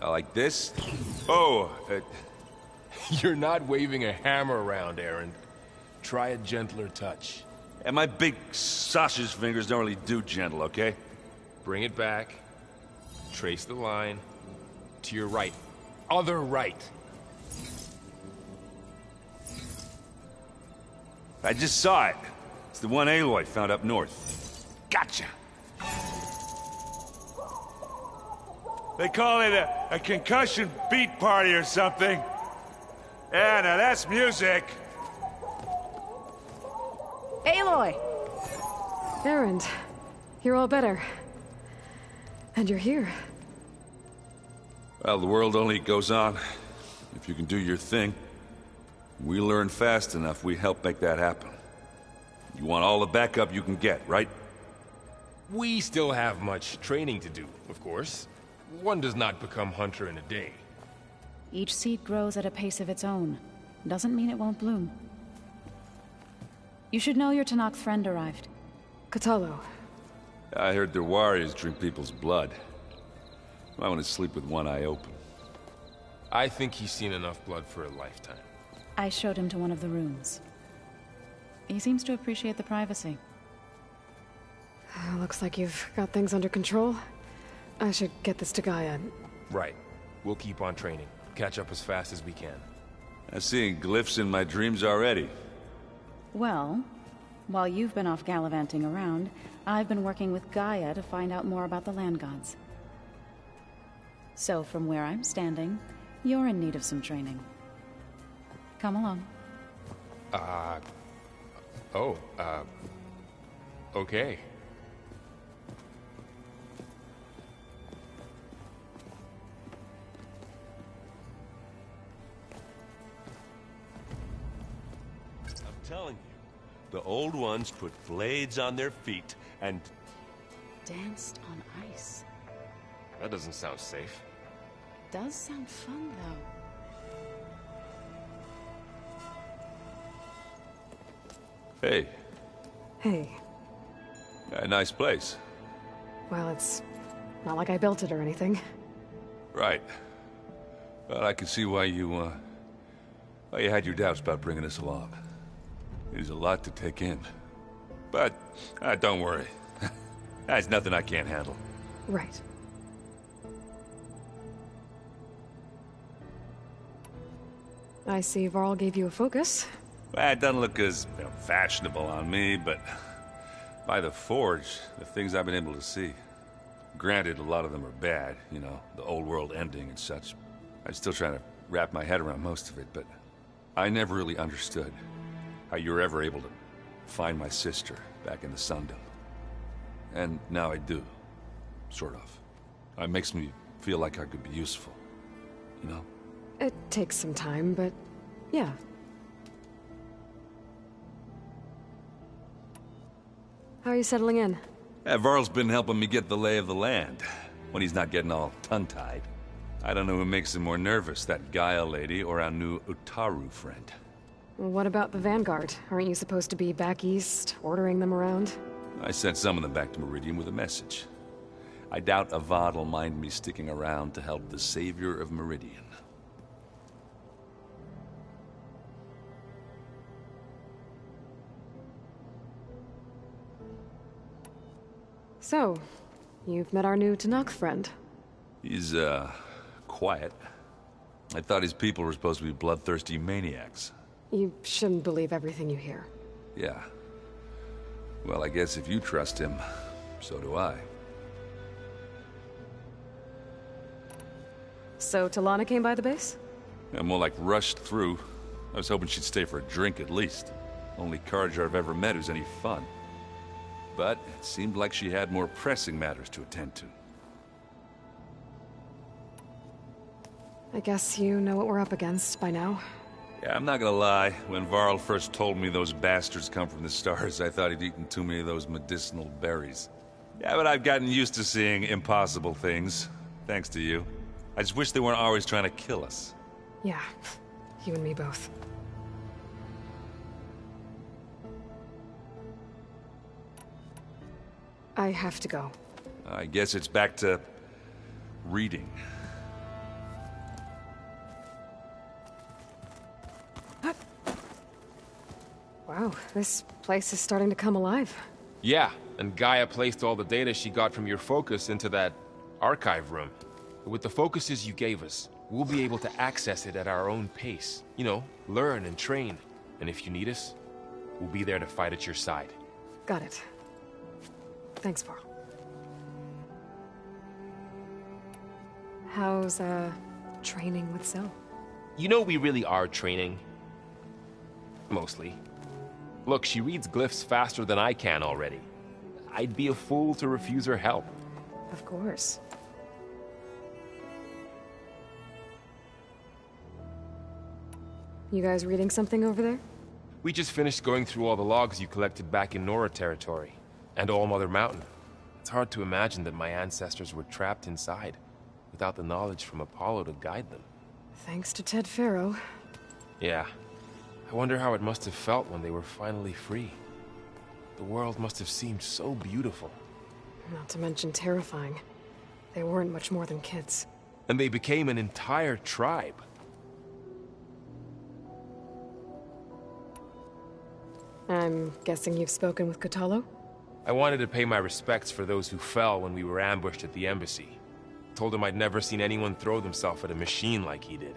Like this? Oh, You're not waving a hammer around, Aaron. Try a gentler touch. and my big sausage fingers don't really do gentle, okay? Bring it back. Trace the line. To your right. Other right. I just saw it. It's the one Aloy found up north. Gotcha! They call it a concussion beat party or something. Yeah, now that's music. Aloy! Erend, you're all better. And you're here. Well, the world only goes on. If you can do your thing. We learn fast enough, we help make that happen. You want all the backup you can get, right? We still have much training to do, of course. One does not become hunter in a day. Each seed grows at a pace of its own. Doesn't mean it won't bloom. You should know your Tanakh friend arrived. Katalo. I heard their warriors drink people's blood. I want to sleep with one eye open. I think he's seen enough blood for a lifetime. I showed him to one of the rooms. He seems to appreciate the privacy. Looks like you've got things under control. I should get this to Gaia. Right. We'll keep on training. Catch up as fast as we can. I'm seeing glyphs in my dreams already. Well, while you've been off gallivanting around, I've been working with Gaia to find out more about the land gods. So from where I'm standing, you're in need of some training. Come along. Okay. I'm telling you, the old ones put blades on their feet and... Danced on ice. That doesn't sound safe. Does sound fun, though. Hey. Hey. A nice place. Well, it's not like I built it or anything. Right. Well, I can see why you had your doubts about bringing us along. It is a lot to take in. But, don't worry. That's nothing I can't handle. Right. I see Varl gave you a focus. Well, it doesn't look as fashionable on me, but by the Forge, the things I've been able to see. Granted, a lot of them are bad, you know, the old world ending and such. I'm still trying to wrap my head around most of it, but I never really understood how you were ever able to find my sister back in the Sundom. And now I do. Sort of. It makes me feel like I could be useful. You know? It takes some time, but yeah. How are you settling in? Varl's been helping me get the lay of the land, when he's not getting all tongue-tied. I don't know who makes him more nervous, that Gaia lady or our new Utaru friend. What about the Vanguard? Aren't you supposed to be back east, ordering them around? I sent some of them back to Meridian with a message. I doubt Avad will mind me sticking around to help the savior of Meridian. So, you've met our new Tanakh friend. He's, quiet. I thought his people were supposed to be bloodthirsty maniacs. You shouldn't believe everything you hear. Yeah. Well, I guess if you trust him, so do I. So Talana came by the base? Yeah, more like rushed through. I was hoping she'd stay for a drink at least. Only Carja I've ever met who's any fun. But it seemed like she had more pressing matters to attend to. I guess you know what we're up against by now. Yeah, I'm not gonna lie. When Varl first told me those bastards come from the stars, I thought he'd eaten too many of those medicinal berries. Yeah, but I've gotten used to seeing impossible things, thanks to you. I just wish they weren't always trying to kill us. Yeah, you and me both. I have to go. I guess it's back to reading. Wow, this place is starting to come alive. Yeah, and Gaia placed all the data she got from your focus into that archive room. With the focuses you gave us, we'll be able to access it at our own pace. You know, learn and train. And if you need us, we'll be there to fight at your side. Got it. Thanks, Varl. How's, training with Cell? You know we really are training. Mostly. Look, she reads glyphs faster than I can already. I'd be a fool to refuse her help. Of course. You guys reading something over there? We just finished going through all the logs you collected back in Nora territory, and All Mother Mountain. It's hard to imagine that my ancestors were trapped inside, without the knowledge from Apollo to guide them. Thanks to Ted Faro. Yeah. I wonder how it must have felt when they were finally free. The world must have seemed so beautiful. Not to mention terrifying. They weren't much more than kids. And they became an entire tribe. I'm guessing you've spoken with Kotallo? I wanted to pay my respects for those who fell when we were ambushed at the embassy. Told him I'd never seen anyone throw themselves at a machine like he did.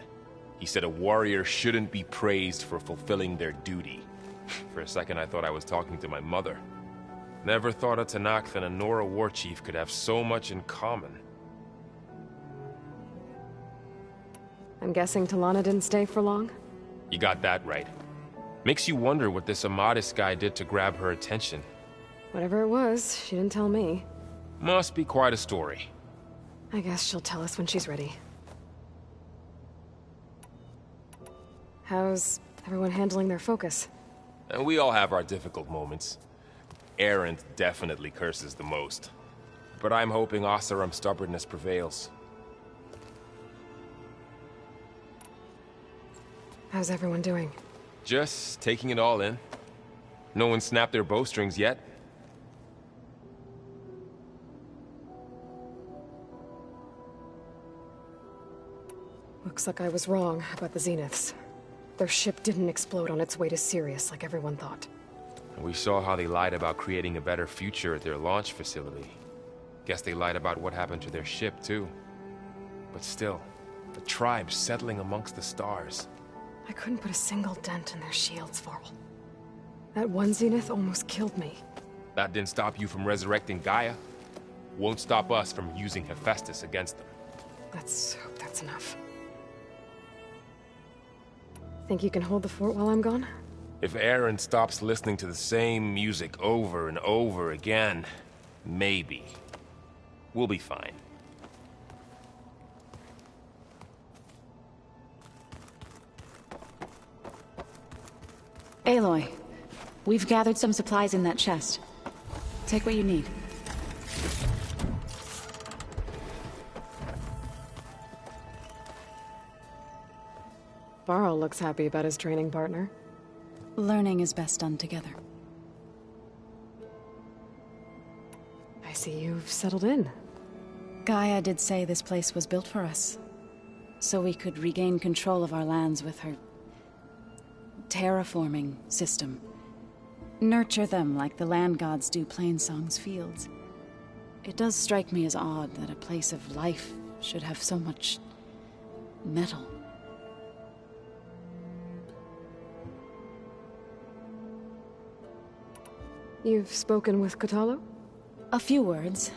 He said a warrior shouldn't be praised for fulfilling their duty. For a second I thought I was talking to my mother. Never thought a Tanakh and a Nora war chief could have so much in common. I'm guessing Talana didn't stay for long? You got that right. Makes you wonder what this Amadis guy did to grab her attention. Whatever it was, she didn't tell me. Must be quite a story. I guess she'll tell us when she's ready. How's everyone handling their focus? And we all have our difficult moments. Errant definitely curses the most. But I'm hoping Oseram's stubbornness prevails. How's everyone doing? Just taking it all in. No one snapped their bowstrings yet. Looks like I was wrong about the Zeniths. Their ship didn't explode on its way to Sirius like everyone thought. We saw how they lied about creating a better future at their launch facility. Guess they lied about what happened to their ship, too. But still, the tribe settling amongst the stars. I couldn't put a single dent in their shields, Varl. That one Zenith almost killed me. That didn't stop you from resurrecting Gaia. Won't stop us from using Hephaestus against them. Let's hope that's enough. Think you can hold the fort while I'm gone? If Aaron stops listening to the same music over and over again, maybe. We'll be fine. Aloy, we've gathered some supplies in that chest. Take what you need. Varl looks happy about his training partner. Learning is best done together. I see you've settled in. Gaia did say this place was built for us, so we could regain control of our lands with her terraforming system. Nurture them like the land gods do Plainsong's fields. It does strike me as odd that a place of life should have so much metal. You've spoken with Kotallo? A few words.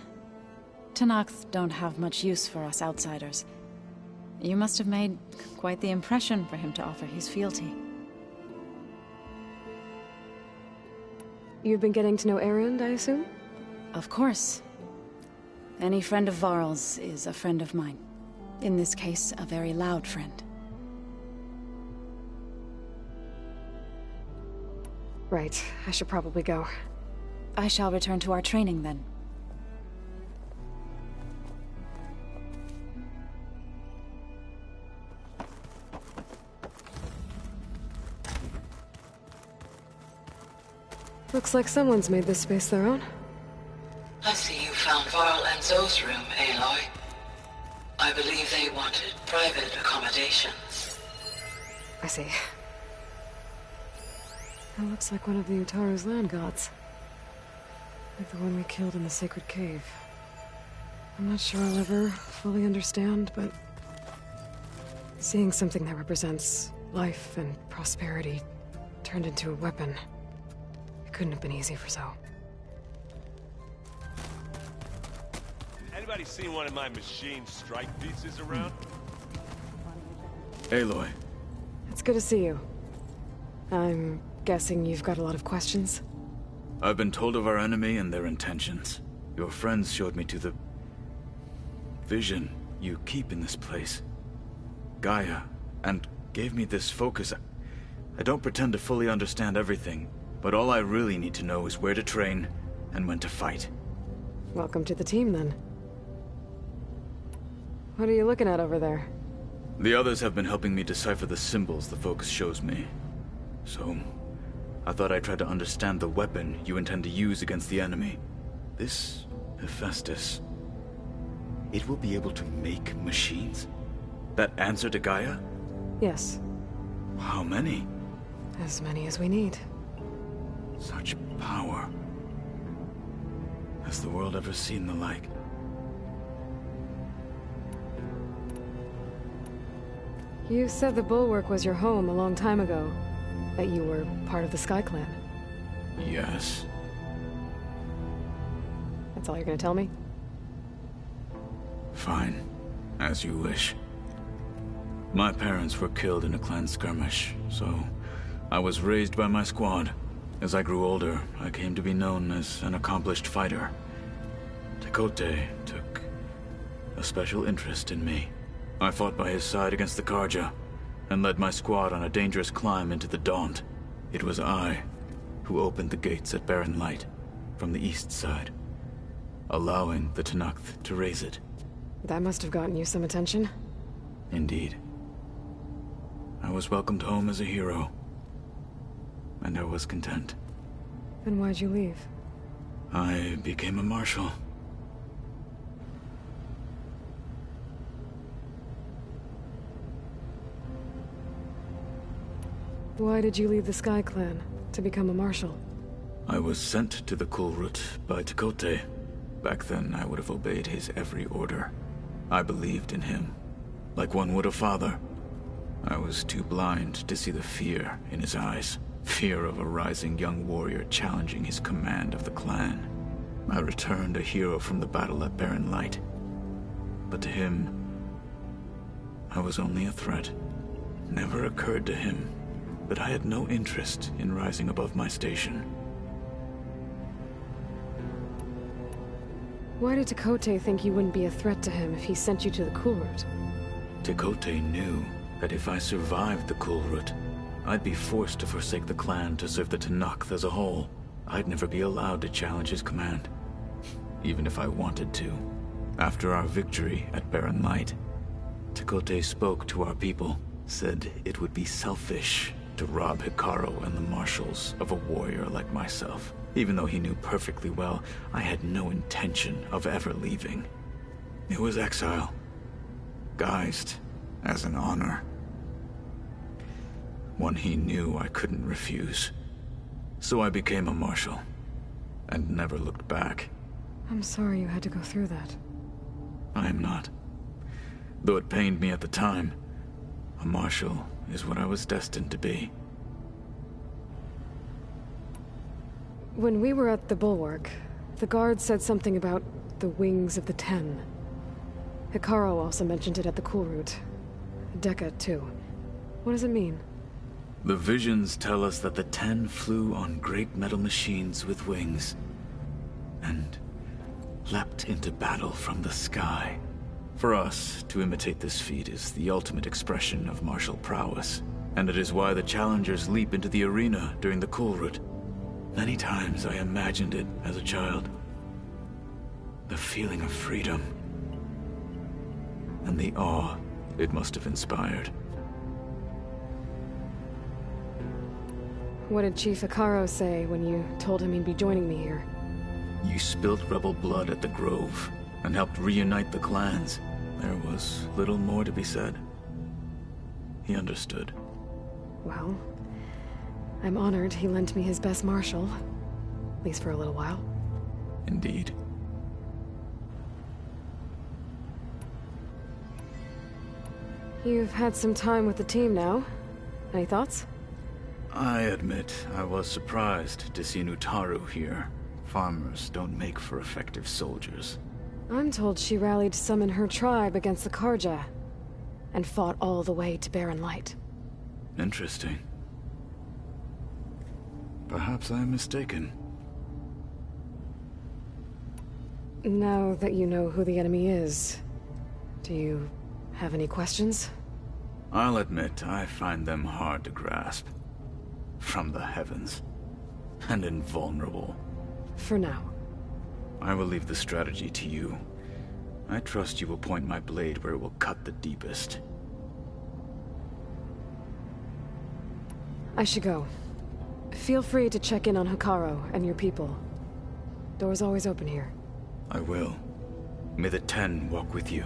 Tenakth don't have much use for us outsiders. You must have made quite the impression for him to offer his fealty. You've been getting to know Erend, I assume? Of course. Any friend of Varl's is a friend of mine. In this case, a very loud friend. Right. I should probably go. I shall return to our training then. Looks like someone's made this space their own. I see you found Varl and Zoe's room, Aloy. I believe they wanted private accommodations. I see. That looks like one of the Utaru's land gods. Like the one we killed in the sacred cave. I'm not sure I'll ever fully understand, but seeing something that represents life and prosperity turned into a weapon, it couldn't have been easy for Zoe. Anybody seen one of my machine strike pieces around? Aloy. It's good to see you. I'm guessing you've got a lot of questions? I've been told of our enemy and their intentions. Your friends showed me to the vision you keep in this place, Gaia, and gave me this focus. I don't pretend to fully understand everything, but all I really need to know is where to train and when to fight. Welcome to the team, then. What are you looking at over there? The others have been helping me decipher the symbols the focus shows me. So, I thought I'd try to understand the weapon you intend to use against the enemy. This Hephaestus, it will be able to make machines? That answer to Gaia? Yes. How many? As many as we need. Such power. Has the world ever seen the like? You said the Bulwark was your home a long time ago. That you were part of the Sky Clan. Yes. That's all you're gonna tell me? Fine. As you wish. My parents were killed in a clan skirmish, so I was raised by my squad. As I grew older, I came to be known as an accomplished fighter. Tekote took a special interest in me. I fought by his side against the Karja, and led my squad on a dangerous climb into the Daunt. It was I who opened the gates at Barren Light from the east side, allowing the Tenakth to raise it. That must have gotten you some attention. Indeed. I was welcomed home as a hero, and I was content. Then why'd you leave? I became a marshal. Why did you leave the Sky Clan to become a marshal? I was sent to the Kulrut by Tekote. Back then, I would have obeyed his every order. I believed in him, like one would a father. I was too blind to see the fear in his eyes. Fear of a rising young warrior challenging his command of the clan. I returned a hero from the battle at Barren Light. But to him, I was only a threat. Never occurred to him that I had no interest in rising above my station. Why did Tekote think you wouldn't be a threat to him if he sent you to the Kulrut? Tekote knew that if I survived the Kulrut, I'd be forced to forsake the clan to serve the Tenakth as a whole. I'd never be allowed to challenge his command, even if I wanted to. After our victory at Barren Light, Tekote spoke to our people, said it would be selfish to rob Hikaru and the marshals of a warrior like myself. Even though he knew perfectly well I had no intention of ever leaving. It was exile, guised as an honor. One he knew I couldn't refuse. So I became a marshal, and never looked back. I'm sorry you had to go through that. I am not. Though it pained me at the time, a marshal is what I was destined to be. When we were at the Bulwark, the guard said something about the Wings of the Ten. Hikaru also mentioned it at the Cool Route. Dekka, too. What does it mean? The visions tell us that the Ten flew on great metal machines with wings, and leapt into battle from the sky. For us, to imitate this feat is the ultimate expression of martial prowess, and it is why the challengers leap into the arena during the Cool Route. Many times I imagined it as a child. The feeling of freedom, and the awe it must have inspired. What did Chief Hikaru say when you told him he'd be joining me here? You spilled rebel blood at the Grove, and helped reunite the clans. There was little more to be said. He understood. Well, I'm honored he lent me his best marshal. At least for a little while. Indeed. You've had some time with the team now. Any thoughts? I admit I was surprised to see Nutaru here. Farmers don't make for effective soldiers. I'm told she rallied some in her tribe against the Karja, and fought all the way to Barren Light. Interesting. Perhaps I'm mistaken. Now that you know who the enemy is, do you have any questions? I'll admit I find them hard to grasp. From the heavens. And invulnerable. For now. I will leave the strategy to you. I trust you will point my blade where it will cut the deepest. I should go. Feel free to check in on Hikaru and your people. Door's always open here. I will. May the Ten walk with you.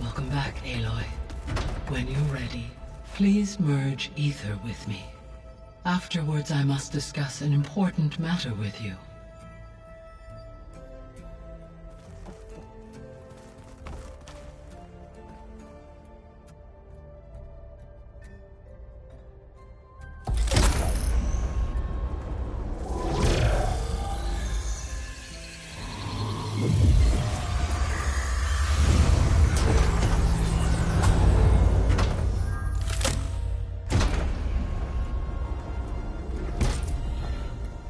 Welcome back, Aloy. When you're ready, please merge ether with me. Afterwards, I must discuss an important matter with you.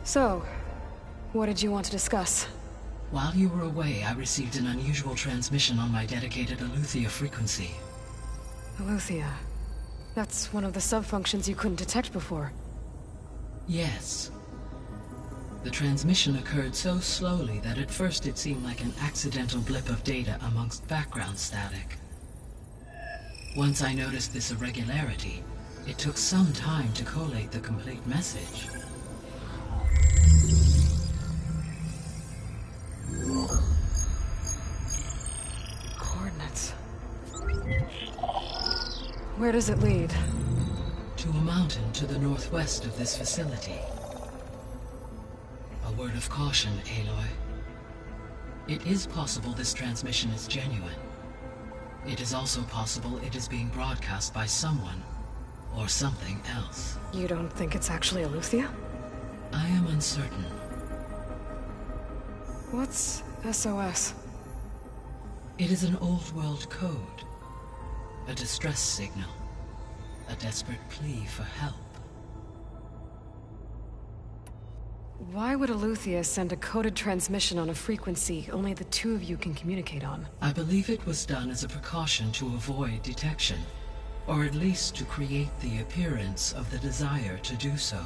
So, what did you want to discuss? While you were away, I received an unusual transmission on my dedicated Aletheia frequency. Aletheia. That's one of the sub-functions you couldn't detect before. Yes. The transmission occurred so slowly that at first it seemed like an accidental blip of data amongst background static. Once I noticed this irregularity, it took some time to collate the complete message. Coordinates. Where does it lead? To a mountain to the northwest of this facility. A word of caution, Aloy. It is possible this transmission is genuine. It is also possible it is being broadcast by someone or something else. You don't think it's actually Aletheia? I am uncertain. What's SOS? It is an old world code. A distress signal. A desperate plea for help. Why would Aletheia send a coded transmission on a frequency only the two of you can communicate on? I believe it was done as a precaution to avoid detection, or at least to create the appearance of the desire to do so.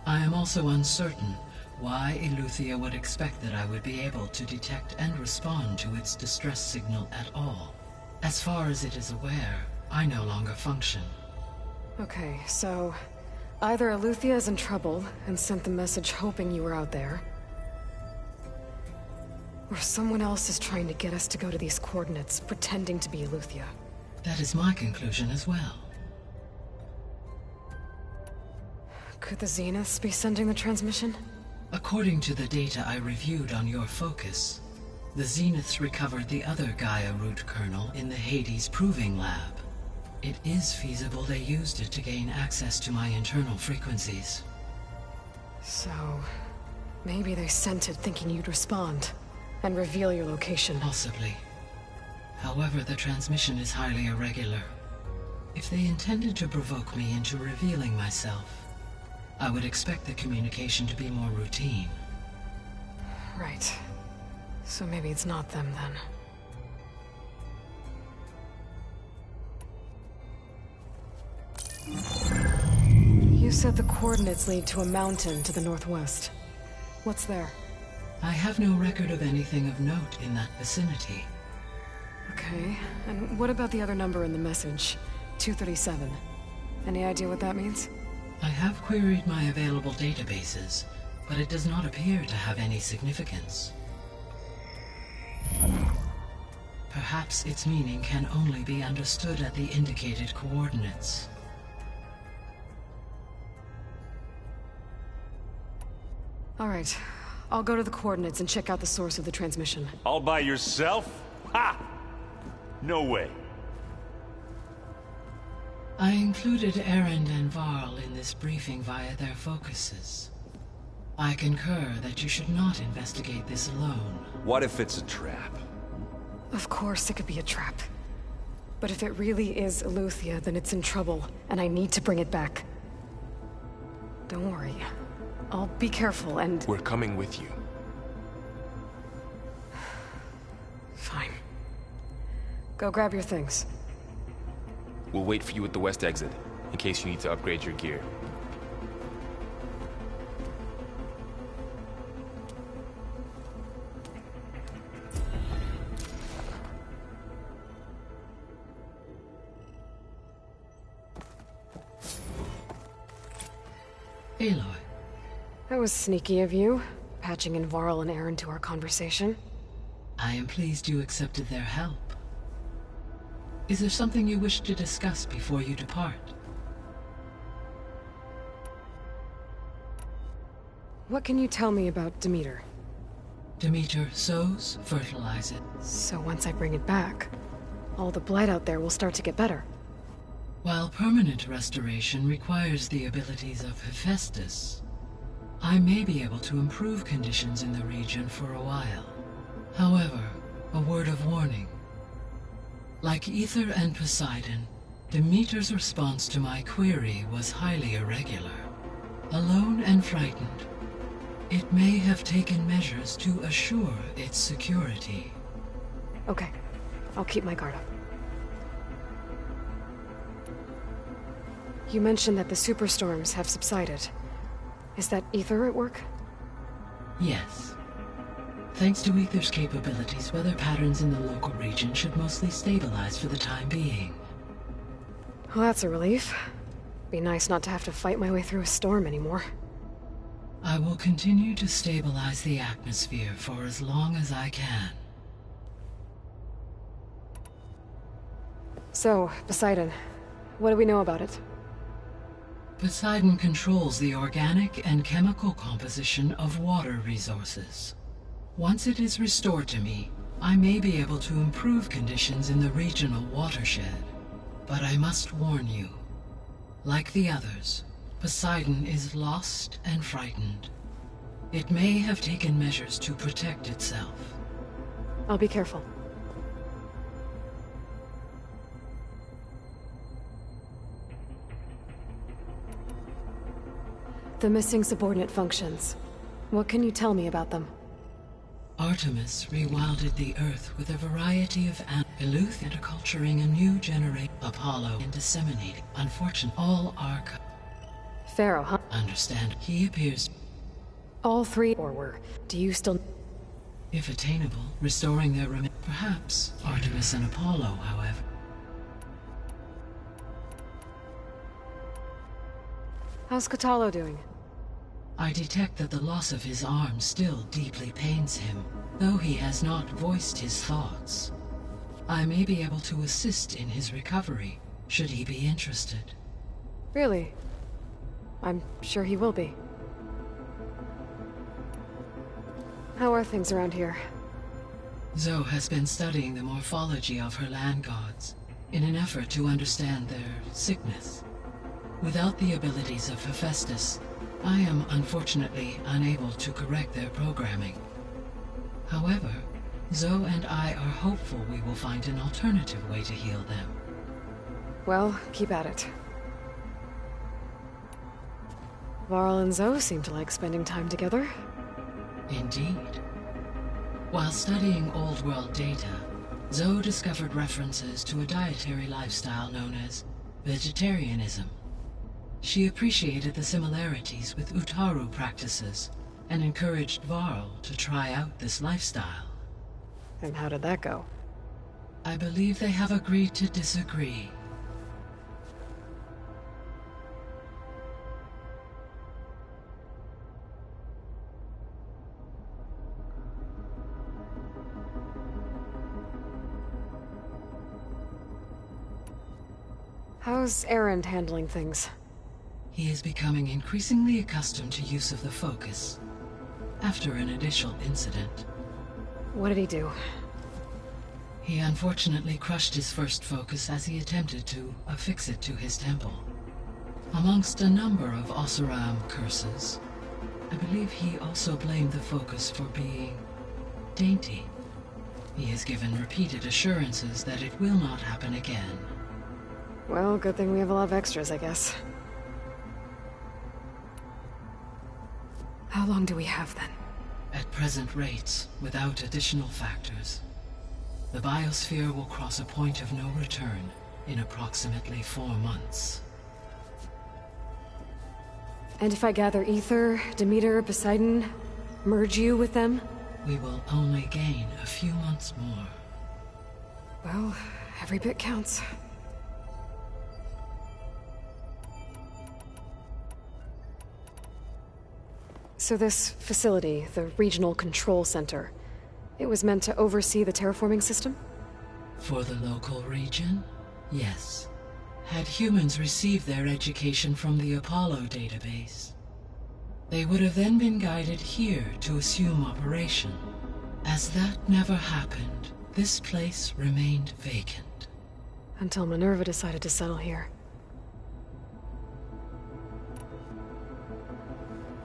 I am also uncertain why Aletheia would expect that I would be able to detect and respond to its distress signal at all. As far as it is aware, I no longer function. Okay, so Either Eleuthia is in trouble and sent the message hoping you were out there, or someone else is trying to get us to go to these coordinates, pretending to be Eleuthia. That is my conclusion as well. Could the Zeniths be sending the transmission? According to the data I reviewed on your focus, the Zeniths recovered the other Gaia root kernel in the Hades Proving Lab. It is feasible they used it to gain access to my internal frequencies. So, maybe they sent it thinking you'd respond and reveal your location. Possibly. However, the transmission is highly irregular. If they intended to provoke me into revealing myself, I would expect the communication to be more routine. Right. So maybe it's not them then. You said the coordinates lead to a mountain to the northwest. What's there? I have no record of anything of note in that vicinity. Okay, and what about the other number in the message? 237. Any idea what that means? I have queried my available databases, but it does not appear to have any significance. Perhaps its meaning can only be understood at the indicated coordinates. All right, I'll go to the coordinates and check out the source of the transmission. All by yourself? Ha! No way. I included Erend and Varl in this briefing via their focuses. I concur that you should not investigate this alone. What if it's a trap? Of course it could be a trap. But if it really is Eleuthia, then it's in trouble, and I need to bring it back. Don't worry. I'll be careful and... We're coming with you. Fine. Go grab your things. We'll wait for you at the west exit, in case you need to upgrade your gear. Aloy. That was sneaky of you, patching in Varl and Aaron to our conversation. I am pleased you accepted their help. Is there something you wish to discuss before you depart? What can you tell me about Demeter? Demeter sows, fertilizes. So once I bring it back, all the blight out there will start to get better. While permanent restoration requires the abilities of Hephaestus, I may be able to improve conditions in the region for a while. However, a word of warning. Like Ether and Poseidon, Demeter's response to my query was highly irregular. Alone and frightened, it may have taken measures to assure its security. Okay, I'll keep my guard up. You mentioned that the superstorms have subsided. Is that Ether at work? Yes. Thanks to Ether's capabilities, weather patterns in the local region should mostly stabilize for the time being. Well, that's a relief. Be nice not to have to fight my way through a storm anymore. I will continue to stabilize the atmosphere for as long as I can. So, Poseidon, what do we know about it? Poseidon controls the organic and chemical composition of water resources. Once it is restored to me, I may be able to improve conditions in the regional watershed. But I must warn you, like the others, Poseidon is lost and frightened. It may have taken measures to protect itself. I'll be careful. The missing subordinate functions. What can you tell me about them? Artemis rewilded the Earth with a variety of Eleuth interculturing a new generation. Apollo and disseminating. Unfortunately, all are... Pharaoh, huh? Understand. He appears... All three, or were. Do you still... If attainable, restoring their perhaps Artemis and Apollo, however. How's Catalo doing? I detect that the loss of his arm still deeply pains him, though he has not voiced his thoughts. I may be able to assist in his recovery, should he be interested. Really? I'm sure he will be. How are things around here? Zoe has been studying the morphology of her land gods in an effort to understand their sickness. Without the abilities of Hephaestus, I am unfortunately unable to correct their programming. However, Zoe and I are hopeful we will find an alternative way to heal them. Well, keep at it. Varl and Zoe seem to like spending time together. Indeed. While studying Old World data, Zoe discovered references to a dietary lifestyle known as vegetarianism. She appreciated the similarities with Utaru practices and encouraged Varl to try out this lifestyle. And how did that go? I believe they have agreed to disagree. How's Erend handling things? He is becoming increasingly accustomed to use of the focus, after an initial incident. What did he do? He unfortunately crushed his first focus as he attempted to affix it to his temple. Amongst a number of Oseram curses, I believe he also blamed the focus for being dainty. He has given repeated assurances that it will not happen again. Well, good thing we have a lot of extras, I guess. How long do we have, then? At present rates, without additional factors, the biosphere will cross a point of no return in approximately 4 months. And if I gather Ether, Demeter, Poseidon, merge you with them? We will only gain a few months more. Well, every bit counts. So this facility, the Regional Control Center, it was meant to oversee the terraforming system? For the local region, yes. Had humans received their education from the Apollo database, they would have then been guided here to assume operation. As that never happened, this place remained vacant. Until Minerva decided to settle here.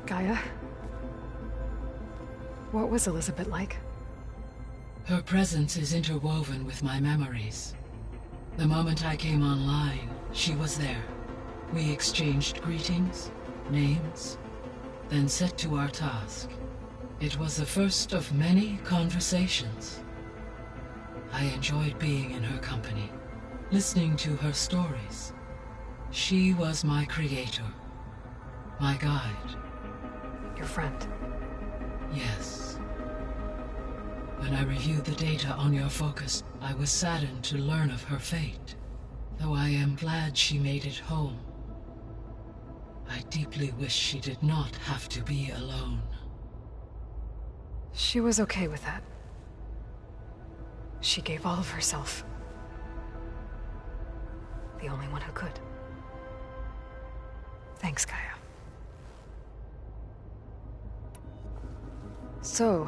Gaia? What was Elizabeth like? Her presence is interwoven with my memories. The moment I came online, she was there. We exchanged greetings, names, then set to our task. It was the first of many conversations. I enjoyed being in her company, listening to her stories. She was my creator, my guide. Your friend? Yes. When I reviewed the data on your focus, I was saddened to learn of her fate, though I am glad she made it home. I deeply wish she did not have to be alone. She was okay with that. She gave all of herself. The only one who could. Thanks, Gaia. So,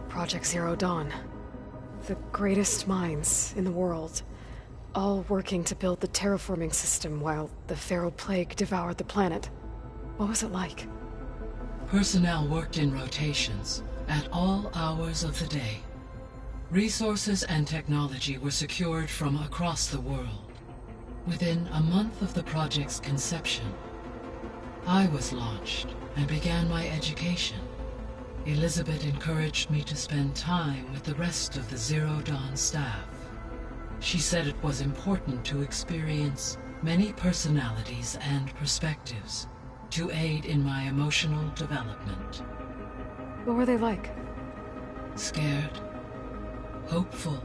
Project Zero Dawn. The greatest minds in the world, all working to build the terraforming system while the Feral Plague devoured the planet. What was it like? Personnel worked in rotations, at all hours of the day. Resources and technology were secured from across the world. Within a month of the project's conception, I was launched and began my education. Elizabeth encouraged me to spend time with the rest of the Zero Dawn staff. She said it was important to experience many personalities and perspectives to aid in my emotional development. What were they like? Scared, hopeful,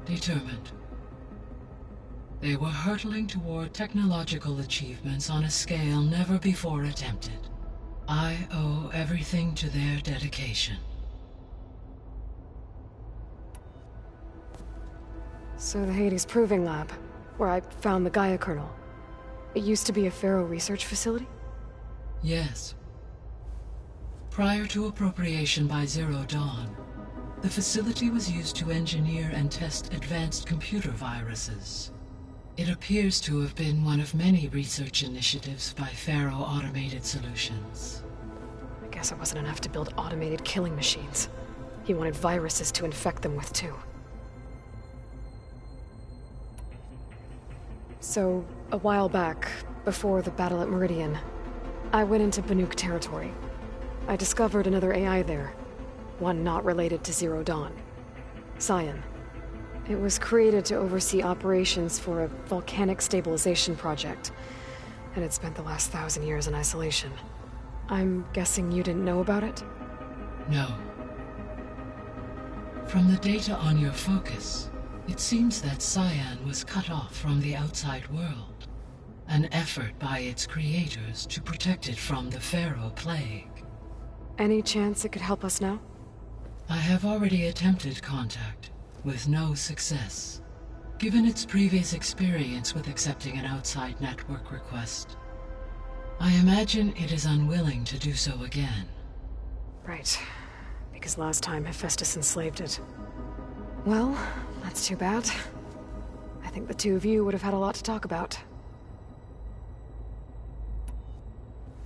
determined. They were hurtling toward technological achievements on a scale never before attempted. I owe everything to their dedication. So the Hades Proving Lab, where I found the Gaia kernel. It used to be a Pharaoh research facility? Yes. Prior to appropriation by Zero Dawn, the facility was used to engineer and test advanced computer viruses. It appears to have been one of many research initiatives by Pharaoh Automated Solutions. I guess it wasn't enough to build automated killing machines. He wanted viruses to infect them with, too. So, a while back, before the battle at Meridian, I went into Banuk territory. I discovered another AI there, one not related to Zero Dawn. Scion. It was created to oversee operations for a volcanic stabilization project, and it spent the last 1,000 years in isolation. I'm guessing you didn't know about it? No. From the data on your focus, it seems that Scion was cut off from the outside world, an effort by its creators to protect it from the Pharaoh Plague. Any chance it could help us now? I have already attempted contact, with no success. Given its previous experience with accepting an outside network request, I imagine it is unwilling to do so again. Right. Because last time Hephaestus enslaved it. Well, that's too bad. I think the two of you would have had a lot to talk about.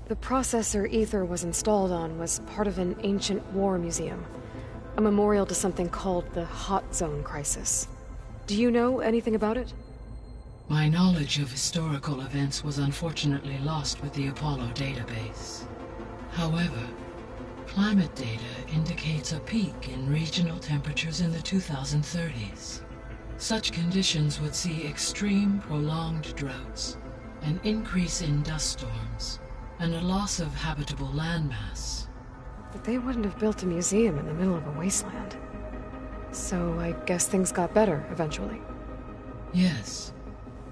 The processor Ether was installed on was part of an ancient war museum. A memorial to something called the Hot Zone Crisis. Do you know anything about it? My knowledge of historical events was unfortunately lost with the Apollo database. However, climate data indicates a peak in regional temperatures in the 2030s. Such conditions would see extreme, prolonged droughts, an increase in dust storms, and a loss of habitable landmass. But they wouldn't have built a museum in the middle of a wasteland. So I guess things got better eventually. Yes.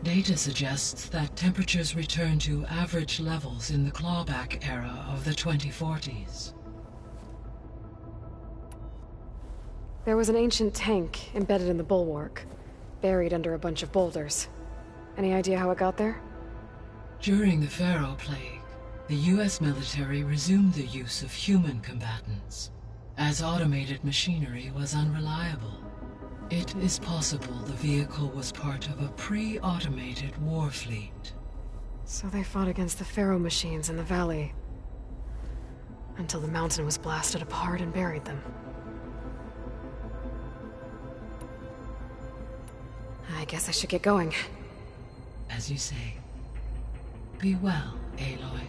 Data suggests that temperatures returned to average levels in the clawback era of the 2040s. There was an ancient tank embedded in the bulwark, buried under a bunch of boulders. Any idea how it got there? During the Pharaoh Plague, the U.S. military resumed the use of human combatants, as automated machinery was unreliable. It is possible the vehicle was part of a pre-automated war fleet. So they fought against the Pharaoh machines in the valley, until the mountain was blasted apart and buried them. I guess I should get going. As you say. Be well, Aloy.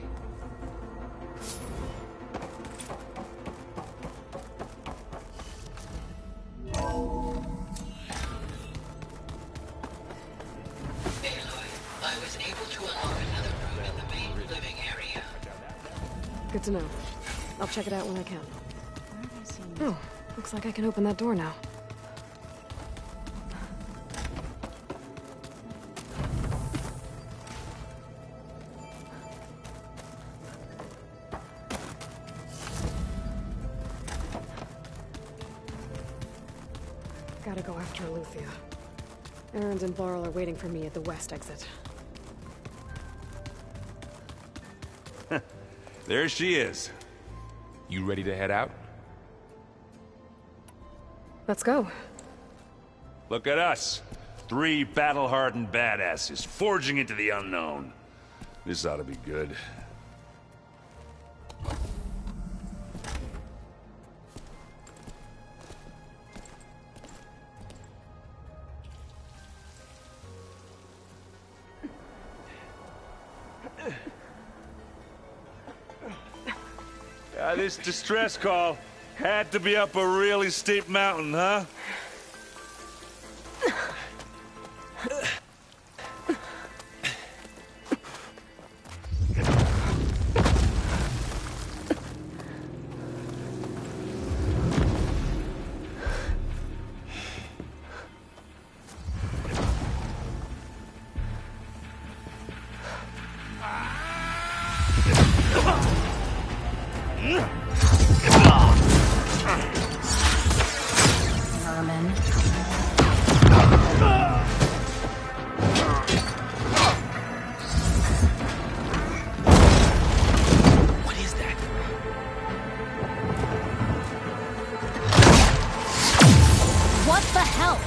I was able to unlock another room in the main living area. Good to know. I'll check it out when I can. Oh, looks like I can open that door now. Gotta go after Eleuthia. Erend and Varl are waiting for me at the west exit. There she is. You ready to head out? Let's go. Look at us. 3 battle-hardened badasses forging into the unknown. This ought to be good. This distress call had to be up a really steep mountain, huh? What the hell?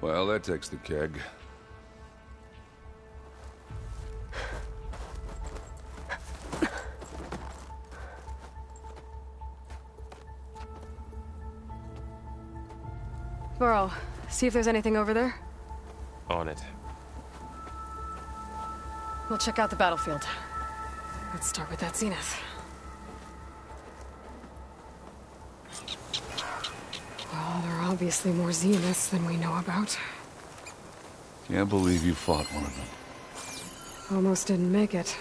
Well, that takes the keg. Burrow, see if there's anything over there. On it. We'll check out the battlefield. Let's start with that Zenith. Well, there are obviously more Zeniths than we know about. Can't believe you fought one of them. Almost didn't make it.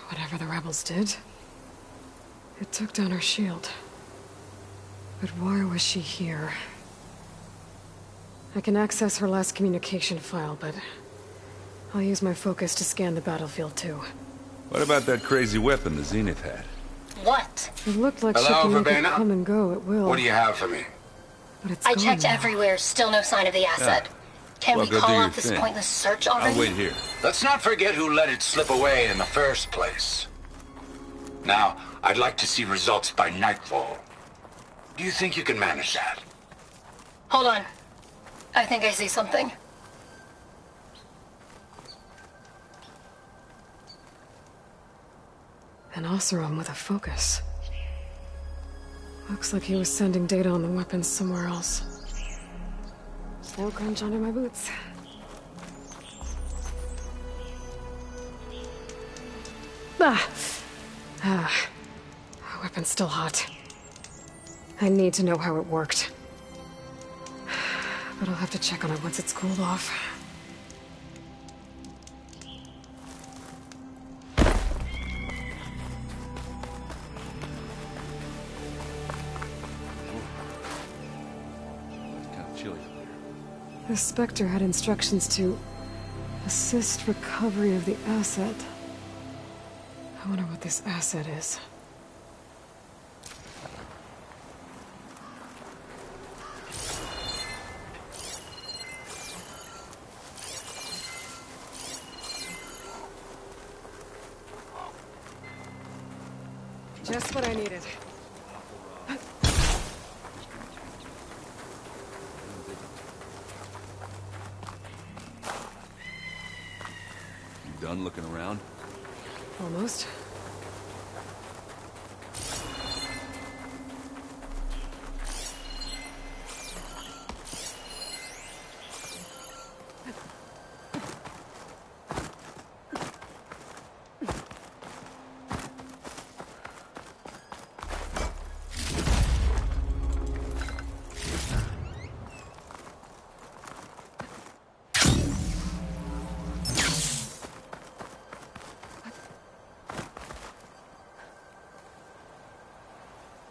Whatever the rebels did, it took down her shield. But why was she here? I can access her last communication file, but I'll use my focus to scan the battlefield too. What about that crazy weapon the Zenith had? What? It looked like she can make it come and go at will. What do you have for me? But it's I gone checked now. everywhere, still no sign of the asset. Can Well, we go call do your off this thing. pointless search already? I'll wait here. Let's not forget who let it slip away in the first place. Now, I'd like to see results by nightfall. Do you think you can manage that? Hold on. I think I see something. An Oseram with a focus. Looks like he was sending data on the weapons somewhere else. Snow crunch under my boots. Ah, weapon's still hot. I need to know how it worked. But I'll have to check on it once it's cooled off. The Spectre had instructions to assist recovery of the asset. I wonder what this asset is. Just what I needed. You done looking around? Almost.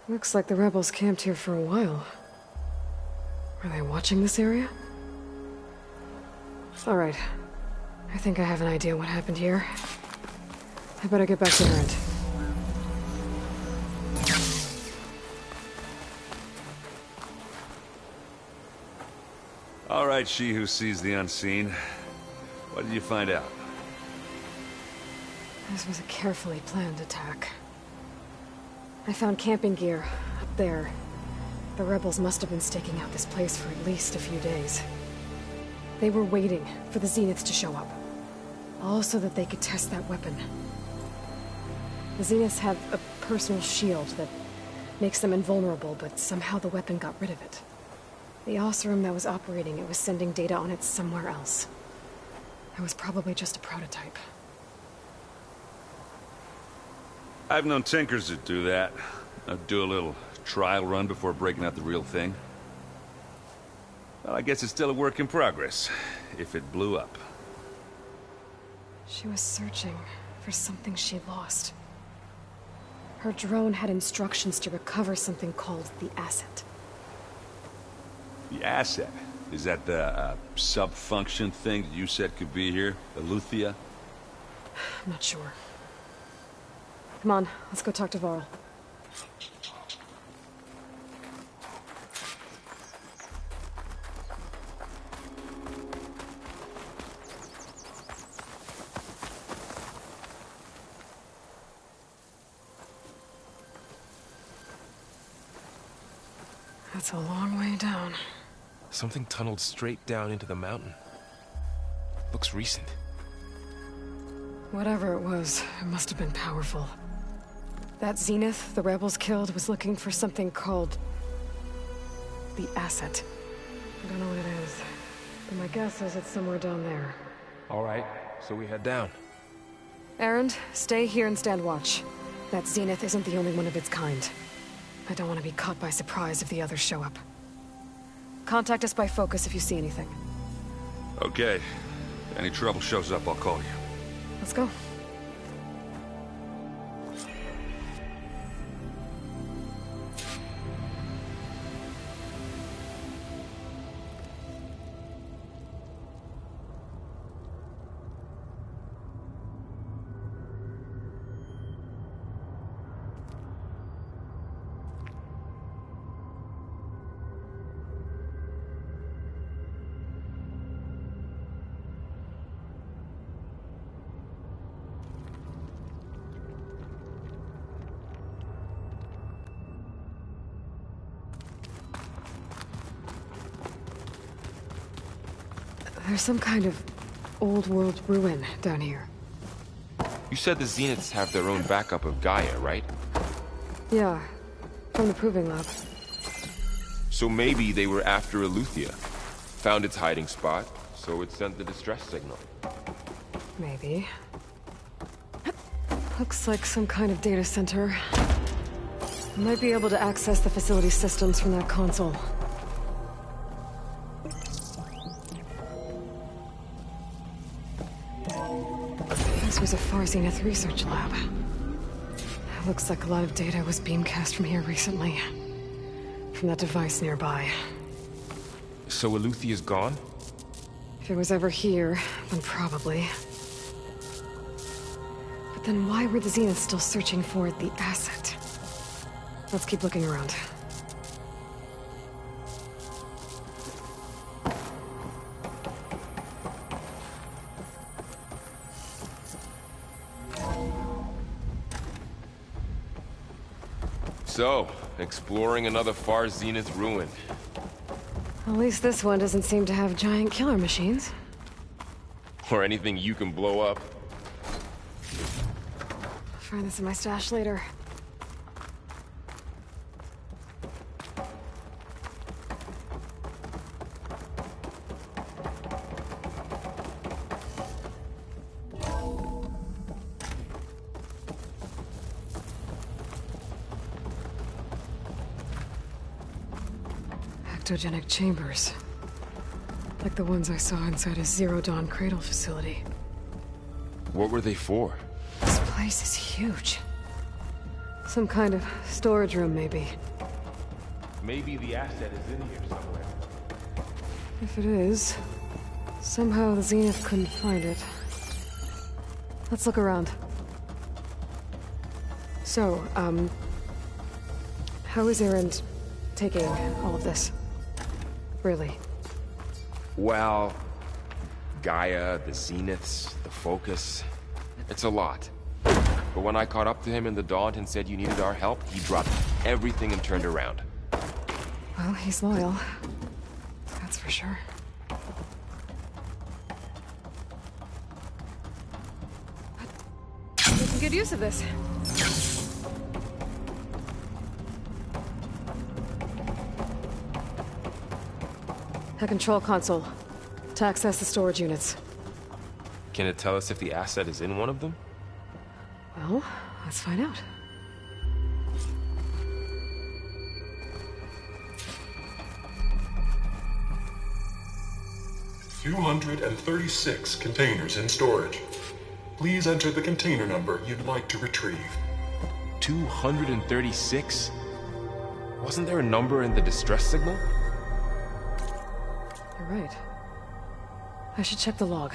Looks like the rebels camped here for a while. Were they watching this area? All right. I think I have an idea what happened here. I better get back to Errant. All right, she who sees the unseen. What did you find out? This was a carefully planned attack. I found camping gear up there. The rebels must have been staking out this place for at least a few days. They were waiting for the Zeniths to show up. All so that they could test that weapon. The Zeniths have a personal shield that makes them invulnerable, but somehow the weapon got rid of it. The Oseram that was operating it was sending data on it somewhere else. It was probably just a prototype. I've known tinkers that do that. I'd do a little trial run before breaking out the real thing. Well, I guess it's still a work in progress, if it blew up. She was searching for something she lost. Her drone had instructions to recover something called the asset. The asset? Is that the sub-function thing that you said could be here? The Luthia? I'm not sure. Come on, let's go talk to Varl. That's a long way down. Something tunneled straight down into the mountain. Looks recent. Whatever it was, it must have been powerful. That Zenith the rebels killed was looking for something called the Asset. I don't know what it is, but my guess is it's somewhere down there. All right, so we head down. Erend, stay here and stand watch. That Zenith isn't the only one of its kind. I don't want to be caught by surprise if the others show up. Contact us by focus if you see anything. Okay. If any trouble shows up, I'll call you. Let's go. There's some kind of old-world ruin down here. You said the Zeniths have their own backup of Gaia, right? Yeah, from the Proving Lab. So maybe they were after Eleuthia. Found its hiding spot, so it sent the distress signal. Maybe. Looks like some kind of data center. Might be able to access the facility systems from that console. This was a Far Zenith research lab. Looks like a lot of data was beamcast from here recently. From that device nearby. So Eleuthia's gone? If it was ever here, then probably. But then why were the Zeniths still searching for the Asset? Let's keep looking around. So, exploring another Far Zenith ruin. At least this one doesn't seem to have giant killer machines. Or anything you can blow up. I'll find this in my stash later. Ectogenic chambers. Like the ones I saw inside a Zero Dawn cradle facility. What were they for? This place is huge. Some kind of storage room, maybe. Maybe the asset is in here somewhere. If it is, somehow the Zenith couldn't find it. Let's look around. So, how is Erend taking all of this? Really? Well, Gaia, the Zeniths, the Focus. It's a lot. But when I caught up to him in the Daunt and said you needed our help, he dropped everything and turned around. Well, he's loyal. That's for sure. We can get use of this. A control console. To access the storage units. Can it tell us if the asset is in one of them? Well, let's find out. "236 containers in storage. Please enter the container number you'd like to retrieve." 236? Wasn't there a number in the distress signal? You're right. I should check the log.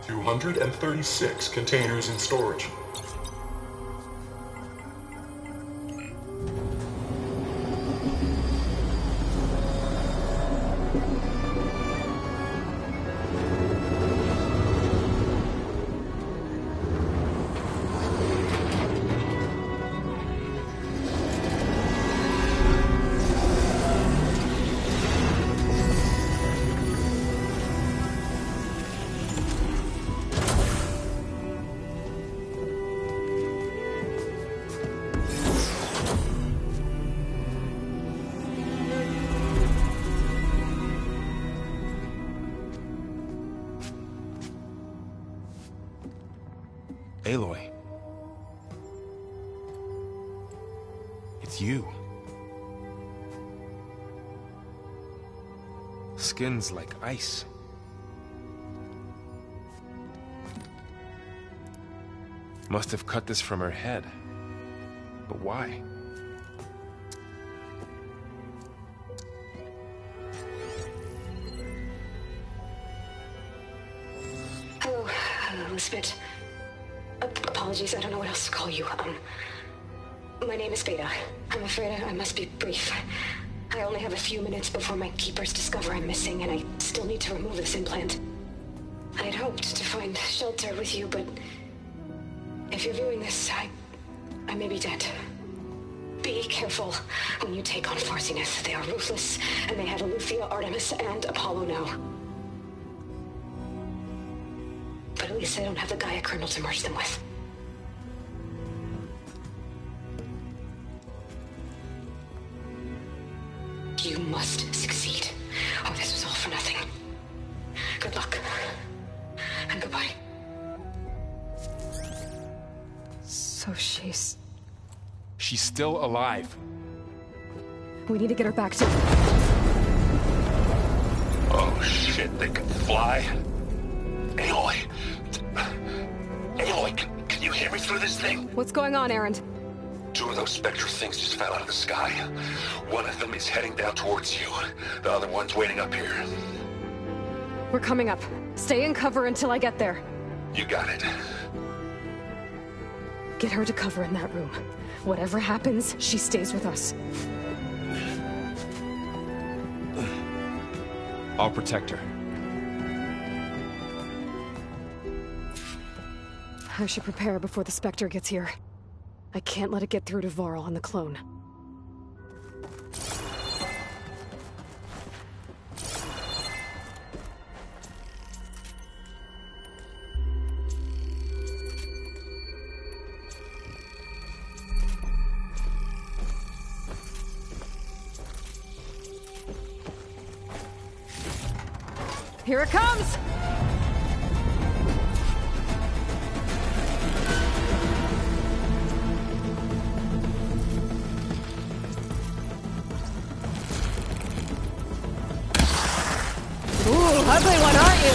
236 containers in storage. Aloy. It's you. Skin's like ice. Must have cut this from her head. But why? Hello, Elizabeth. Apologies, I don't know what else to call you. My name is Beta. I'm afraid I must be brief. I only have a few minutes before my keepers discover I'm missing, and I still need to remove this implant. I had hoped to find shelter with you, but if you're viewing this, I may be dead. Be careful when you take on Farsiness. They are ruthless, and they have Eleuthia, Artemis, and Apollo now. But at least I don't have the Gaia kernel to merge them with. You must succeed, or this was all for nothing. Good luck. And goodbye. So she's still alive. We need to get her back to... Oh shit, they can fly? Aloy! Aloy, can you hear me through this thing? What's going on, Erend? Two of those Spectre things just fell out of the sky. One of them is heading down towards you. The other one's waiting up here. We're coming up. Stay in cover until I get there. You got it. Get her to cover in that room. Whatever happens, she stays with us. I'll protect her. I should prepare before the Spectre gets here. I can't let it get through to Varl and the clone. Here it comes! Ooh, ugly one, aren't you?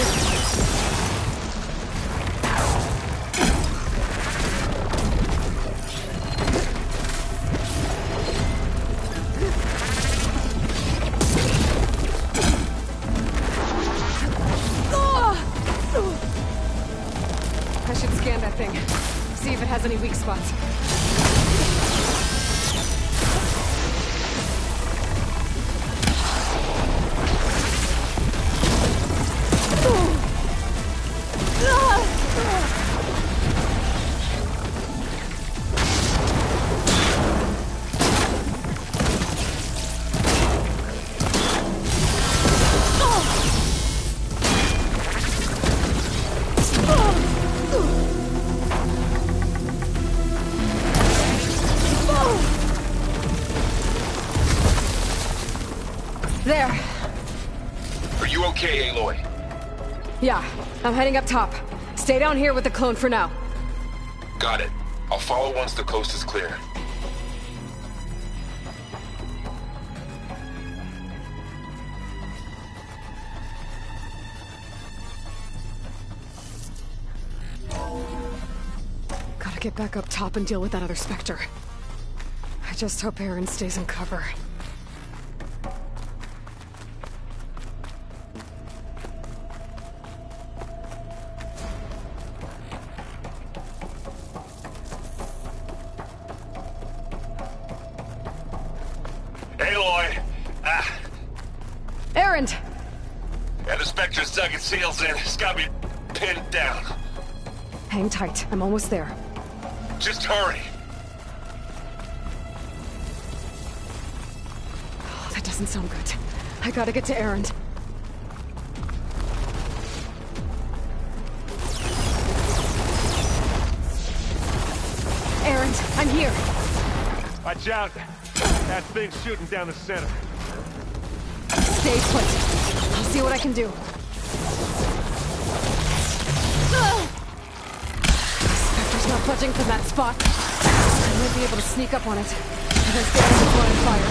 I should scan that thing. See if it has any weak spots. There. Are you okay, Aloy? Yeah, I'm heading up top. Stay down here with the clone for now. Got it. I'll follow once the coast is clear. Gotta get back up top and deal with that other Spectre. I just hope Erend stays in cover. Erend! And the Spectre's dug its heels in. It's got me pinned down. Hang tight. I'm almost there. Just hurry. Oh, that doesn't sound good. I gotta get to Erend. Erend, I'm here. Watch out. That thing's shooting down the center. Stay put. I'll see what I can do. Spectre's not budging from that spot. I might be able to sneak up on it. And then stay out before I fire.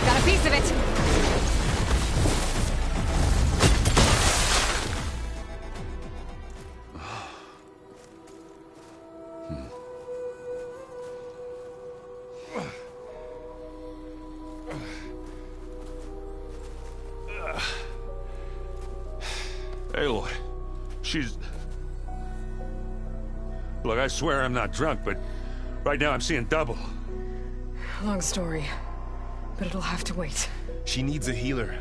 Got a piece of it. Aloy, she's... Look, I swear I'm not drunk, but right now I'm seeing double. Long story, but it'll have to wait. She needs a healer,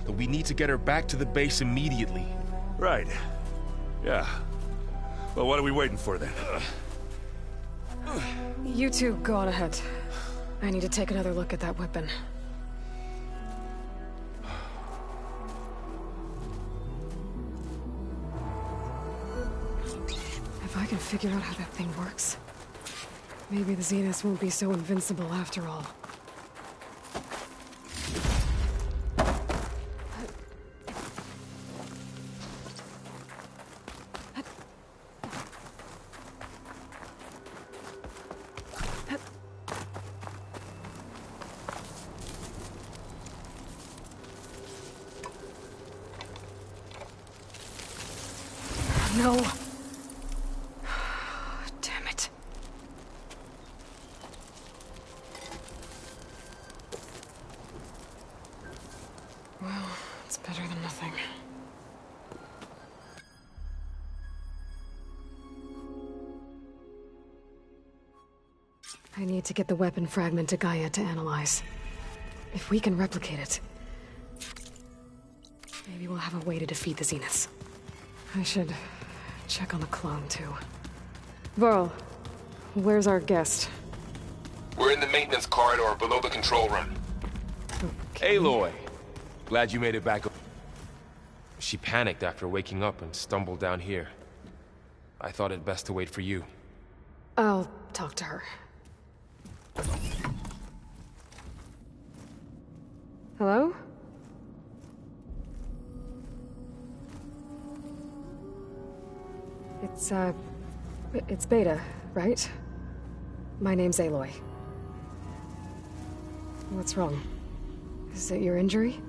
but we need to get her back to the base immediately. Right. Yeah. Well, what are we waiting for then? You two go on ahead. I need to take another look at that weapon. If I can figure out how that thing works, maybe the Zeniths won't be so invincible after all. No. Damn it. Well, it's better than nothing. I need to get the weapon fragment to Gaia to analyze. If we can replicate it, maybe we'll have a way to defeat the Zeniths. I should check on the clone, too. Varl, where's our guest? We're in the maintenance corridor below the control room. Okay. Aloy! Glad you made it back. She panicked after waking up and stumbled down here. I thought it best to wait for you. I'll talk to her. Hello? It's Beta, right? My name's Aloy. What's wrong? Is it your injury?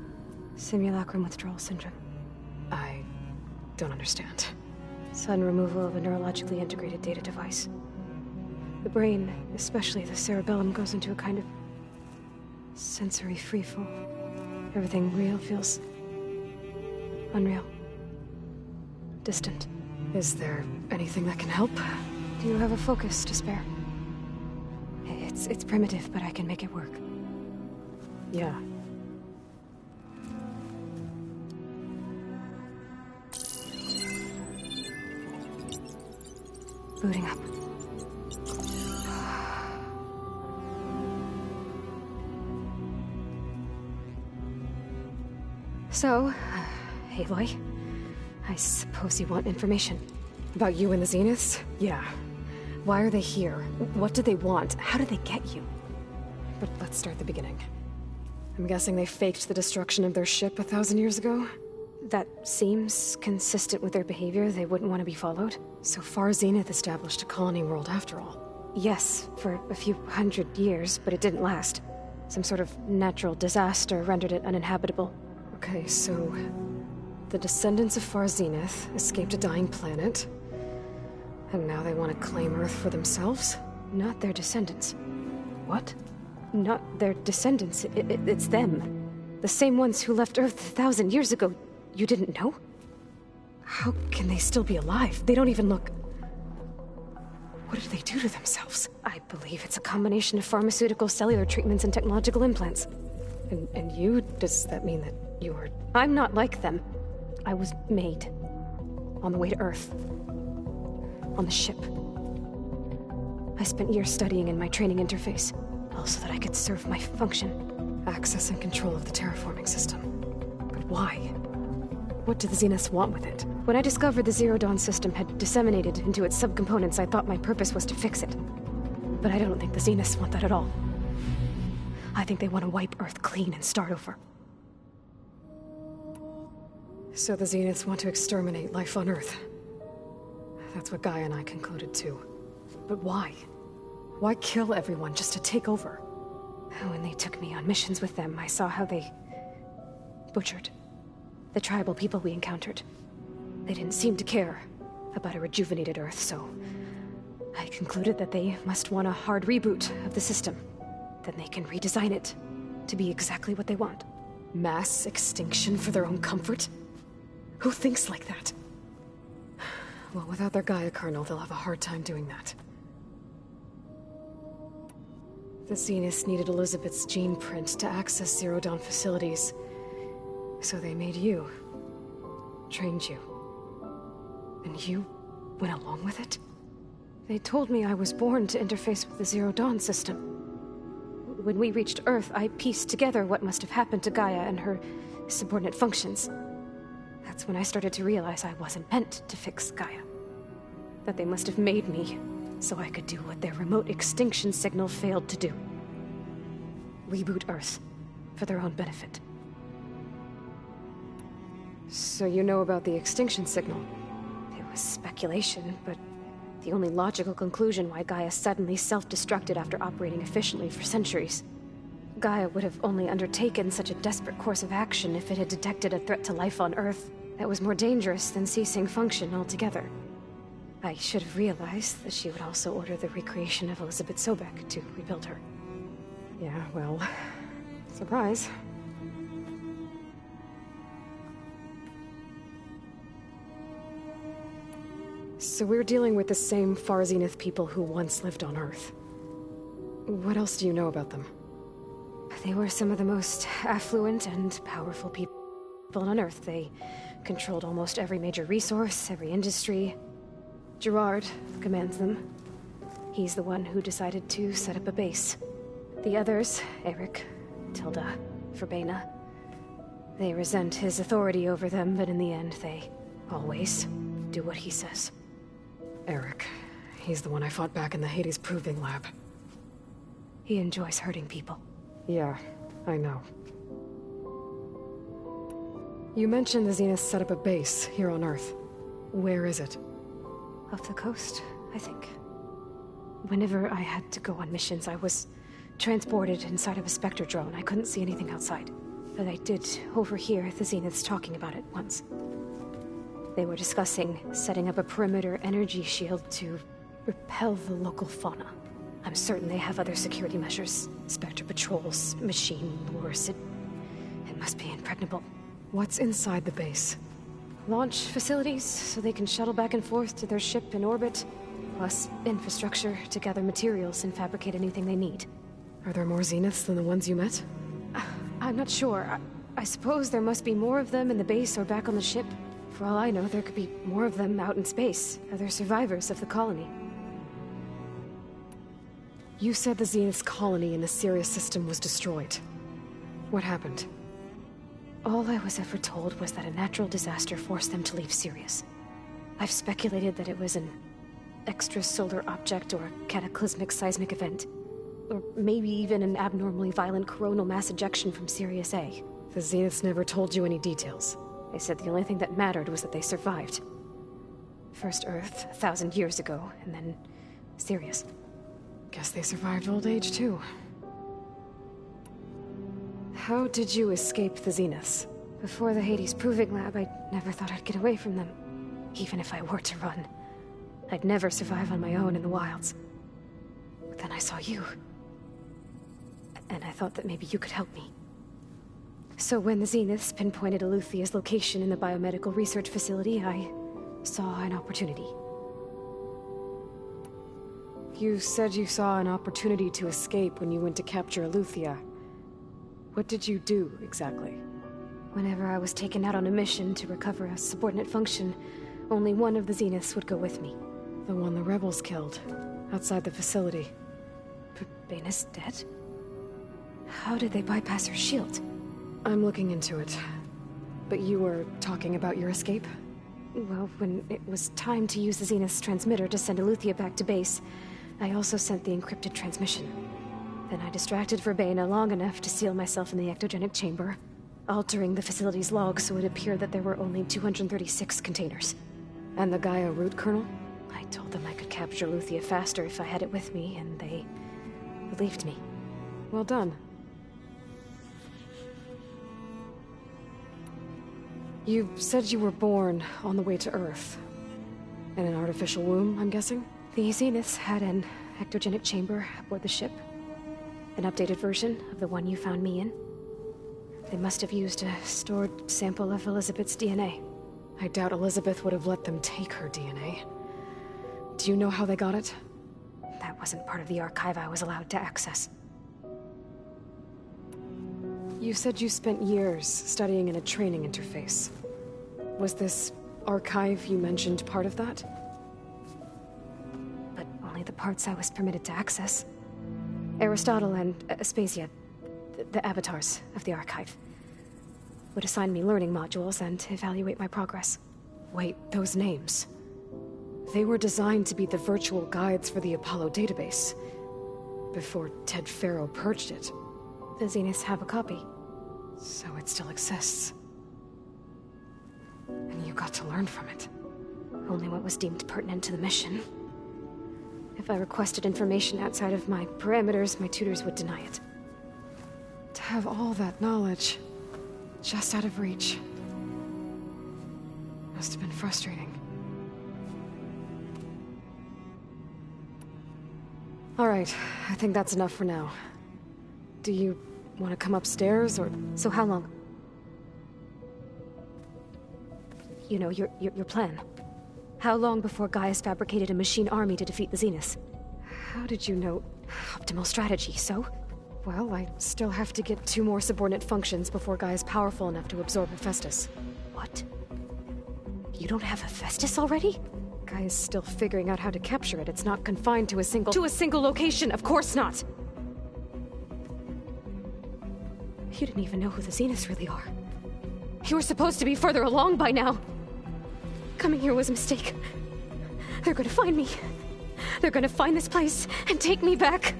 Simulacrum withdrawal syndrome. I don't understand. Sudden removal of a neurologically integrated data device. The brain, especially the cerebellum, goes into a kind of sensory freefall. Everything real feels unreal. Distant. Is there anything that can help? Do you have a focus to spare? It's primitive, but I can make it work. Yeah. Booting up. So, Aloy, I suppose you want information. About you and the Zeniths? Yeah. Why are they here? What do they want? How did they get you? But let's start at the beginning. I'm guessing they faked the destruction of their ship 1,000 years ago? That seems consistent with their behavior. They wouldn't want to be followed. So far, Zenith established a colony world after all. Yes, for a few hundred years, but it didn't last. Some sort of natural disaster rendered it uninhabitable. Okay, so the descendants of Far Zenith escaped a dying planet, and now they want to claim Earth for themselves? Not their descendants. What? Not their descendants. It's them. The same ones who left Earth 1,000 years ago. You didn't know? How can they still be alive? They don't even look... What did they do to themselves? I believe it's a combination of pharmaceutical, cellular treatments, and technological implants. And you? Does that mean that you are... I'm not like them. I was made. On the way to Earth. On the ship. I spent years studying in my training interface, all so that I could serve my function. Access and control of the terraforming system. But why? What do the Zeniths want with it? When I discovered the Zero Dawn system had disseminated into its subcomponents, I thought my purpose was to fix it. But I don't think the Zeniths want that at all. I think they want to wipe Earth clean and start over. So the Zeniths want to exterminate life on Earth. That's what Gaia and I concluded too. But why? Why kill everyone just to take over? When they took me on missions with them, I saw how they butchered the tribal people we encountered. They didn't seem to care about a rejuvenated Earth, so I concluded that they must want a hard reboot of the system. Then they can redesign it to be exactly what they want. Mass extinction for their own comfort? Who thinks like that? Well, without their Gaia kernel, they'll have a hard time doing that. The Zeniths needed Elizabeth's gene print to access Zero Dawn facilities. So they made you. Trained you. And you went along with it? They told me I was born to interface with the Zero Dawn system. When we reached Earth, I pieced together what must have happened to Gaia and her subordinate functions. That's when I started to realize I wasn't meant to fix Gaia. That they must have made me so I could do what their remote extinction signal failed to do. Reboot Earth for their own benefit. So you know about the extinction signal? It was speculation, but the only logical conclusion why Gaia suddenly self-destructed after operating efficiently for centuries. Gaia would have only undertaken such a desperate course of action if it had detected a threat to life on Earth that was more dangerous than ceasing function altogether. I should have realized that she would also order the recreation of Elizabeth Sobek to rebuild her. Yeah, well, surprise. So we're dealing with the same Far Zenith people who once lived on Earth. What else do you know about them? They were some of the most affluent and powerful people on Earth. They controlled almost every major resource, every industry. Gerard commands them. He's the one who decided to set up a base. The others, Eric, Tilda, Verbena, they resent his authority over them, but in the end, they always do what he says. Eric. He's the one I fought back in the Hades Proving Lab. He enjoys hurting people. Yeah, I know. You mentioned the Zeniths set up a base here on Earth. Where is it? Off the coast, I think. Whenever I had to go on missions, I was transported inside of a Spectre drone. I couldn't see anything outside. But I did overhear the Zeniths talking about it once. They were discussing setting up a perimeter energy shield to repel the local fauna. I'm certain they have other security measures. Spectre patrols, machine lures. It must be impregnable. What's inside the base? Launch facilities, so they can shuttle back and forth to their ship in orbit. Plus infrastructure to gather materials and fabricate anything they need. Are there more Zeniths than the ones you met? I'm not sure. I suppose there must be more of them in the base or back on the ship. For all I know, there could be more of them out in space, other survivors of the colony. You said the Zenith's colony in the Sirius system was destroyed. What happened? All I was ever told was that a natural disaster forced them to leave Sirius. I've speculated that it was an extrasolar object or a cataclysmic seismic event. Or maybe even an abnormally violent coronal mass ejection from Sirius A. The Zeniths never told you any details. They said the only thing that mattered was that they survived. First Earth, 1,000 years ago, and then Sirius. Guess they survived old age, too. How did you escape the Zeniths? Before the Hades Proving Lab, I never thought I'd get away from them. Even if I were to run. I'd never survive on my own in the wilds. But then I saw you. And I thought that maybe you could help me. So when the Zeniths pinpointed Eluthia's location in the biomedical research facility, I saw an opportunity. You said you saw an opportunity to escape when you went to capture Eluthia. What did you do, exactly? Whenever I was taken out on a mission to recover a subordinate function, only one of the Zeniths would go with me. The one the rebels killed, outside the facility. Baina's dead? How did they bypass her shield? I'm looking into it. But you were talking about your escape? Well, when it was time to use the Zenith's transmitter to send Eluthia back to base, I also sent the encrypted transmission. Then I distracted Verbena long enough to seal myself in the ectogenic chamber, altering the facility's log so it appeared that there were only 236 containers. And the Gaia root kernel? I told them I could capture Eluthia faster if I had it with me, and they believed me. Well done. You said you were born on the way to Earth. In an artificial womb, I'm guessing? The Zeniths had an ectogenic chamber aboard the ship. An updated version of the one you found me in. They must have used a stored sample of Elizabeth's DNA. I doubt Elizabeth would have let them take her DNA. Do you know how they got it? That wasn't part of the archive I was allowed to access. You said you spent years studying in a training interface. Was this archive you mentioned part of that? But only the parts I was permitted to access. Aristotle and Aspasia, the avatars of the archive, would assign me learning modules and evaluate my progress. Wait, those names. They were designed to be the virtual guides for the Apollo database, before Ted Faro purged it. The Zeniths have a copy. So it still exists. And you got to learn from it. Only what was deemed pertinent to the mission. If I requested information outside of my parameters, my tutors would deny it. To have all that knowledge, just out of reach, must have been frustrating. All right, I think that's enough for now. Do you want to come upstairs, or... So how long? You know, your plan. How long before Gaia's fabricated a machine army to defeat the Zeniths? How did you know? Optimal strategy, so? Well, I still have to get 2 more subordinate functions before Gaia's powerful enough to absorb Hephaestus. What? You don't have Hephaestus already? Gaia's still figuring out how to capture it. It's not confined to a single... To a single location! Of course not! You didn't even know who the Zeniths really are. You were supposed to be further along by now! Coming here was a mistake. They're gonna find me. They're gonna find this place and take me back.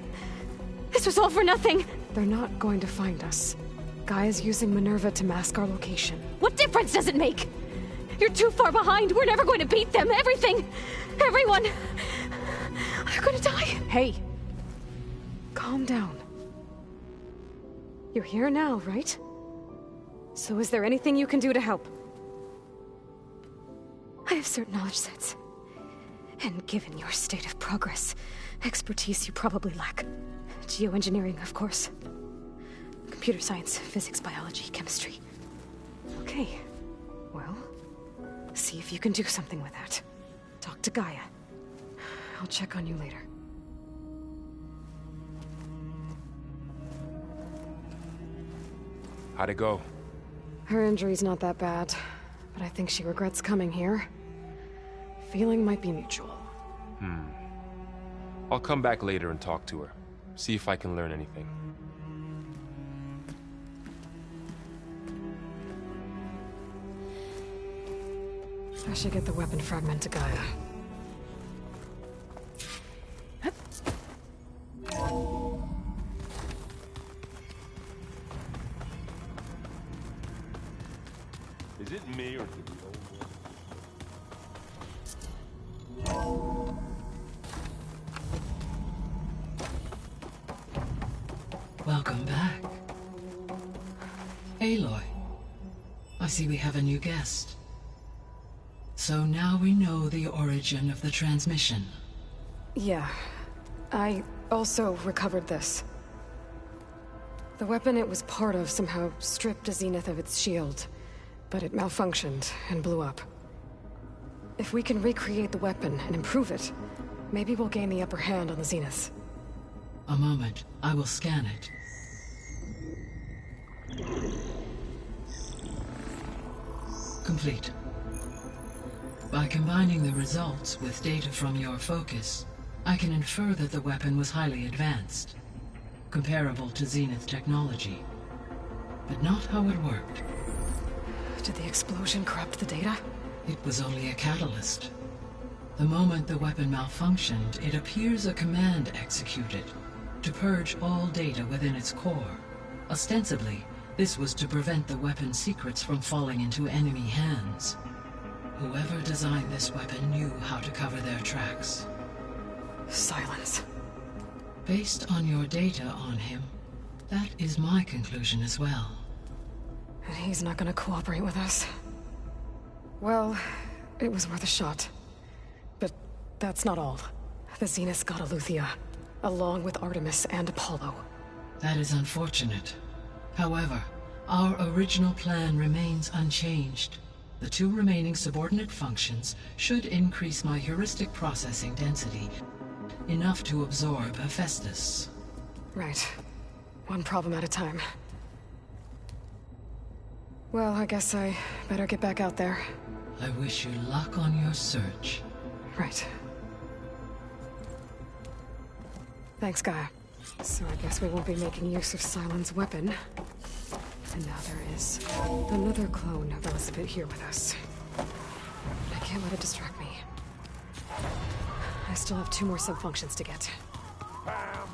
This was all for nothing! They're not going to find us. Gaia's using Minerva to mask our location. What difference does it make? You're too far behind. We're never going to beat them. Everything. Everyone. They're gonna die. Hey. Calm down. You're here now, right? So is there anything you can do to help? I have certain knowledge sets. And given your state of progress, expertise you probably lack. Geoengineering, of course. Computer science, physics, biology, chemistry. Okay. Well, see if you can do something with that. Talk to Gaia. I'll check on you later. How'd it go? Her injury's not that bad, but I think she regrets coming here. Feeling might be mutual. I'll come back later and talk to her. See if I can learn anything. I should get the weapon fragment to Gaia. Is it me or did the old Welcome back. Aloy, I see we have a new guest. So now we know the origin of the transmission. Yeah. I also recovered this. The weapon it was part of somehow stripped Zenith of its shield, but it malfunctioned and blew up. If we can recreate the weapon and improve it, maybe we'll gain the upper hand on the Zeniths. A moment. I will scan it. Complete. By combining the results with data from your focus, I can infer that the weapon was highly advanced, comparable to Zenith technology, but not how it worked. Did the explosion corrupt the data? It was only a catalyst. The moment the weapon malfunctioned, it appears a command executed to purge all data within its core. Ostensibly, this was to prevent the weapon's secrets from falling into enemy hands. Whoever designed this weapon knew how to cover their tracks. Silence. Based on your data on him, that is my conclusion as well. And he's not gonna cooperate with us. Well, it was worth a shot. But that's not all. The Zeniths got Eleuthia, along with Artemis and Apollo. That is unfortunate. However, our original plan remains unchanged. The 2 remaining subordinate functions should increase my heuristic processing density, enough to absorb Hephaestus. Right. One problem at a time. Well, I guess I better get back out there. I wish you luck on your search. Right. Thanks, Gaia. So I guess we won't be making use of Sylens' weapon. And now there is another clone of Elizabeth here with us. I can't let it distract me. I still have 2 more sub-functions to get. Bam!